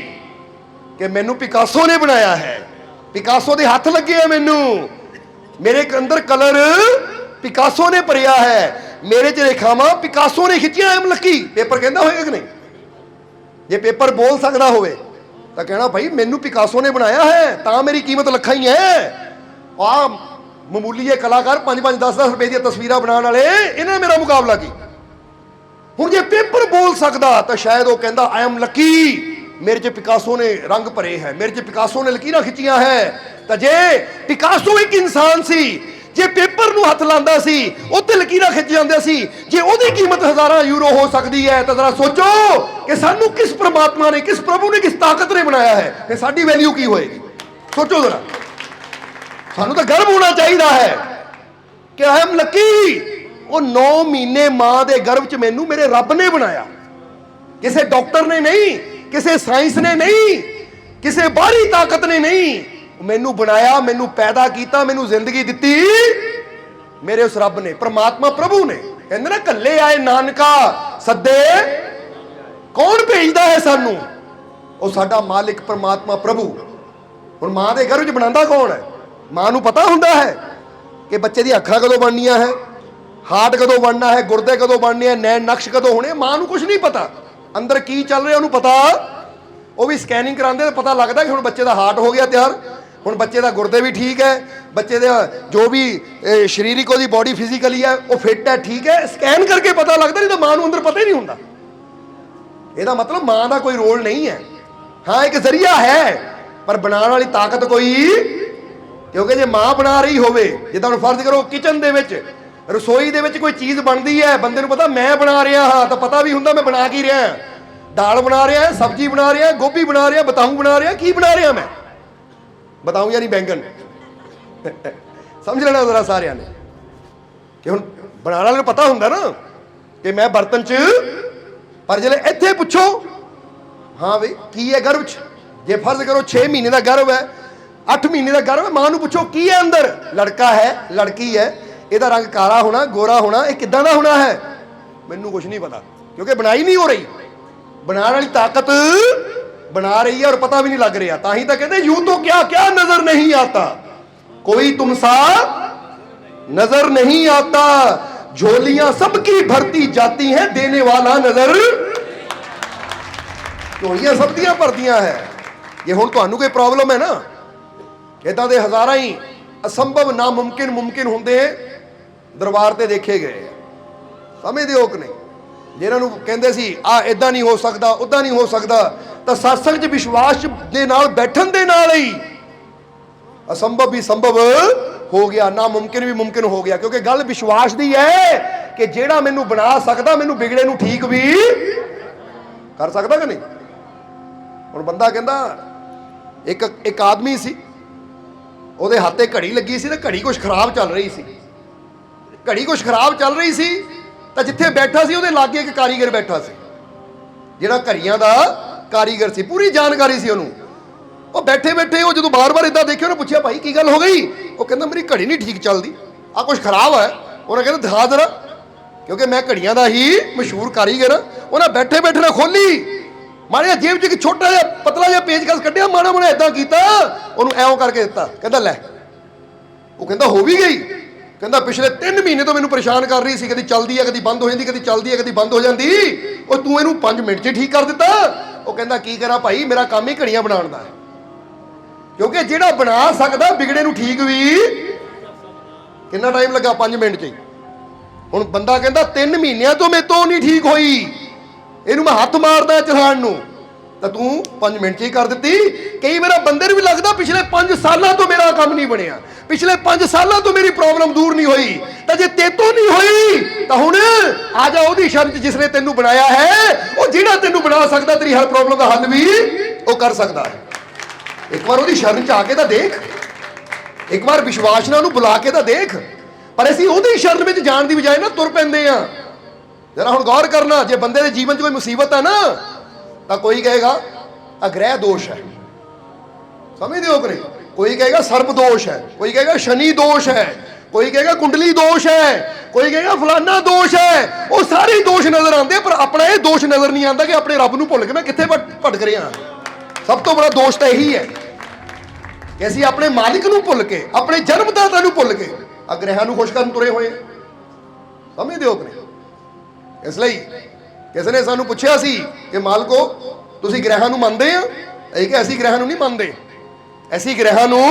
ਕਿ ਮੈਨੂੰ ਪਿਕਾਸੋ ਨੇ ਬਣਾਇਆ ਹੈ, ਪਿਕਾਸੋ ਦੇ ਹੱਥ ਲੱਗੇ ਆ, ਮੈਨੂੰ ਮੇਰੇ ਅੰਦਰ ਕਲਰ ਪਿਕਾਸੋ ਨੇ ਭਰਿਆ ਹੈ, ਮੇਰੇ 'ਚ ਰੇਖਾਵਾਂ ਪਿਕਾਸੋ ਨੇ ਖਿੱਚੀਆਂ, ਆਈ ਐਮ ਲੱਕੀ। ਪੇਪਰ ਕਹਿੰਦਾ ਹੋਏਗਾ ਕਿ ਨਹੀਂ? ਜੇ ਪੇਪਰ ਬੋਲ ਸਕਦਾ ਹੋਵੇ ਤਾਂ ਕਹਿਣਾ ਭਾਈ ਮੈਨੂੰ ਪਿਕਾਸੋ ਨੇ ਬਣਾਇਆ ਹੈ ਤਾਂ ਮੇਰੀ ਕੀਮਤ ਲੱਖਾਂ ਹੀ ਹੈ। ਆ ਮਾਮੂਲੀ ਜਿਹੇ ਕਲਾਕਾਰ 5-5 10-10 ਰੁਪਏ ਦੀਆਂ ਤਸਵੀਰਾਂ ਬਣਾਉਣ ਵਾਲੇ, ਇਹਨਾਂ ਨੇ ਮੇਰਾ ਮੁਕਾਬਲਾ ਕੀ? ਹੁਣ ਜੇ ਪੇਪਰ ਬੋਲ ਸਕਦਾ ਤਾਂ ਸ਼ਾਇਦ ਉਹ ਕਹਿੰਦਾ ਆਈ ਐਮ ਲੱਕੀ, ਮੇਰੇ 'ਚ ਪਿਕਾਸੋ ਨੇ ਰੰਗ ਭਰੇ ਹੈ, ਮੇਰੇ 'ਚ ਪਿਕਾਸੋ ਨੇ ਲਕੀਰਾਂ ਖਿੱਚੀਆਂ ਹੈ। ਤਾਂ ਜੇ ਪਿਕਾਸੋ ਇੱਕ ਇਨਸਾਨ ਸੀ, ਜੇ ਪੇਪਰ ਨੂੰ ਹੱਥ ਲਾਉਂਦਾ ਸੀ ਉੱਤੇ ਲਕੀਰਾਂ ਖਿੱਚ ਜਾਂਦੇ ਸੀ, ਜੇ ਉਹਦੀ ਕੀਮਤ ਹਜ਼ਾਰਾਂ ਯੂਰੋ ਹੋ ਸਕਦੀ ਹੈ ਤਾਂ ਜ਼ਰਾ ਸੋਚੋ ਕਿ ਸਾਨੂੰ ਕਿਸ ਪ੍ਰਮਾਤਮਾ ਨੇ, ਕਿਸ ਪ੍ਰਭੂ ਨੇ, ਕਿਸ ਤਾਕਤ ਨੇ ਬਣਾਇਆ ਹੈ ਤੇ ਸਾਡੀ ਵੈਲਿਊ ਕੀ ਹੋਏਗੀ। ਸੋਚੋ ਜ਼ਰਾ। ਸਾਨੂੰ ਤਾਂ ਗਰਵ ਹੋਣਾ ਚਾਹੀਦਾ ਹੈ ਕਿ ਆਈ ਐਮ ਲੱਕੀ। ਉਹ 9 ਮਹੀਨੇ ਮਾਂ ਦੇ ਗਰਭ 'ਚ ਮੈਨੂੰ ਮੇਰੇ ਰੱਬ ਨੇ ਬਣਾਇਆ, ਕਿਸੇ ਡਾਕਟਰ ਨੇ ਨਹੀਂ, ਕਿਸੇ ਸਾਇੰਸ ਨੇ ਨਹੀਂ, ਕਿਸੇ ਬਾਹਰੀ ਤਾਕਤ ਨੇ ਨਹੀਂ। ਮੈਨੂੰ ਬਣਾਇਆ, ਮੈਨੂੰ ਪੈਦਾ ਕੀਤਾ, ਮੈਨੂੰ ਜ਼ਿੰਦਗੀ ਦਿੱਤੀ ਮੇਰੇ ਉਸ ਰੱਬ ਨੇ, ਪ੍ਰਮਾਤਮਾ ਪ੍ਰਭੂ ਨੇ। ਕਹਿੰਦੇ ਨਾ ਕੱਲੇ ਆਏ ਨਾਨਕਾ ਸੱਦੇ, ਕੌਣ ਭੇਜਦਾ ਹੈ ਸਾਨੂੰ? ਉਹ ਸਾਡਾ ਮਾਲਿਕ ਪ੍ਰਮਾਤਮਾ ਪ੍ਰਭੂ। ਹੁਣ ਮਾਂ ਦੇ ਘਰ ਵਿੱਚ ਬਣਾਉਂਦਾ ਕੌਣ ਹੈ? ਮਾਂ ਨੂੰ ਪਤਾ ਹੁੰਦਾ ਹੈ ਕਿ ਬੱਚੇ ਦੀ ਅੱਖਾਂ ਕਦੋਂ ਬਣਨੀਆਂ ਹੈ, ਹਾਰਟ ਕਦੋਂ ਬਣਨਾ ਹੈ, ਗੁਰਦੇ ਕਦੋਂ ਬਣਨੇ ਹੈ, ਨੈਣ ਨਕਸ਼ ਕਦੋਂ ਹੋਣੇ। ਮਾਂ ਨੂੰ ਕੁਝ ਨਹੀਂ ਪਤਾ, ਅੰਦਰ ਕੀ ਚੱਲ ਰਿਹਾ ਉਹਨੂੰ ਪਤਾ। ਉਹ ਵੀ ਸਕੈਨਿੰਗ ਕਰਾਉਂਦੇ ਤਾਂ ਪਤਾ ਲੱਗਦਾ ਕਿ ਹੁਣ ਬੱਚੇ ਦਾ ਹਾਰਟ ਹੋ ਗਿਆ ਤਿਆਰ, ਹੁਣ ਬੱਚੇ ਦਾ ਗੁਰਦੇ ਵੀ ਠੀਕ ਹੈ, ਬੱਚੇ ਦਾ ਜੋ ਵੀ ਸਰੀਰਿਕ ਉਹਦੀ ਬੋਡੀ ਫਿਜ਼ੀਕਲੀ ਹੈ ਉਹ ਫਿੱਟ ਹੈ, ਠੀਕ ਹੈ। ਸਕੈਨ ਕਰਕੇ ਪਤਾ ਲੱਗਦਾ, ਨਹੀਂ ਤਾਂ ਮਾਂ ਨੂੰ ਅੰਦਰ ਪਤਾ ਹੀ ਨਹੀਂ ਹੁੰਦਾ। ਇਹਦਾ ਮਤਲਬ ਮਾਂ ਦਾ ਕੋਈ ਰੋਲ ਨਹੀਂ ਹੈ। ਹਾਂ ਇੱਕ ਜ਼ਰੀਆ ਹੈ ਪਰ ਬਣਾਉਣ ਵਾਲੀ ਤਾਕਤ ਕੋਈ, ਕਿਉਂਕਿ ਜੇ ਮਾਂ ਬਣਾ ਰਹੀ ਹੋਵੇ, ਜਿੱਦਾਂ ਹੁਣ ਫਰਜ਼ ਕਰੋ ਕਿਚਨ ਦੇ ਵਿੱਚ, ਰਸੋਈ ਦੇ ਵਿੱਚ ਕੋਈ ਚੀਜ਼ ਬਣਦੀ ਹੈ, ਬੰਦੇ ਨੂੰ ਪਤਾ ਮੈਂ ਬਣਾ ਰਿਹਾ ਹਾਂ ਤਾਂ ਪਤਾ ਵੀ ਹੁੰਦਾ ਮੈਂ ਬਣਾ ਕੀ ਰਿਹਾ। ਦਾਲ ਬਣਾ ਰਿਹਾ, ਸਬਜ਼ੀ ਬਣਾ ਰਿਹਾ, ਗੋਭੀ ਬਣਾ ਰਿਹਾ, ਬਤਾਊ ਬਣਾ ਰਿਹਾ, ਕੀ ਬਣਾ ਰਿਹਾ ਮੈਂ? बताऊं यानी बैंगन। समझ लेना जरा सारिया ने कि हुण बनाने वाले पता हुंदा ना कि मैं बर्तन च, पर जले इत्थे पुछो हाँ बई की है गर्भ च, जे फर्ज करो 6 महीने का गर्भ है, 8 महीने का गर्भ है, मां नूं पुछो की है अंदर, लड़का है लड़की है, इहदा रंग काला होना गोरा होना, ये किदां दा होना है? मैनूं कुछ नहीं पता क्योंकि बनाई नहीं हो रही। बनाने वाली ताकत बना रही है और पता भी नहीं लग रहा। ताही तो कहते यूं तो क्या क्या नजर नहीं आता, कोई तुम सा नजर नहीं आता, झोलियां सबकी भरती जाती हैं, देने वाला नजर, झोलियां सब दियां भरदियां है। ये हुण तुहानूं कोई प्रॉब्लम है ना, इदां दे हज़ारां ही असंभव नामुमकिन मुमकिन हुंदे दरबार ते देखे गए। समझदे हो कि नहीं? जिन्हां नूं कहंदे सी आ इदां नहीं हो सकदा, उदां नहीं हो सकदा, ਤਾਂ ਸਤਸੰਗ 'ਚ ਵਿਸ਼ਵਾਸ ਦੇ ਨਾਲ ਬੈਠਣ ਦੇ ਨਾਲ ਹੀ ਅਸੰਭਵ ਵੀ ਸੰਭਵ ਹੋ ਗਿਆ, ਨਾ ਮੁਮਕਿਨ ਵੀ ਮੁਮਕਿਨ ਹੋ ਗਿਆ। ਕਿਉਂਕਿ ਗੱਲ ਵਿਸ਼ਵਾਸ ਦੀ ਹੈ ਕਿ ਜਿਹੜਾ ਮੈਨੂੰ ਬਣਾ ਸਕਦਾ ਮੈਨੂੰ ਵਿਗੜੇ ਨੂੰ ਠੀਕ ਵੀ ਕਰ ਸਕਦਾ ਕਿ ਨਹੀਂ। ਹੁਣ ਬੰਦਾ ਕਹਿੰਦਾ ਇੱਕ ਆਦਮੀ ਸੀ, ਉਹਦੇ ਹੱਥੇ ਘੜੀ ਲੱਗੀ ਸੀ ਤੇ ਘੜੀ ਕੁਝ ਖਰਾਬ ਚੱਲ ਰਹੀ ਸੀ, ਘੜੀ ਕੁਝ ਖਰਾਬ ਚੱਲ ਰਹੀ ਸੀ ਤਾਂ ਜਿੱਥੇ ਬੈਠਾ ਸੀ ਉਹਦੇ ਲਾਗੇ ਇੱਕ ਕਾਰੀਗਰ ਬੈਠਾ ਸੀ, ਜਿਹੜਾ ਘੜੀਆਂ ਦਾ ਕਾਰੀਗਰ ਸੀ, ਪੂਰੀ ਜਾਣਕਾਰੀ ਸੀ ਉਹਨੂੰ। ਉਹ ਬੈਠੇ ਬੈਠੇ ਉਹ ਜਦੋਂ ਬਾਰ-ਬਾਰ ਇਦਾਂ ਦੇਖਿਆ, ਉਹਨੇ ਪੁੱਛਿਆ ਭਾਈ ਕੀ ਗੱਲ ਹੋ ਗਈ? ਉਹ ਕਹਿੰਦਾ ਮੇਰੀ ਘੜੀ ਨਹੀਂ ਠੀਕ ਚੱਲਦੀ, ਆ ਕੁਝ ਖਰਾਬ ਹੈ। ਉਹਨੇ ਕਹਿੰਦਾ ਦਿਖਾ ਜ਼ਰਾ, ਕਿਉਂਕਿ ਮੈਂ ਘੜੀਆਂ ਦਾ ਹੀ ਮਸ਼ਹੂਰ ਕਾਰੀਗਰ। ਉਹਨਾਂ ਬੈਠੇ ਬੈਠੇ ਨਾ ਖੋਲੀ, ਮਾਰਿਆ ਜੇਬ 'ਚ ਇੱਕ ਛੋਟਾ ਜਿਹਾ ਪਤਲਾ ਜਿਹਾ ਪੇਚਕਸ ਕੱਢਿਆ, ਮਾੜਾ ਮਾੜਾ ਇਦਾਂ ਕੀਤਾ, ਉਹਨੂੰ ਐਂ ਕਰਕੇ ਦਿੱਤਾ। ਕਹਿੰਦਾ ਲੈ। ਉਹ ਕਹਿੰਦਾ ਹੋ ਵੀ ਗਈ? ਕਹਿੰਦਾ ਪਿਛਲੇ 3 ਮਹੀਨੇ ਤੋਂ ਮੈਨੂੰ ਪਰੇਸ਼ਾਨ ਕਰ ਰਹੀ ਸੀ, ਕਦੀ ਚੱਲਦੀ ਹੈ ਕਦੀ ਬੰਦ ਹੋ ਜਾਂਦੀ, ਕਦੀ ਚੱਲਦੀ ਹੈ ਕਦੀ ਬੰਦ ਹੋ ਜਾਂਦੀ, ਉਹ ਤੂੰ ਇਹਨੂੰ 5 ਮਿੰਟ 'ਚ ਠੀਕ ਕਰ ਦਿੱਤਾ। ਉਹ ਕਹਿੰਦਾ ਕੀ ਕਰਾਂ ਭਾਈ, ਮੇਰਾ ਕੰਮ ਹੀ ਘੜੀਆਂ ਬਣਾਉਣ ਦਾ ਹੈ। क्योंकि जिहड़ा बना सकदा बिगड़े नूं ठीक भी कितना टाइम लगा 5 मिनट च हुण बंदा कहंदा 3 महीनों तो मेरे तो नहीं ठीक होई इहनूं मैं हत्थ मारदा चलाण नूं तो तू 5 मिनट च ही कर दी। कई बार बंदे नूं भी लगदा पिछले 5 सालों तो मेरा काम नहीं बनिया पिछले 5 सालों तो मेरी प्रॉब्लम दूर नहीं हुई तो जे तेतों नहीं हुई तो हुण आ जा उहदी शरण च जिसने तेनू बनाया है वो जिहड़ा तेनू बना सकदा तेरी हर प्रॉब्लम का हल भी वो कर सकता है। एक बार उहदी शरण च आके तो देख एक बार विश्वास नाल उहनूं बुला के तो देख पर असीं उहदी शरण में जाण दी बजाय ना तुर पैंदे आ। जरा हुण गौर करना जे बंदे दे जीवन च कोई मुसीबत है ना तो कोई कहेगा ग्रह दोष है समझते हो कि नहीं कोई कहेगा सर्प दोष है कोई कहेगा शनि दोष है कोई कहेगा कुंडली दोष है कोई कहेगा फलाना दोष है वो सारे दोष नजर आते पर अपना ये दोष नजर नहीं आता कि अपने रब नूं भुल के मैं कित्थे भटक रहा। सब तो बड़ा दोष तो यही है कि असीं अपने मालिक नूं भुल के अपने जन्मदाता नूं भुल के ग्रहां नूं खुश करन तुरे होए समझते हो कि नहीं। इसलिए किसी ने सानू पुछया सी कि मालको तुसीं ग्रहां नूं मनदे आ असीं कि असीं ग्रहां नूं नहीं मनदे असीं ग्रहां नूं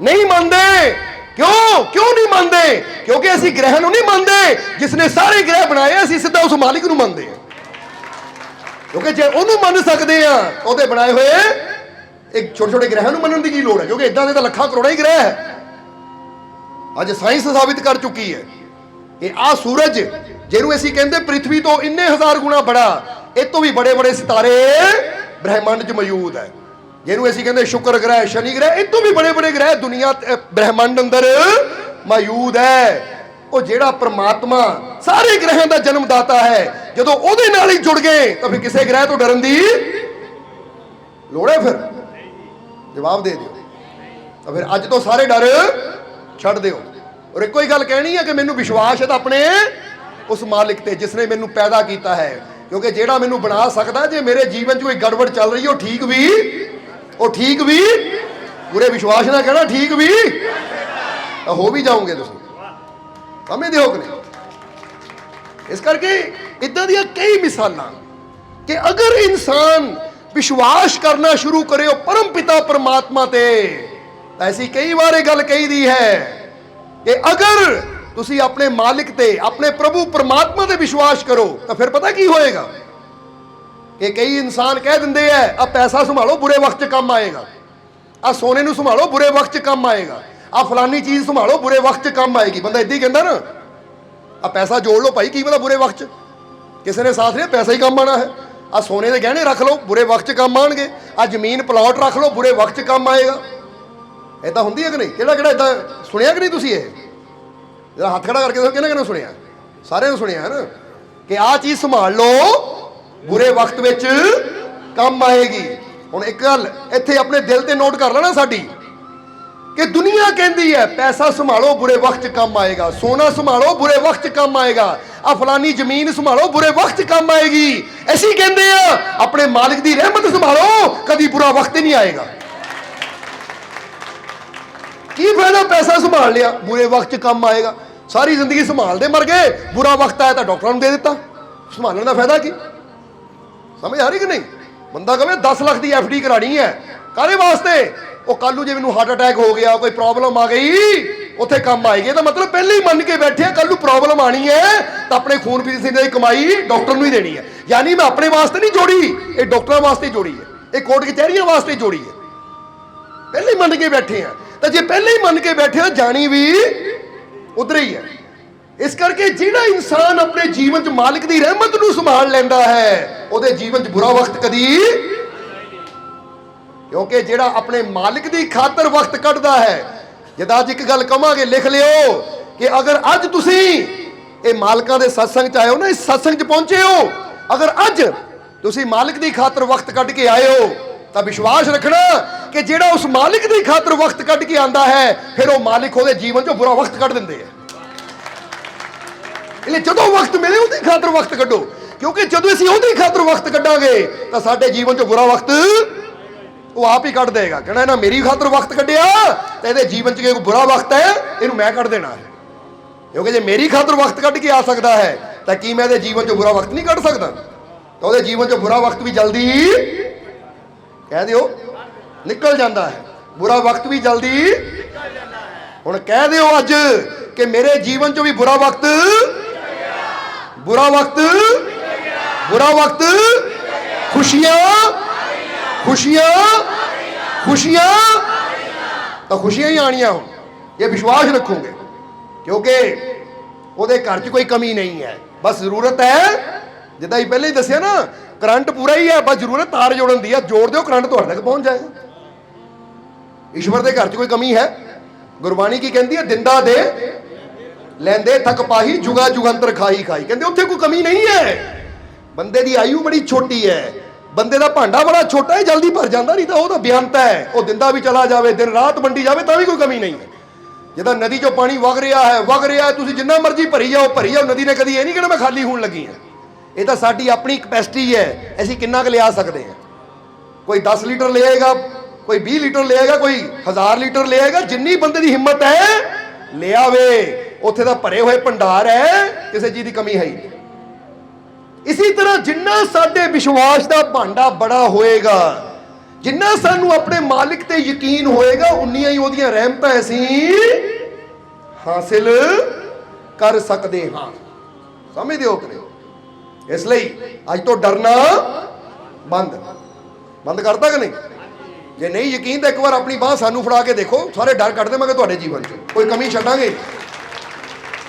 नहीं मनदे क्यों क्यों नहीं मनदे क्योंकि असीं ग्रहां नूं नहीं मनदे जिसने सारे ग्रह बनाए असीं सीधा उस मालिक नूं मनदे क्योंकि जे उहनूं मन सकदे आ ओहदे बनाए हुए एक छोटे छोटे ग्रहां नूं मनण दी की लोड़ है क्योंकि इदां दे तां लखां करोड़ां ही ग्रह है। अज साइंस साबित कर चुकी है कि आ सूरज जिन्होंने असीं कहंदे पृथ्वी तो इन्ने हज़ार गुणा बड़ा इस तो भी बड़े बड़े सितारे ब्रह्मांड च मौजूद है जिन्होंने असीं कहंदे शुक्र ग्रह शनि ग्रह इस तो भी बड़े बड़े ग्रह दुनिया ब्रह्मांड अंदर मौजूद है। वो जिहड़ा परमात्मा सारे ग्रहां का जन्मदाता है जदों उहदे नाल ही जुड़ गए तो फिर किसी ग्रह तो डरन दी लोड़ है। फिर जवाब दे दिओ तो फिर अज तो सारे डर छड्ड दिओ और एक ही गल कहनी है कि मैनूं विश्वास है तो अपने उस मालिक ते जिसने मैनू पैदा किया है क्योंकि जेड़ा मैनू बना सकता जे मेरे जीवन च कोई गड़बड़ चल रही है वो ठीक भी पूरे विश्वास ना कहना ठीक भी तो हो भी जाओगे तुम समझते हो कि नहीं। इस करके इदां दी कई मिसालां कि अगर इंसान विश्वास करना शुरू करे परम पिता परमात्मा ते ऐसी कई बार ये गल कही दी है कि अगर तुसी अपने मालिक ते अपने प्रभु परमात्मा ते विश्वास करो तो फिर पता की होएगा कि कई इंसान कह देंगे है आ पैसा संभालो बुरे वक्त काम आएगा आ सोने नूं संभालो बुरे वक्त काम आएगा आ फलानी चीज़ संभालो बुरे वक्त काम आएगी। बंदा इदां ही कहंदा ना आ पैसा जोड़ लो भाई की पता बुरे वक्त किसी ने साथ लिया पैसा ही काम आना है आ सोने के गहने रख लो बुरे वक्त काम आएंगे आ जमीन प्लॉट रख लो बुरे वक्त काम आएगा। इदां हुंदी है कि नहीं किहड़ा किहड़ा इदां सुनिया कि नहीं तुसीं ये जरा हाथ खड़ा करके किहने किहने सुनिया सारे सुनिया है ना कि आ चीज़ संभाल लो बुरे वक्त विच काम आएगी। हुण एक गल इत्थे अपने दिल ते नोट कर लेना साडी कि दुनिया कहती है पैसा संभालो बुरे वक्त काम आएगा सोना संभालो बुरे वक्त काम आएगा आ फलानी जमीन संभालो बुरे वक्त काम आएगी ऐसी कहते हैं अपने मालिक की रहमत संभालो कभी बुरा वक्त नहीं आएगा। की फायदा पैसा संभाल लिया बुरे वक्त काम आएगा सारी जिंदगी संभालते मर गए बुरा वक्त आया तो डॉक्टर ने दे दिता संभालने का फायदा की समझ आ रही कि नहीं। बंदा कहे 10 लाख की FD करानी है काहदे वास्ते वो कल नूं जे मैनूं हार्ट अटैक हो गया कोई प्रॉब्लम आ गई उत्थे काम आएगी तो मतलब पहले ही मन के बैठे कल नूं प्रॉब्लम आनी है तो अपने खून पीसीने की कमाई डॉक्टर नूं ही देनी है यानी मैं अपने वास्ते नहीं जोड़ी ये डॉक्टरों वास्ते जोड़ी है ये कोर्ट कचहरियों वास्ते जोड़ी है पहले ही मन के बैठे हैं तो जे पहले ही मन के बैठे हो जानी भी उधर ही है। इस करके जिहड़ा इंसान अपने जीवन च मालिक की रहमत नूं संभाल लैंदा है उहदे जीवन च बुरा वक्त कदी क्योंकि जिहड़ा अपने मालिक की खातर वक्त कढ़दा है जद अज एक गल कहांगे लिख लियो कि अगर अज तुसीं ये मालकां दे सत्संग च आए हो ना इस सत्संग च पहुंचे हो अगर अज तुसीं मालिक की खातर वक्त कढ़ के आए हो तो विश्वास रखना कि जिहड़ा उस मालिक की खातर वक्त कढ़ के आंदा है फिर वो मालिक उहदे जीवन च बुरा वक्त कढ़ दिंदे है। इसलिए जो वक्त मिले उसकी खातर वक्त कढ़ो क्योंकि जो असीं उसकी खातर वक्त कढ़ांगे तो साडे जीवन च बुरा वक्त वो आप ही कढ़ देगा कहना ना मेरी खातर वक्त कढ़िया तो ये जीवन च कोई बुरा वक्त है इनू मैं कढ़ देना है क्योंकि जो मेरी खातर वक्त कढ़ के आ सकता है तो कि मैं जीवन च बुरा वक्त नहीं कढ़ सकता तो वो जीवन च बुरा वक्त भी जल्दी कह दिओ निकल जाता है। बुरा वक्त भी जल्दी हुण कह दिओ अज कि मेरे जीवन चो भी बुरा वक्त खुशियां खुशियां खुशियां तो खुशियां ही आनियां हो, ये विश्वास रखोगे, क्योंकि ਉਹਦੇ घर च कोई कमी नहीं है। बस जरूरत है जिदा ही पहले ही दसिया ना, करंट पूरा ही है, बस जरूरत तार जोड़न दी है, जोड़ दो करंट तुहाडे तक पहुंच जाएगा। ईश्वर के घर च कोई कमी है? गुरबाणी की कहती है, दिंदा दे लैंदे थक पाही जुगा जुगंतर खाई खाई, कहते उत्थे कोई कमी नहीं है। बंदे की आयु बड़ी छोटी है, बंदे का भांडा बड़ा छोटा है, जल्दी भर जाता, नहीं तो वह बेअंत है, वह दिंदा भी चला जाए, दिन रात वंडी जाए तो भी कोई कमी नहीं है। जिदा नदी चो पानी वग रहा है, तुसीं जिन्ना मर्जी भरी जाओ नदी ने कभी ये नहीं कहना मैं खाली होने लगी हाँ। ये तो साडी अपनी कैपेसिटी है, असीं किन्ना क लिया सकते हैं। कोई 10 लीटर ले आएगा, कोई 20 लीटर ले आएगा, कोई 1000 लीटर ले आएगा, जिन्नी बंदे की हिम्मत है ले आवे। उत्थे तां भरे हुए भंडार है, किसी चीज़ की कमी है ही नहीं। इसी तरह जिन्ना साडे विश्वास का भांडा बड़ा होएगा, जिन्ना सानू अपने मालिक ते यकीन होएगा, उन्नियां ही ओहदियां रहमतां असीं हासिल कर सकते हाँ। समझदे हो कि नहीं? इसलिए अज तो डरना बंद करता कि नहीं? जे नहीं यकीन तो एक बार अपनी बांह सानू फड़ा के देखो, सारे डर कट देवांगे तुहाडे जीवन च, कोई कमी छड्डांगे,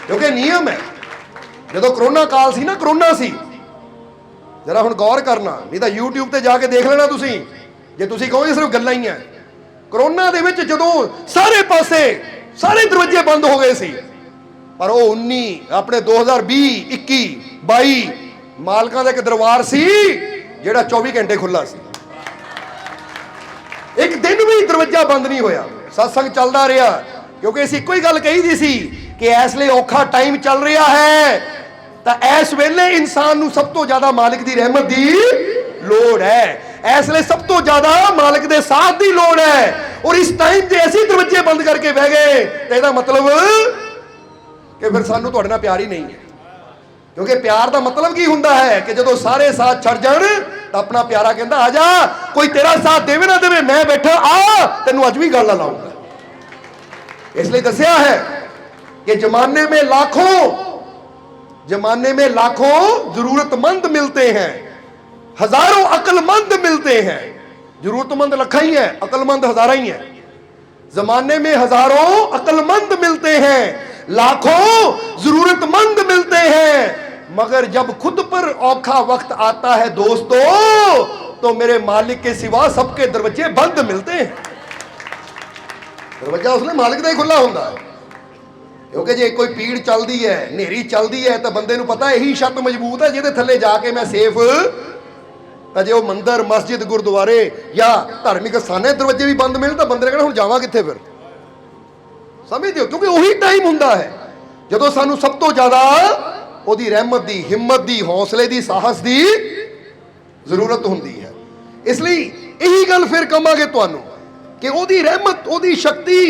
क्योंकि नियम है। जो करोना काल सी ना, करोना सी, जरा हुण गौर करना, नहीं तो यूट्यूब ते जाके देख लेना तुसीं, जे तुसीं कहोगे सिर्फ गल्लां ही हैं। करोना दे विच जदों सारे पासे सारे दरवाजे बंद हो गए सी, पर वो 19 अपने 2020 21 22 मालकां दा एक दरबार सी जिहड़ा 24 घंटे खुला सी। एक दिन भी दरवाजा बंद नहीं होया, सत्संग चलदा रहा, क्योंकि असीं इक्को ही गल कही दी सी कि इसलिए औखा टाइम चल रहा है, तो इस वेले इंसान नूं सब तो ज्यादा मालिक दी रहमत दी लोड़ है, इसलिए सब तो ज्यादा मालिक दे साथ दी लोड़ है। और इस टाइम जे ऐसे दरवाजे बंद करके बह गए तो इसदा मतलब कि फिर सानू तुहाडे नाल प्यार ही नहीं है। क्योंकि प्यार का मतलब की हुंदा है कि जदों सारे साथ छड़ जाण तो अपना प्यारा कहंदा आ जा, कोई तेरा साथ देवे ना देवे, मैं बैठा आ, तेनू अज भी गल लाऊंगा। इसलिए दसिया है कि जमाने में लाखों जरूरतमंद मिलते हैं, हजारों अक्लमंद मिलते हैं। जरूरतमंद लखा ही है, अक्लमंद हजारा ही है। जमाने में हजारों अक्लमंद मिलते हैं, लाखों जरूरतमंद मिलते हैं, मगर जब खुद पर औखा वक्त आता है दोस्तों, तो मेरे मालिक के सिवा सबके दरवाजे बंद मिलते हैं। दरवाजा उसने मालिक का ही खुला होता है, क्योंकि जे कोई पीड़ चलती है, नेरी चलती है, तो बंदे नूं पता है यही छत मजबूत है, जिहदे थल्ले जाके मैं सेफ। तो जो मंदिर मस्जिद गुरुद्वारे या धार्मिक स्थाने दरवाजे भी बंद मिल, तो बंदे ने कहना हुण जावां कित्थे फिर? समझदे हो? क्योंकि उही टाइम हुंदा है जदों सानू सब तो ज्यादा ओहदी रहमत दी, हिम्मत दी, हौसले दी, साहस दी जरूरत हुंदी है। इसलिए यही गल फिर कहांगे तुहानू कि ओहदी रहमत, ओहदी शक्ति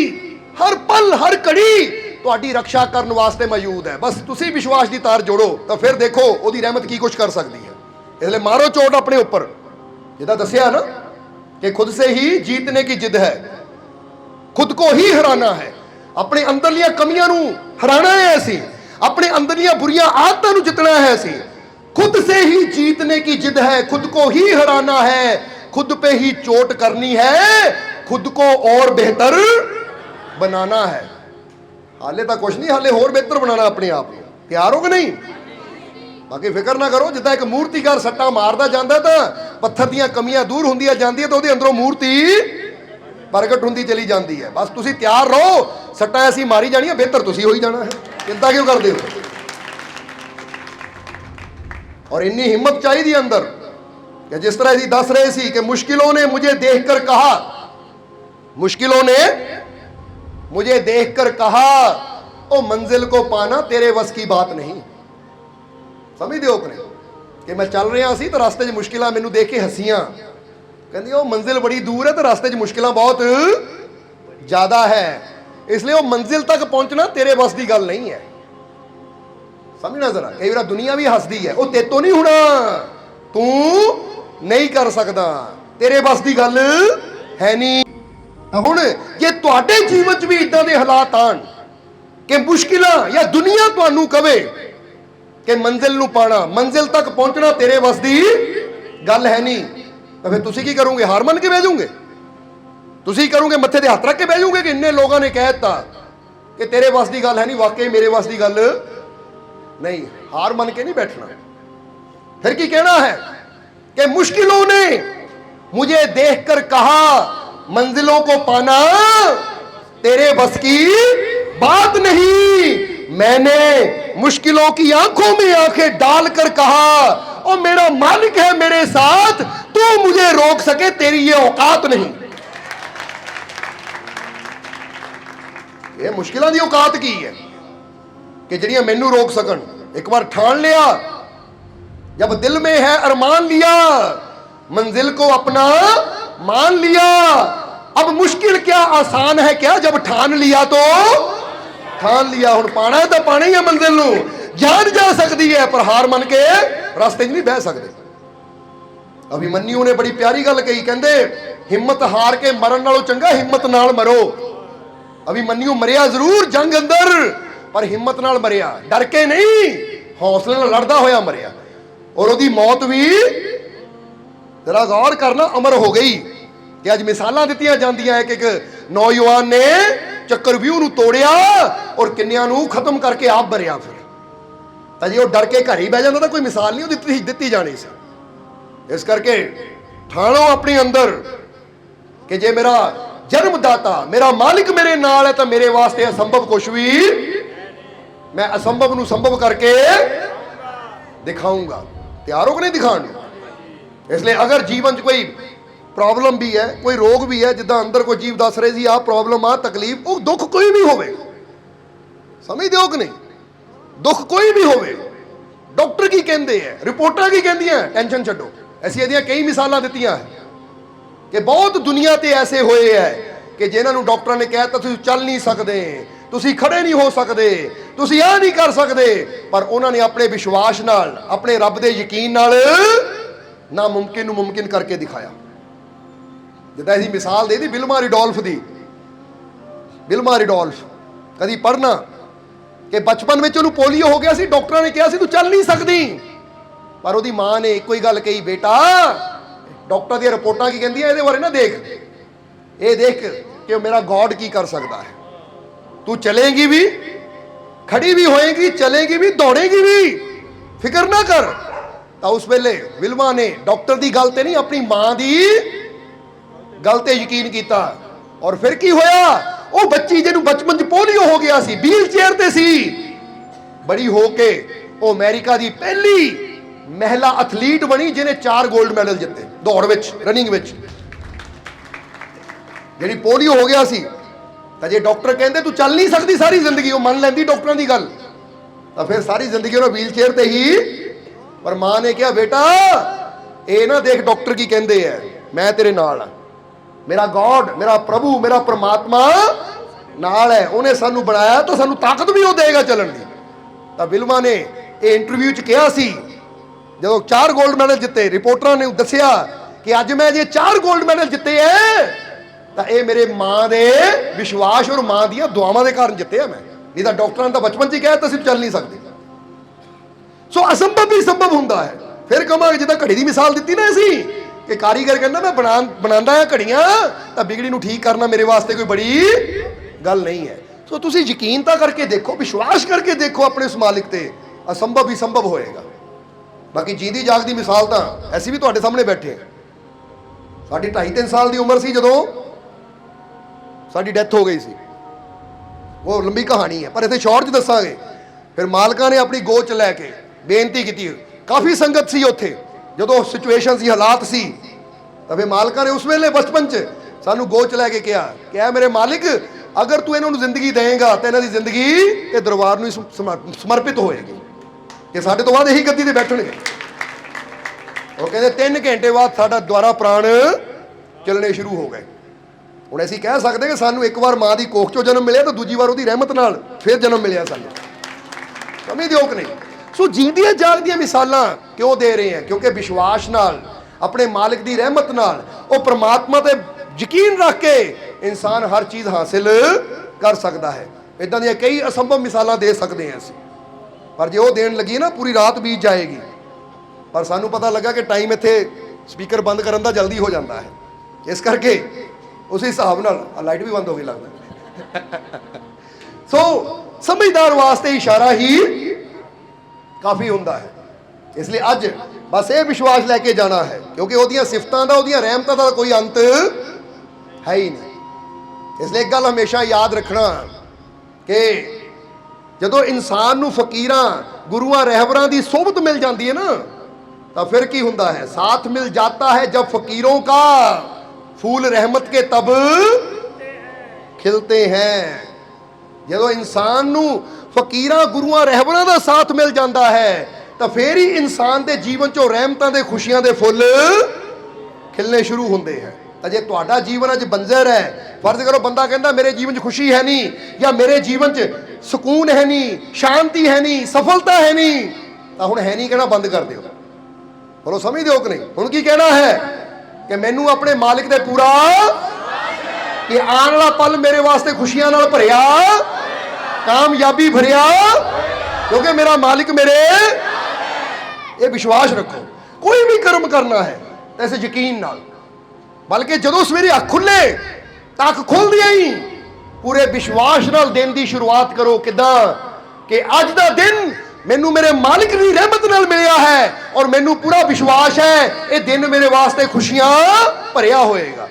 हर पल हर घड़ी तुहाडी रक्षा करने वास्ते मौजूद है। बस तुसीं विश्वास की तार जोड़ो तो फिर देखो ओहदी रहमत की कुछ कर सकती है। इसलिए मारो चोट अपने ऊपर, जिदा दसिया ना कि खुद से ही जीतने की जिद है, खुद को ही हराना है, अपने अंदरलियां कमियां नू हराना है, ऐसी अपने अंदरलियां बुरियां आदतां नू जितना है, ऐसी खुद से ही जीतने की जिद है, खुद को ही हराना है, खुद पे ही चोट करनी है, खुद को और बेहतर बनाना है। हाले तो कुछ नहीं, हाले होर बेहतर बनाना अपने आप को। तैयार हो कि नहीं? बाकी फिक्र ना करो, जिदा एक मूर्तिकार सट्टा मारदा जांदा तो पत्थर दीयां कमियां दूर हुंदियां जांदियां, तो उहदे अंदरों मूर्ति प्रगट हुंदी चली जाती है। बस तुसीं तैयार रहो, सट्टा ऐसी मारी जानी है, बेहतर तुसीं हो ही जाना है, चिंता क्यों करदे हो? और इन्नी हिम्मत चाहिए अंदर कि जिस तरह असीं दस रहे सी कि मुश्किलों ने मुझे देखकर कहा, मुश्किलों ने मुझे देखकर कहा, ओ मंजिल को पाना तेरे वस की बात नहीं। समझदे हो कि मैं चल रहा सी तो रास्ते च मुश्किलां मैनू देख के हसीयां, कहंदी ओ मंजिल बड़ी दूर है तो रास्ते च मुश्किलां बहुत ज्यादा है, इसलिए वो मंजिल तक पहुंचना तेरे बस की गल नहीं है। समझना जरा, कई बार दुनिया भी हसदी है, वो तेतो नहीं होना, तू नहीं कर सकता, तेरे बस की गल है नहीं। ਹੁਣ ਜੇ ਤੁਹਾਡੇ ਜੀਵਨ 'ਚ ਵੀ ਇਦਾਂ ਦੇ ਹਾਲਾਤ ਆਣ ਕਿ ਮੁਸ਼ਕਿਲਾਂ ਜਾਂ ਦੁਨੀਆ ਤੁਹਾਨੂੰ ਕਵੇ ਕਿ ਮੰਜ਼ਿਲ ਨੂੰ ਪਾਣਾ, ਮੰਜ਼ਿਲ ਤੱਕ ਪਹੁੰਚਣਾ ਤੇਰੇ ਵੱਸ ਦੀ ਗੱਲ ਹੈ ਨਹੀਂ, ਤਾਂ ਫਿਰ ਤੁਸੀਂ ਕੀ ਕਰੋਗੇ? ਹਾਰ ਮੰਨ ਕੇ ਬਹਿ ਜਾਓਗੇ? ਤੁਸੀਂ ਕਰੋਗੇ ਮੱਥੇ ਤੇ ਹੱਥ ਰੱਖ ਕੇ ਬਹਿ ਜਾਓਗੇ ਕਿ ਇੰਨੇ ਲੋਕਾਂ ਨੇ ਕਹਿ ਦਿੱਤਾ ਕਿ ਤੇਰੇ ਵੱਸ ਦੀ ਗੱਲ ਹੈ ਨਹੀਂ, ਵਾਕਈ ਮੇਰੇ ਵੱਸ ਦੀ ਗੱਲ नहीं? हार मान के नहीं बैठना। फिर की कहना है कि मुश्किलों ने मुझे देखकर कहा मंजिलों को पाना तेरे बस की बात नहीं। मैंने मुश्किलों की आंखों में आंखें डालकर कहा ओ मेरा मालिक है मेरे साथ, तू मुझे रोक सके तेरी ये औकात नहीं। ये मुश्किलों की औकात की है कि जड़ियां मैनू रोक सकन। एक बार ठान लिया, जब दिल में है अरमान लिया, मंजिल को अपना मान लिया। अब मुश्किल क्या आसान है क्या, जब ठान लिया तो ठान लिया। हुण पाना है तो पाना ही है मंजिल नू, जान जा सकती है पर हार मन के रास्ते नहीं बह सकते। अभिमन्यु ने बड़ी प्यारी गल कही, कहंदे हिम्मत हार के मरन नालों चंगा हिम्मत नाल मरो। अभिमन्यु मरिया जरूर जंग अंदर, पर हिम्मत नाल मरिया, डर के नहीं, हौसले नाल लड़दा होया मरिया। और उहदी मौत भी जरा गौर करना अमर हो गई कि अज मिसालां दित्तियां जांदियां है कि एक नौजवान ने चक्रव्यूह नूं तोड़िया और किन्नियां नूं खत्म करके आप मरिया। फिर तां जे ओह डर के घर ही बह जांदा तां कोई मिसाल नहीं दित्ती जानी सी। इस करके ठाणो अपने अंदर कि जे मेरा जन्मदाता मेरा मालिक मेरे नाल है तो मेरे वास्ते असंभव कुछ भी, मैं असंभव नूं संभव करके दिखाऊंगा। तैयार हो कि नहीं दिखाने? इसलिए अगर जीवन च कोई प्रॉब्लम भी है, कोई रोग भी है, जिदा अंदर कोई जीव दस रहे सी आ प्रॉब्लम आ तकलीफ, वो दुख कोई भी होवे, समझदे हो कि नहीं? दुख कोई भी होवे, डॉक्टर की कहते हैं, रिपोर्टां की कहंदियां टेंशन छड्डो। ऐसी इहदियां कई मिसालां दित्तियां कि बहुत दुनिया ते ऐसे होए है कि जिन्हां नूं डॉक्टरां ने कह दित्ता तुसीं चल नहीं सकदे, तुसीं खड़े नहीं हो सकते, तुसीं आ नहीं कर सकते, पर उन्होंने अपने विश्वास नाल, अपने रब दे यकीन नाल नामुमकिन नूं मुमकिन करके दिखाया। जिद्दां असीं मिसाल दे दी विल्मा रिडोल्फ दी। विल्मा रिडोल्फ कदी पढ़ना कि बचपन में उन्होंने पोलियो हो गया सी, डॉक्टरां ने कहा सी तू चल नहीं सकती, पर उहदी मां ने एक ही गल कही, बेटा डॉक्टर दी रिपोर्टां की कहंदियां इहदे बारे ना देख, ये देख कि मेरा गॉड की कर सकता है। तू चलेगी भी, खड़ी भी होएगी, चलेगी भी, दौड़ेगी भी, फिक्र ना कर। तो उस वेले विल्मा ने डॉक्टर की गल ते नहीं अपनी मां की गल ते यकीन किया। और फिर की होया, वो बच्ची जिन्होंने बचपन च पोलियो हो गया सी, व्हील चेयर ते सी, बड़ी होके वो अमेरिका की पहली महिला एथलीट बनी जिन्हें 4 गोल्ड मैडल जिते दौड़ विच, रनिंग विच। जिहड़ी पोलियो हो गया सी तो जे डॉक्टर कहते तू चल नहीं सकती सारी जिंदगी, वो मन लैंदी डॉक्टरों की गल, तो फिर सारी जिंदगी उन्हें व्हील चेयर ते ही। पर मां ने कहा बेटा ये ना देख डॉक्टर की कहते हैं, मैं तेरे नाल हाँ, मेरा गॉड, मेरा प्रभु, मेरा परमात्मा नाल है, उन्हें सानू बनाया तो सानू ताकत भी वो देगा चलन की। तो विल्मा ने ये इंटरव्यू च कहा सी जो 4 गोल्ड मैडल जिते, रिपोर्टरां ने दसिया कि अज मैं जे 4 गोल्ड मैडल जिते है तो ये मेरे मां दे विश्वास और मां दी दुआवां दे कारण जिते है। मैं नहीं तो डॉक्टरां ने तो बचपन च कहा तुसीं चल नहीं सकते। सो असंभव भी संभव हुंदा है। फिर कहांगे जिद्दां घड़ी की मिसाल दी ना असीं कि कारीगर कहंदा मैं बनांदा है घड़ियां, तो बिगड़ी नूं ठीक करना मेरे वास्ते कोई बड़ी गल नहीं है। सो तुसीं यकीन तां करके देखो, विश्वास करके देखो अपने उस मालिक ते, असंभव भी संभव होएगा। बाकी जींदी जागदी मिसाल तां ऐसी भी तुहाडे सामने बैठे, साडी 2.5-3 साल की उम्र सी जदों साडी डैथ हो गई सी, वो लंबी कहानी है पर इत्थे शॉर्ट च दसांगे। फिर मालकां ने अपनी गोद च लैके बेनती की, काफ़ी संगत सी उत्थे जदों सिचुएशन सी, हालात सी, तो फिर मालकां ने उस वेले बचपन च सानू गोद च लैके कहा मेरे मालिक अगर तू इन्होंने जिंदगी देगा तो इन्हों की जिंदगी ये दरबार नूं समर्पित होएगी, कि साडे तो बाद यही गद्दी ते बैठणगे। वो कहते 3 घंटे बाद साडा द्वारा प्राण चलने शुरू हो गए। हुण असीं कह सकते कि सानू एक बार माँ की कोख चों जन्म मिले तो दूजी बार उहदी रहमत नाल फिर जन्म मिलिया सानू, समझदे हो कि नहीं? सो जींदियां जागदियां मिसालां क्यों दे रहे हैं? क्योंकि विश्वास नाल, अपने मालिक की रहमत नाल, वो परमात्मा ते यकीन रख के इंसान हर चीज़ हासिल कर सकता है। इदां दी कई असंभव मिसालां दे सकते हैं असीं, पर जो देन लगी ना पूरी रात बीत जाएगी। पर सानू पता लगा कि टाइम इत्थे स्पीकर बंद करन दा जल्दी हो जाता है, इस करके उस हिसाब नाल लाइट भी बंद हो गई लगता। सो समझदार वास्ते इशारा ही काफ़ी हुंदा है। इसलिए अज बस ये विश्वास लैके जाना है, क्योंकि उहदियां सिफतां दा उहदियां रहमतां दा कोई अंत है ही नहीं। इसलिए एक गल हमेशा याद रखना कि जदों इंसान नूं फकीरां गुरुआं रहबरां दी सोबत मिल जाती है ना, तो फिर की हुंदा है, साथ मिल जाता है जब फकीरों का फूल रहमत के तब खिलते हैं। जदों इंसान नूं फकीरां गुरुआं रहबरां दा साथ मिल जाता है तो फिर ही इंसान के जीवन चों रहमतां दे खुशियां दे फुल खिलने शुरू होंदे हैं। तो जे तुहाडा जीवन अज बंजर है, फर्ज करो बंदा कहता मेरे जीवन च खुशी है नहीं, या मेरे जीवन च सुकून है नहीं, शांति है नहीं, सफलता है नहीं, तो हुण है नहीं कहना बंद कर दिओ। बोलो समझ दो कि नहीं? हुण की कहना है कि मैनू अपने मालिक दे पूरा कि आने वाला पल मेरे वास्ते खुशियां नाल भरिया, कामयाबी भरिया, क्योंकि मेरा मालिक मेरे। ये विश्वास रखो, कोई भी कर्म करना है तो ऐसे यकीन नाल, बल्कि जदों सवेरे अख खुले तो अख खुलदी ही पूरे विश्वास नाल दिन की शुरुआत करो। किदां कि अज दा दिन मैनू मेरे मालिक की रहमत नाल मिलिया है और मैनू पूरा विश्वास है ये दिन मेरे वास्ते खुशियां भरिया होएगा,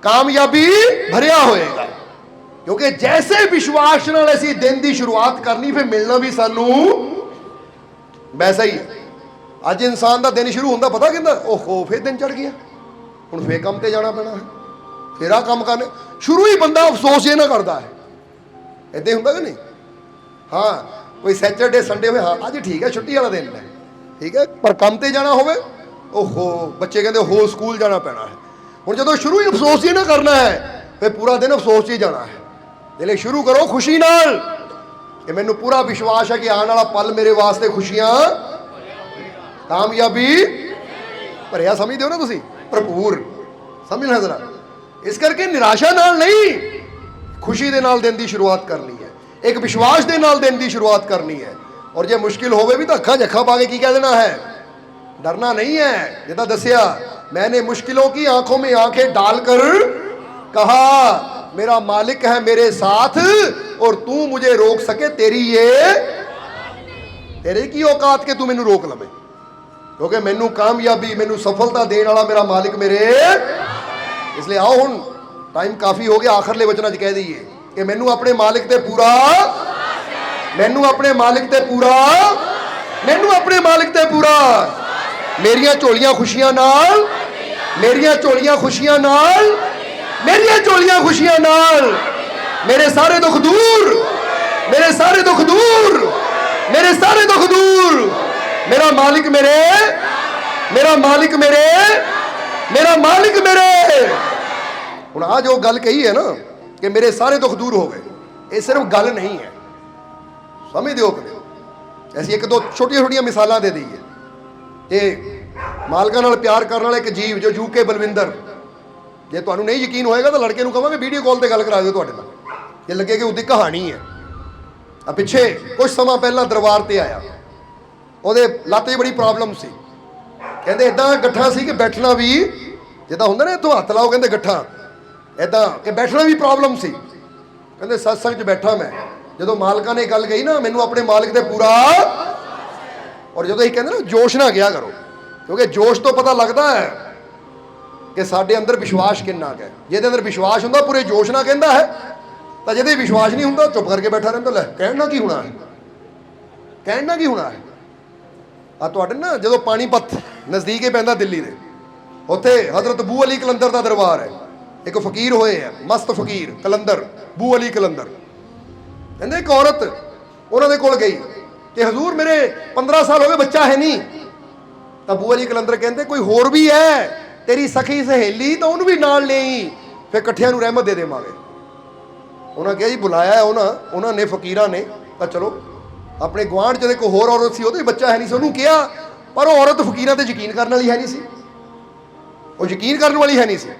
कामयाबी भरिया होएगा। क्योंकि जैसे विश्वास नाल असीं दिन की शुरुआत करनी, फिर मिलना भी सानू वैसा ही है। अज इंसान का दिन शुरू होंदा पता कहंदा ओहो फिर दिन चढ़ गया, हुण फिर काम ते जाना पैना है, फिर आ काम करने। शुरू ही बंदा अफसोस ये ना करता है, इदां हुंदा कि नहीं? हाँ कोई सैटरडे संडे हो, हाँ अज ठीक है छुट्टी वाला दिन है, ठीक है, पर काम ते जाना होवे ओहो बच्चे कहते हो स्कूल जाना पैना है। हुण जदों शुरू ही अफसोस ही ना करना है, फिर पूरा दिन अफसोस ही जाना है। इसलिए शुरू करो खुशी नाल कि मैनू पूरा विश्वास है कि आने वाला पल मेरे वास्ते खुशियां कामयाबी भरिया। समझ दो ना तुसी, भरपूर समझना जरा। इस करके निराशा नाल नहीं, खुशी दे नाल दिन की शुरुआत करनी है, एक विश्वास दे नाल दिन की शुरुआत करनी है। और जे मुश्किल होवे भी तो अखा जखा पा के की कह देना है, डरना नहीं है। जिदा दसिया मैंने मुश्किलों की आंखों में आंखें डालकर कहा मेरा मालिक है मेरे साथ और तू मुझे रोक सके तेरी ये तेरे की औकात के तू मैनू रोक लवे, क्योंकि मैनू कामयाबी मैनू सफलता देने वाला मेरा मालिक मेरे। इसलिए आओ हुण टाइम काफ़ी हो गया, आखिरले वचनां च कह दईए कि मैनू अपने मालिक ते पूरा, मैनू अपने मालिक ते पूरा, मैनू अपने मालिक ते पूरा, मेरियां झोलियां खुशियां नाल, मेरियां झोलियां खुशियां नाल, मेरियां झोलियां खुशियां नाल, मेरे सारे दुख दूर, मेरे सारे दुख दूर, मेरे सारे दुख दूर, मेरा मालिक मेरे, मेरा मालिक मेरे, मेरा मालिक मेरे। हुण आ जो गल कही है ना कि मेरे सारे दुख दूर हो गए, ये सिर्फ गल नहीं है, समझ दो कि ऐसी एक दो छोटिया छोटिया मिसालां दे दईए। ये मालकां नाल प्यार करने वाला एक जीव जो यूके बलविंदर, जे तुहानूं नहीं यकीन होएगा तो लड़के नूं कहांगे वीडियो कॉल ते गल करा दिओ तुहाडे नाल, ये लगे कि उसकी कहानी है। आ पिछे कुछ समा पहला दरबार ते आया, ਉਹਦੇ ਲੱਤ 'ਚ बड़ी प्रॉब्लम सी, ਕਹਿੰਦੇ इदां ਗੱਠਾਂ सी कि बैठना भी जिद्दां ਹੁੰਦਾ ना इत्थों हत्थ लाओ ਕਹਿੰਦੇ ਗੱਠਾਂ इदां कि बैठना भी प्रॉब्लम सी। ਕਹਿੰਦੇ सत्संग 'ਚ बैठा मैं, ਜਦੋਂ मालकां ने गल कही ना मैनू अपने मालिक ते पूरा, और ਜਦੋਂ ਅਸੀਂ ਕਹਿੰਦੇ ना जोश ना गया करो, क्योंकि जोश तो पता लगता है कि साडे अंदर विश्वास किन्ना है। जिहदे अंदर विश्वास हुंदा पूरे जोश ना कहंदा है, तो जिहदे विश्वास नहीं हुंदा चुप करके बैठा रहिंदा, लै कहना की होना है, कहना की होना है। आ तुहाडे ना जो पानीपत नज़दीक ही पैंदा दिल्ली दे, उत्थे हज़रत बू अली कलंदर का दरबार है, एक फकीर होए है मस्त फकीर कलंदर बू अली कलंदर। कहंदे एक औरत उन्होंने कोल गई कि हजूर मेरे 15 साल हो गए बच्चा है नहीं। तो बू अली कलंदर कहते कोई होर भी है तेरी सखी सहेली तो उन्होंने भी नाल नहीं, फिर कट्ठियां नूं रहमत दे देवांगे। उन्होंने कहा जी बुलाया है उन्होंने फकीरां ने, तो चलो अपने गुआढ़ च कोई होर औरत सी, ਉਹਦਾ ਬੱਚਾ है नहीं सी, ਉਹਨੂੰ किया, पर वो औरत फकीरां ते यकीन करने वाली है नहीं सी, वो यकीन करने वाली है नहीं सी।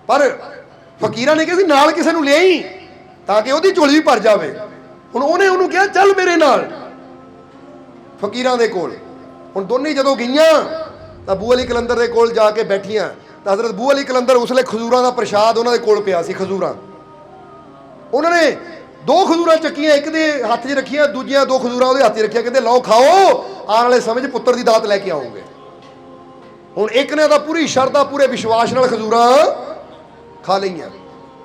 पर ਫਕੀਰਾਂ ਨੇ ਕਿਹਾ ਸੀ ਨਾਲ ਕਿਸੇ ਨੂੰ ਲਿਆਈ ਤਾਂ ਕਿ ਉਹਦੀ ਝੋਲੀ ਵੀ ਭਰ ਜਾਵੇ। ਹੁਣ ਉਹਨੇ ਉਹਨੂੰ ਕਿਹਾ ਚੱਲ ਮੇਰੇ ਨਾਲ ਫਕੀਰਾਂ ਦੇ ਕੋਲ। ਹੁਣ ਦੋਨੇ ਜਦੋਂ ਗਈਆਂ ਤਾਂ ਬੂ ਅਲੀ ਕਲੰਦਰ ਦੇ ਕੋਲ ਜਾ ਕੇ ਬੈਠੀਆਂ ਤਾਂ ਹਜ਼ਰਤ ਬੂ ਅਲੀ ਕਲੰਦਰ ਉਸਲੇ ਖਜੂਰਾਂ ਦਾ ਪ੍ਰਸ਼ਾਦ ਉਹਨਾਂ ਦੇ ਕੋਲ ਪਿਆ ਸੀ। ਖਜੂਰਾਂ ਉਹਨਾਂ ਨੇ 2 ਖਜੂਰਾਂ ਚੱਕੀਆਂ, ਇੱਕ ਦੇ ਹੱਥ 'ਚ ਰੱਖੀਆਂ, ਦੂਜੀਆਂ 2 ਖਜੂਰਾਂ ਉਹਦੇ ਹੱਥ 'ਚ ਰੱਖੀਆਂ, ਕਹਿੰਦੇ ਲਓ ਖਾਓ, ਆਉਣ ਵਾਲੇ ਸਮੇਂ 'ਚ ਪੁੱਤਰ ਦੀ ਦਾਤ ਲੈ ਕੇ ਆਓਗੇ। ਹੁਣ ਇੱਕ ਨੇ ਤਾਂ ਪੂਰੀ ਸ਼ਰਧਾ ਪੂਰੇ ਵਿਸ਼ਵਾਸ ਨਾਲ ਖਜੂਰਾਂ ਖਾ ਲਈਆਂ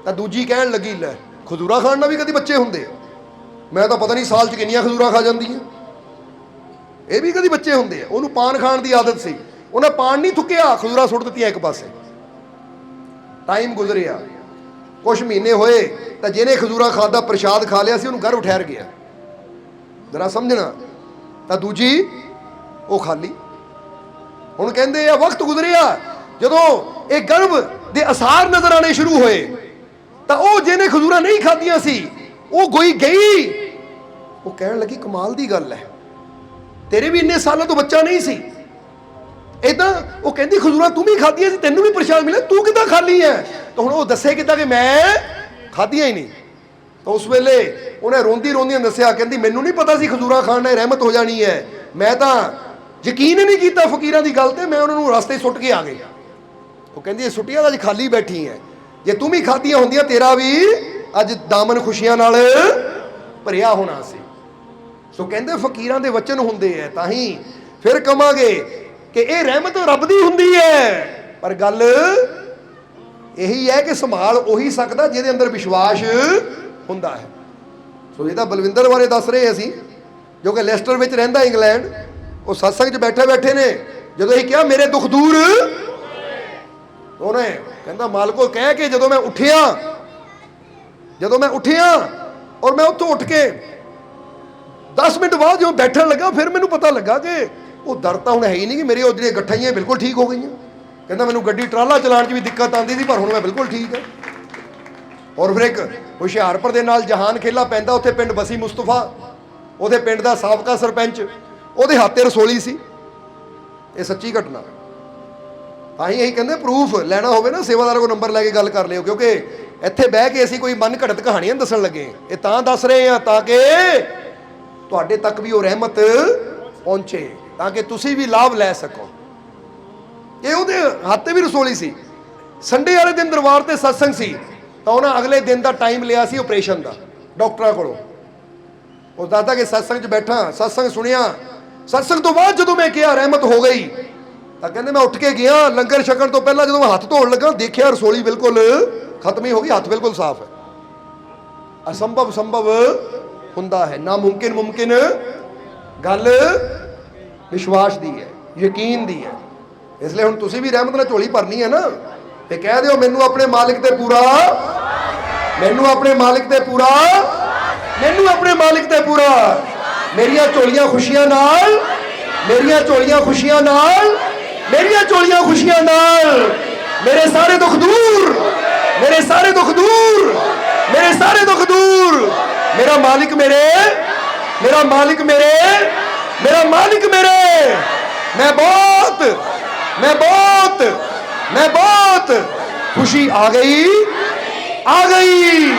ਤਾਂ ਦੂਜੀ ਕਹਿਣ ਲੱਗੀ ਲੈ ਖਜੂਰਾਂ ਖਾਣ ਨਾਲ ਵੀ ਕਦੀ ਬੱਚੇ ਹੁੰਦੇ ਆ? ਮੈਂ ਤਾਂ ਪਤਾ ਨਹੀਂ ਸਾਲ 'ਚ ਕਿੰਨੀਆਂ ਖਜੂਰਾਂ ਖਾ ਜਾਂਦੀਆਂ, ਇਹ ਵੀ ਕਦੀ ਬੱਚੇ ਹੁੰਦੇ ਆ। ਉਹਨੂੰ ਪਾਨ ਖਾਣ ਦੀ ਆਦਤ ਸੀ, ਉਹਨੇ ਪਾਨ ਨਹੀਂ ਥੁੱਕਿਆ, ਖਜੂਰਾਂ ਸੁੱਟ ਦਿੱਤੀਆਂ ਇੱਕ ਪਾਸੇ। ਟਾਈਮ ਗੁਜ਼ਰਿਆ, ਕੁਛ ਮਹੀਨੇ ਹੋਏ ਤਾਂ ਜਿਹਨੇ ਖਜੂਰਾਂ ਖਾਦਾ ਪ੍ਰਸ਼ਾਦ ਖਾ ਲਿਆ ਸੀ ਉਹਨੂੰ ਗਰਭ ਠਹਿਰ ਗਿਆ, ਜਰਾ ਸਮਝਣਾ। ਤਾਂ ਦੂਜੀ ਉਹ ਖਾਲੀ। ਹੁਣ ਕਹਿੰਦੇ ਆ ਵਕਤ ਗੁਜ਼ਰਿਆ, ਜਦੋਂ ਇਹ ਗਰਭ ਦੇ ਅਸਾਰ ਨਜ਼ਰ ਆਣੇ ਸ਼ੁਰੂ ਹੋਏ ਤਾਂ ਉਹ ਜਿਹਨੇ ਖਜੂਰਾਂ ਨਹੀਂ ਖਾਧੀਆਂ ਸੀ ਉਹ ਗਈ। ਉਹ ਕਹਿਣ ਲੱਗੀ ਕਮਾਲ ਦੀ ਗੱਲ ਹੈ, ਤੇਰੇ ਵੀ ਇੰਨੇ ਸਾਲਾਂ ਤੋਂ ਬੱਚਾ ਨਹੀਂ ਸੀ। ਇਦਾਂ ਉਹ ਕਹਿੰਦੀ ਖਜੂਰਾਂ ਤੂੰ ਵੀ ਖਾਧੀਆਂ ਸੀ, ਤੈਨੂੰ ਵੀ ਪ੍ਰਸ਼ਾਦ ਮਿਲਿਆ, ਤੂੰ ਕਿੱਦਾਂ ਖਾਲੀ ਹੈ? ਤਾਂ ਹੁਣ ਉਹ ਦੱਸੇ ਕਿੱਦਾਂ ਕਿ ਮੈਂ ਖਾਧੀਆਂ ਹੀ ਨਹੀਂ। ਤਾਂ ਉਸ ਵੇਲੇ ਉਹਨੇ ਰੋਂਦੀ ਰੋਂਦੀਆਂ ਦੱਸਿਆ, ਕਹਿੰਦੀ ਮੈਨੂੰ ਨਹੀਂ ਪਤਾ ਸੀ ਖਜੂਰਾਂ ਖਾਣ ਨਾਲ ਰਹਿਮਤ ਹੋ ਜਾਣੀ ਹੈ, ਮੈਂ ਤਾਂ ਯਕੀਨ ਹੀ ਨਹੀਂ ਕੀਤਾ ਫਕੀਰਾਂ ਦੀ ਗੱਲ ਤੇ, ਮੈਂ ਉਹਨਾਂ ਨੂੰ ਰਸਤੇ ਸੁੱਟ ਕੇ ਆ ਗਈ। ਉਹ ਕਹਿੰਦੀ ਇਹ ਸੁੱਟੀਆਂ ਅੱਜ ਖਾਲੀ ਬੈਠੀ ਹੈ, ਜੇ ਤੂੰ ਵੀ ਖਾਧੀਆਂ ਹੁੰਦੀਆਂ ਤੇਰਾ ਵੀ ਅੱਜ ਦਾਮਨ ਖੁਸ਼ੀਆਂ ਨਾਲ ਭਰਿਆ ਹੋਣਾ ਸੀ। ਸੋ ਕਹਿੰਦੇ ਫਕੀਰਾਂ ਦੇ ਵਚਨ ਹੁੰਦੇ ਹੈ, ਤਾਂ ਹੀ ਫਿਰ ਕਵਾਂਗੇ ਕਿ ਇਹ ਰਹਿਮਤ ਰੱਬ ਦੀ ਹੁੰਦੀ ਹੈ। ਪਰ ਗੱਲ ਇਹੀ ਹੈ ਕਿ ਸੰਭਾਲ ਉਹੀ ਸਕਦਾ ਜਿਹਦੇ ਅੰਦਰ ਵਿਸ਼ਵਾਸ ਹੁੰਦਾ ਹੈ। ਸੋ ਇਹ ਤਾਂ ਬਲਵਿੰਦਰ ਬਾਰੇ ਦੱਸ ਰਹੇ ਅਸੀਂ, ਜੋ ਕਿ ਲੈਸਟਰ ਵਿੱਚ ਰਹਿੰਦਾ ਇੰਗਲੈਂਡ। ਉਹ ਸਤਸੰਗ 'ਚ ਬੈਠੇ ਨੇ, ਜਦੋਂ ਇਹ ਕਿਹਾ ਮੇਰੇ ਦੁੱਖ ਦੂਰ, ਉਹਨੇ ਕਹਿੰਦਾ ਮਾਲਕੋ ਕਹਿ ਕੇ ਜਦੋਂ ਮੈਂ ਉੱਠਿਆ ਔਰ ਮੈਂ ਉੱਥੋਂ ਉੱਠ ਕੇ 10 ਮਿੰਟ ਬਾਅਦ ਜਦੋਂ ਬੈਠਣ ਲੱਗਾ ਫਿਰ ਮੈਨੂੰ ਪਤਾ ਲੱਗਾ ਕਿ ਉਹ ਦਰਦ ਤਾਂ ਹੁਣ ਹੈ ਹੀ ਨਹੀਂ, ਕਿ ਮੇਰੇ ਉਹ ਜਿਹੜੀਆਂ ਗੱਠਾਂ ਹੀ ਬਿਲਕੁਲ ਠੀਕ ਹੋ ਗਈਆਂ। ਕਹਿੰਦਾ ਮੈਨੂੰ ਗੱਡੀ ਟਰਾਲਾ ਚਲਾਉਣ 'ਚ ਵੀ ਦਿੱਕਤ ਆਉਂਦੀ ਸੀ, ਪਰ ਹੁਣ ਮੈਂ ਬਿਲਕੁਲ ਠੀਕ ਹਾਂ। ਔਰ ਫਿਰ ਇੱਕ ਹੁਸ਼ਿਆਰਪੁਰ ਦੇ ਨਾਲ ਜਹਾਨ ਖੇਲਾ ਪੈਂਦਾ, ਉੱਥੇ ਪਿੰਡ ਬਸੀ ਮੁਸਤਫਾ, ਉਹਦੇ ਪਿੰਡ ਦਾ ਸਾਬਕਾ ਸਰਪੰਚ, ਉਹਦੇ ਹੱਥ 'ਤੇ ਰਸੋਲੀ ਸੀ। ਇਹ ਸੱਚੀ ਘਟਨਾ। ਤਾਂ ਹੀ ਇਹੀ ਕਹਿੰਦੇ ਪ੍ਰੂਫ ਲੈਣਾ ਹੋਵੇ ਨਾ ਸੇਵਾਦਾਰ ਕੋਲ ਨੰਬਰ ਲੈ ਕੇ ਗੱਲ ਕਰ ਲਿਓ, ਕਿਉਂਕਿ ਇੱਥੇ ਬਹਿ ਕੇ ਅਸੀਂ ਕੋਈ ਮਨ ਘੜਤ ਕਹਾਣੀਆਂ ਦੱਸਣ ਲੱਗੇ, ਇਹ ਤਾਂ ਦੱਸ ਰਹੇ ਹਾਂ ਤਾਂ ਕਿ ਤੁਹਾਡੇ ਤੱਕ ਵੀ ਉਹ ਰਹਿਮਤ ਪਹੁੰਚੇ, ਤਾਂ ਕਿ ਤੁਸੀਂ ਵੀ ਲਾਭ ਲੈ ਸਕੋ। ਇਹ ਉਹਦੇ ਹੱਥ 'ਤੇ ਵੀ ਰਸੋਲੀ ਸੀ। ਸੰਡੇ ਵਾਲੇ ਦਿਨ ਦਰਬਾਰ ਤੇ ਸਤਸੰਗ ਸੀ, ਤਾਂ ਉਹਨਾਂ ਅਗਲੇ ਦਿਨ ਦਾ ਟਾਈਮ ਲਿਆ ਸੀ ਆਪਰੇਸ਼ਨ ਦਾ ਡਾਕਟਰਾਂ ਕੋਲੋਂ। ਉਹ ਦੱਸਦਾ ਕਿ ਸਤਸੰਗ 'ਚ ਬੈਠਾ, ਸਤਸੰਗ ਸੁਣਿਆ, ਸਤਸੰਗ ਤੋਂ ਬਾਅਦ ਜਦੋਂ ਮੈਂ ਕਿਹਾ ਰਹਿਮਤ ਹੋ ਗਈ, ਤਾਂ ਕਹਿੰਦੇ ਮੈਂ ਉੱਠ ਕੇ ਗਿਆ, ਲੰਗਰ ਛਕਣ ਤੋਂ ਪਹਿਲਾਂ ਜਦੋਂ ਮੈਂ ਹੱਥ ਧੋਣ ਲੱਗਾ ਦੇਖਿਆ ਰਸੋਲੀ ਬਿਲਕੁਲ ਖਤਮ ਹੀ ਹੋ ਗਈ, ਹੱਥ ਬਿਲਕੁਲ ਸਾਫ਼ ਹੈ। ਅਸੰਭਵ ਸੰਭਵ ਹੁੰਦਾ ਹੈ, ਨਾਮੁਮਕਿਨ ਮੁਮਕਿਨ। ਗੱਲ ਵਿਸ਼ਵਾਸ ਦੀ ਹੈ, ਯਕੀਨ ਦੀ ਹੈ। ਇਸ ਲਈ ਹੁਣ ਤੁਸੀਂ ਵੀ ਰਹਿਮਤ ਨਾਲ ਝੋਲੀ ਭਰਨੀ ਹੈ ਨਾ, ਤੇ ਕਹਿ ਦਿਓ ਮੈਨੂੰ ਆਪਣੇ ਮਾਲਿਕ ਤੇ ਪੂਰਾ, ਮੈਨੂੰ ਆਪਣੇ ਮਾਲਿਕ ਤੇ ਪੂਰਾ, ਮੈਨੂੰ ਆਪਣੇ ਮਾਲਿਕ ਤੇ ਪੂਰਾ। ਮੇਰੀਆਂ ਝੋਲੀਆਂ ਖੁਸ਼ੀਆਂ ਨਾਲ, ਮੇਰੀਆਂ ਝੋਲੀਆਂ ਖੁਸ਼ੀਆਂ ਨਾਲ, ਮੇਰੀਆਂ ਝੋਲੀਆਂ ਖੁਸ਼ੀਆਂ ਨਾਲ, ਮੇਰੇ ਸਾਰੇ ਦੁੱਖ ਦੂਰ, ਮੇਰੇ ਸਾਰੇ ਦੁੱਖ ਦੂਰ, ਮੇਰੇ ਸਾਰੇ ਦੁੱਖ ਦੂਰ। ਮੇਰਾ ਮਾਲਿਕ ਮੇਰੇ, ਮੇਰਾ ਮਾਲਿਕ ਮੇਰੇ, ਮੇਰਾ ਮਾਲਿਕ ਮੇਰੇ। ਮੈਂ ਬਹੁਤ खुशी आ गई, आ गई,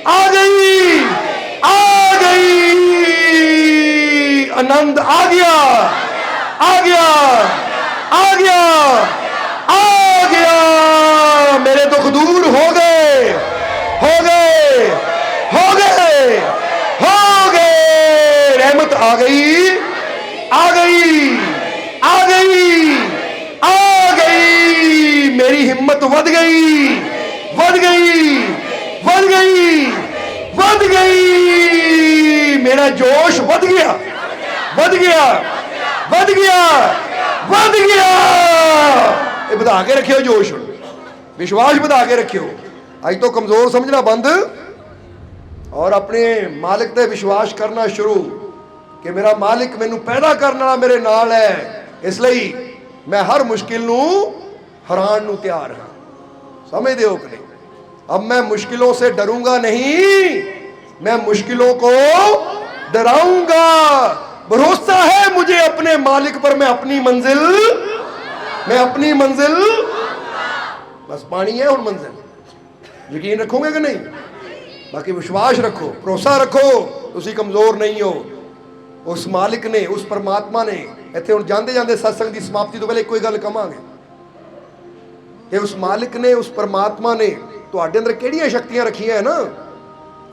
आ गई, आ गई। आनंद आ गया, आ गया, आ गया, आ गया। मेरे दुख दूर हो गए, हो गए, हो गए, हो गए। रहमत आ गई, आ गई, आ गई, आ गई। मेरी हिम्मत बढ़ गई, बढ़ गई, बढ़ गई, बढ़ गई। मेरा जोश बढ़ गया, बढ़ गया, बढ़ गया, बढ़ गया। ये बढ़ा के रखियो जोश, विश्वास बढ़ा के रखियो। अज तो कमजोर समझना बंद और अपने मालिक पे विश्वास करना शुरू कि मेरा मालिक मैनू पैदा करने वाला मेरे नाल है, इसलिए मैं हर मुश्किल नू हरान नू तैयार हाँ। समझ दो कि नहीं? अब मैं मुश्किलों से डरूंगा नहीं, मैं मुश्किलों को डराऊंगा। भरोसा है मुझे अपने मालिक पर, मैं अपनी मंजिल, मैं अपनी मंजिल, बस पानी है और मंजिल। यकीन रखोगे कि नहीं? बाकी विश्वास रखो, भरोसा रखो, तुसी कमज़ोर नहीं हो। उस मालिक ने, उस परमात्मा ने, इत्थे हुण जांदे जांदे सत्संग की समाप्ति तो पहले कोई गल कहांगे कि उस मालिक ने, उस परमात्मा ने तुहाडे अंदर किहड़ियां शक्तियां रखियां है ना,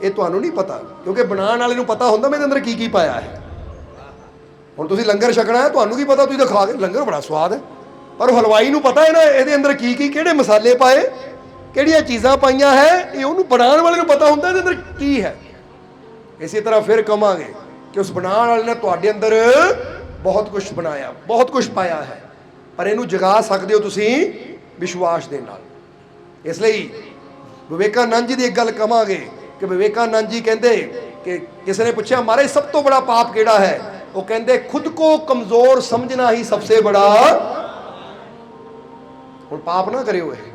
ये तुहानू नहीं पता, क्योंकि बनाने वाले नू पता हुंदा मेरे अंदर की पाया है। हुण तुसीं लंगर छकना है, तुहानू की पता, तुसीं तो खा के लंगर बड़ा स्वाद है, पर हलवाई नू पता है ना ये अंदर की किहड़े मसाले पाए, किहड़ियां चीज़ां पाईयां है, ये उहनू बनाने वाले नू पता हुंदा इहदे अंदर की है। इसी तरह फिर कहांगे कि उस बनाने वाले ने तुहाडे अंदर बहुत कुछ बनाया, बहुत कुछ पाया है, पर इहनू जगा सकदे हो तुसीं विश्वास दे नाल। इसलिए विवेकानंद जी की एक गल कहांगे कि विवेकानंद जी कहते कि किसी ने पूछा महाराज सब तो बड़ा पाप केड़ा है, वो कहते खुद को कमजोर समझना ही सबसे बड़ा। हुण पाप ना करियो है,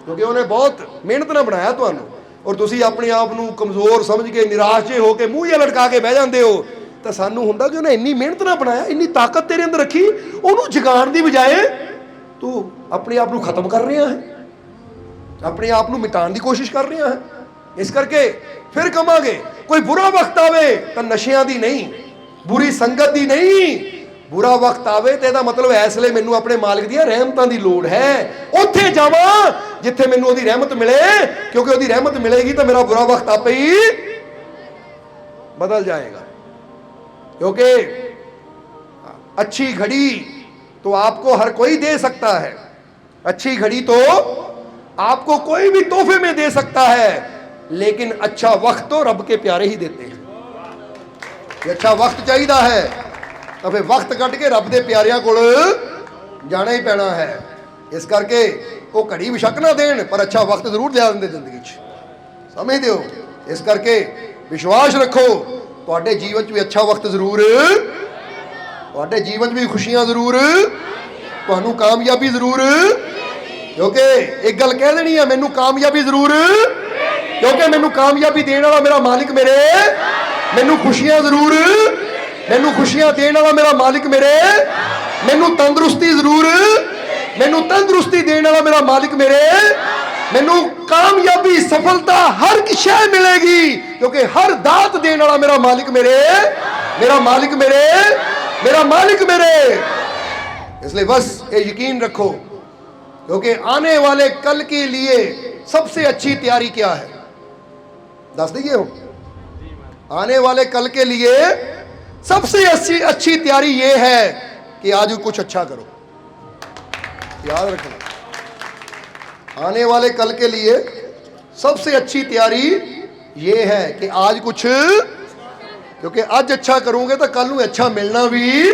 क्योंकि उन्हें बहुत मेहनत ना बनाया तुहानू, और तुसीं अपने आप नू कमजोर समझ के निराश जे हो के मूँह जिहा लटका के बह जाते हो। तो सानू हुंदा कि उन्हें इन्नी मेहनत ना बनाया, इन्नी ताकत तेरे अंदर रखी, उन्होंने जगाण दी बजाए तू अपने आप नू खत्म कर रहा है, अपने आप नू मिटाने की कोशिश कर रहा है। इस करके फिर कहांगे कोई बुरा वक्त आवे तो नशियां दी नहीं, बुरी संगत दी नहीं, बुरा वक्त आवे तो यदा मतलब इसलिए मैनू अपने मालिक दी रहमतां दी लोड़ है, उत्थे जावां जिथे मैनू ओहदी रहमत मिले, क्योंकि ओहदी रहमत मिलेगी तो मेरा बुरा वक्त आपे ही बदल जाएगा। क्योंकि अच्छी घड़ी तो आपको हर कोई दे सकता है, अच्छी घड़ी तो आपको कोई भी तोहफे में दे सकता है, लेकिन अच्छा वक्त तो रब के प्यारे ही देते हैं। अच्छा वक्त चाहिए है तो फिर वक्त कट के रब के प्यारियां कोल जाना ही पैना है। इस करके वो घड़ी बेशक ना देन, पर अच्छा वक्त जरूर दिया देंगे जिंदगी समझते हो। इस करके विश्वास रखो, तुहाडे जीवन भी अच्छा वक्त जरूर, तुहाडे जीवन भी खुशियां जरूर, तुहानू कामयाबी जरूर, क्योंकि एक गल कह देनी है मैनू कामयाबी जरूर, क्योंकि मैनू कामयाबी देने वाला मेरा मालिक मेरे, मैनू खुशियां जरूर, मैनू खुशियां देने वाला मेरा मालिक मेरे, मैनू तंदुरुस्ती जरूर, मैनू तंदुरुस्ती देने वाला मेरा मालिक मेरे, मैनू कामयाबी सफलता हर शय मिलेगी, क्योंकि हर दात देने वाला मेरा मालिक मेरे, मेरा मालिक मेरे, मेरा मालिक मेरे। इसलिए बस ये यकीन रखो, क्योंकि आने वाले कल के लिए सबसे अच्छी तैयारी क्या है दस दीजिए हो। आने वाले कल के लिए सबसे अच्छी तैयारी ये है कि आज कुछ अच्छा करो, याद रखना। आने वाले कल के लिए सबसे अच्छी तैयारी ये है कि आज कुछ, क्योंकि आज अच्छा करोगे तो कल को अच्छा मिलना भी,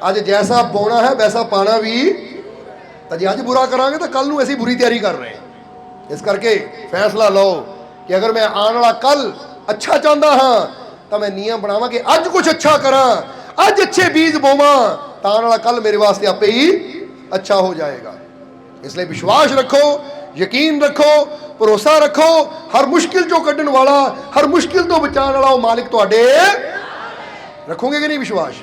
आज जैसा बोना है वैसा पाना भी, तो जे अज बुरा करांगे तो कल को ऐसी बुरी तैयारी कर रहे हैं। इस करके फैसला लो कि अगर मैं आने वाला कल अच्छा चाहता हाँ तो मैं नियम बनावा कि अज कुछ अच्छा करा, अज अच्छे बीज बोवा, तो आने वाला कल मेरे वास्ते आपे ही अच्छा हो जाएगा। इसलिए विश्वास रखो, यकीन रखो, भरोसा रखो, हर मुश्किल चो कढ़न वाला, हर मुश्किल तो बचाने वाला वो मालिक तुहाडे रखोगे कि नहीं विश्वास।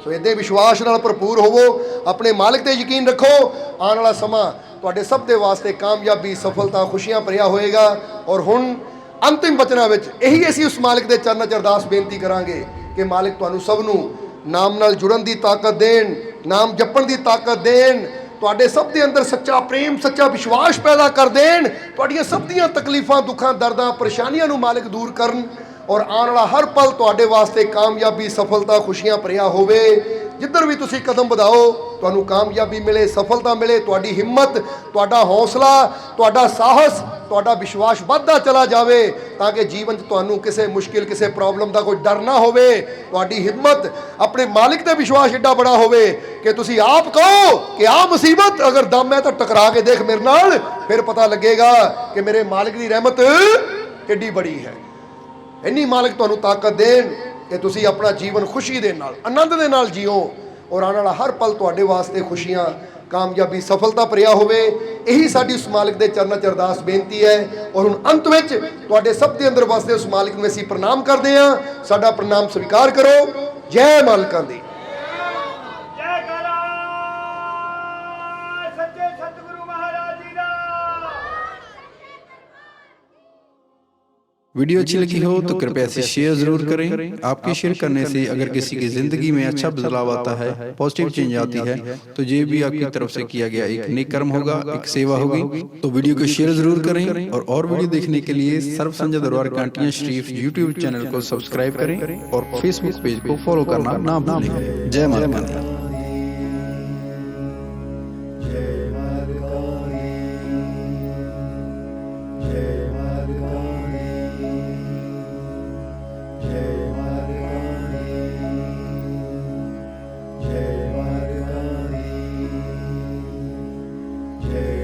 तो इदे विश्वास नाल भरपूर होवो, अपने मालिक ते यकीन रखो, आने वाला समा तुहाडे सब दे वास्ते कामयाबी सफलता खुशियां भरिया होएगा। और हुण अंतिम वचनां विच यही असीं उस मालिक दे चरनां च अरदास बेनती करांगे कि मालिक तुहानूं सब नूं नाम नाल जुड़न दी ताकत देन, नाम जपण दी ताकत देन, तुहाडे सब दे अंदर सच्चा प्रेम सच्चा विश्वास पैदा कर देन, तुहाडीआं सब दीआं तकलीफां दुखां दर्दां परेशानियां नूं मालिक दूर करन, और आने वाला हर पल तुहाडे वास्ते कामयाबी सफलता खुशियां भरिया होवे। जिधर भी तुसीं कदम बढ़ाओ तुहानूं कामयाबी मिले, सफलता मिले, तुहाडी हिम्मत, तुहाडा हौसला, तुहाडा साहस, तुहाडा विश्वास बढ़दा चला जावे, ताकि जीवन च तुहानूं किसी मुश्किल किसी प्रॉब्लम का कोई डर ना होवे। तुहाडी हिम्मत अपने मालिक ते विश्वास एडा बड़ा होवे कि तुसीं आप कहो कि आ मुसीबत अगर दम है तो टकरा के देख मेरे नाल, फिर पता लगेगा कि मेरे मालिक की रहमत किड्डी बड़ी है। इन्नी मालिक तुहानूं ताकत देन कि तुसीं अपना जीवन खुशी दे नाल आनंद दे नाल जियो, और आने वाला हर पल तुहाडे वास्ते खुशियां कामयाबी सफलता भरिया होवे। यही साडी उस मालिक दे चरनां च अरदास बेनती है। और हुण अंत विच तुहाडे सब दे अंदर वास्ते उस मालिक नूं असीं प्रणाम करदे हां। साडा प्रणाम स्वीकार करो। जय मालिकां दी। वीडियो अच्छी लगी हो तो कृपया इसे शेयर जरूर करें। आपके शेयर करने से अगर किसी की जिंदगी में अच्छा बदलाव आता है, पॉजिटिव चेंज आती है, तो ये भी आपकी तरफ से किया गया एक नेक कर्म होगा, एक सेवा होगी। तो वीडियो को शेयर जरूर करें और वीडियो देखने के लिए सर्व संजय दरबार कांटियां शरीफ यूट्यूब चैनल को सब्सक्राइब करें और फेसबुक पेज को फॉलो करना ना भूलें। जय माता। जय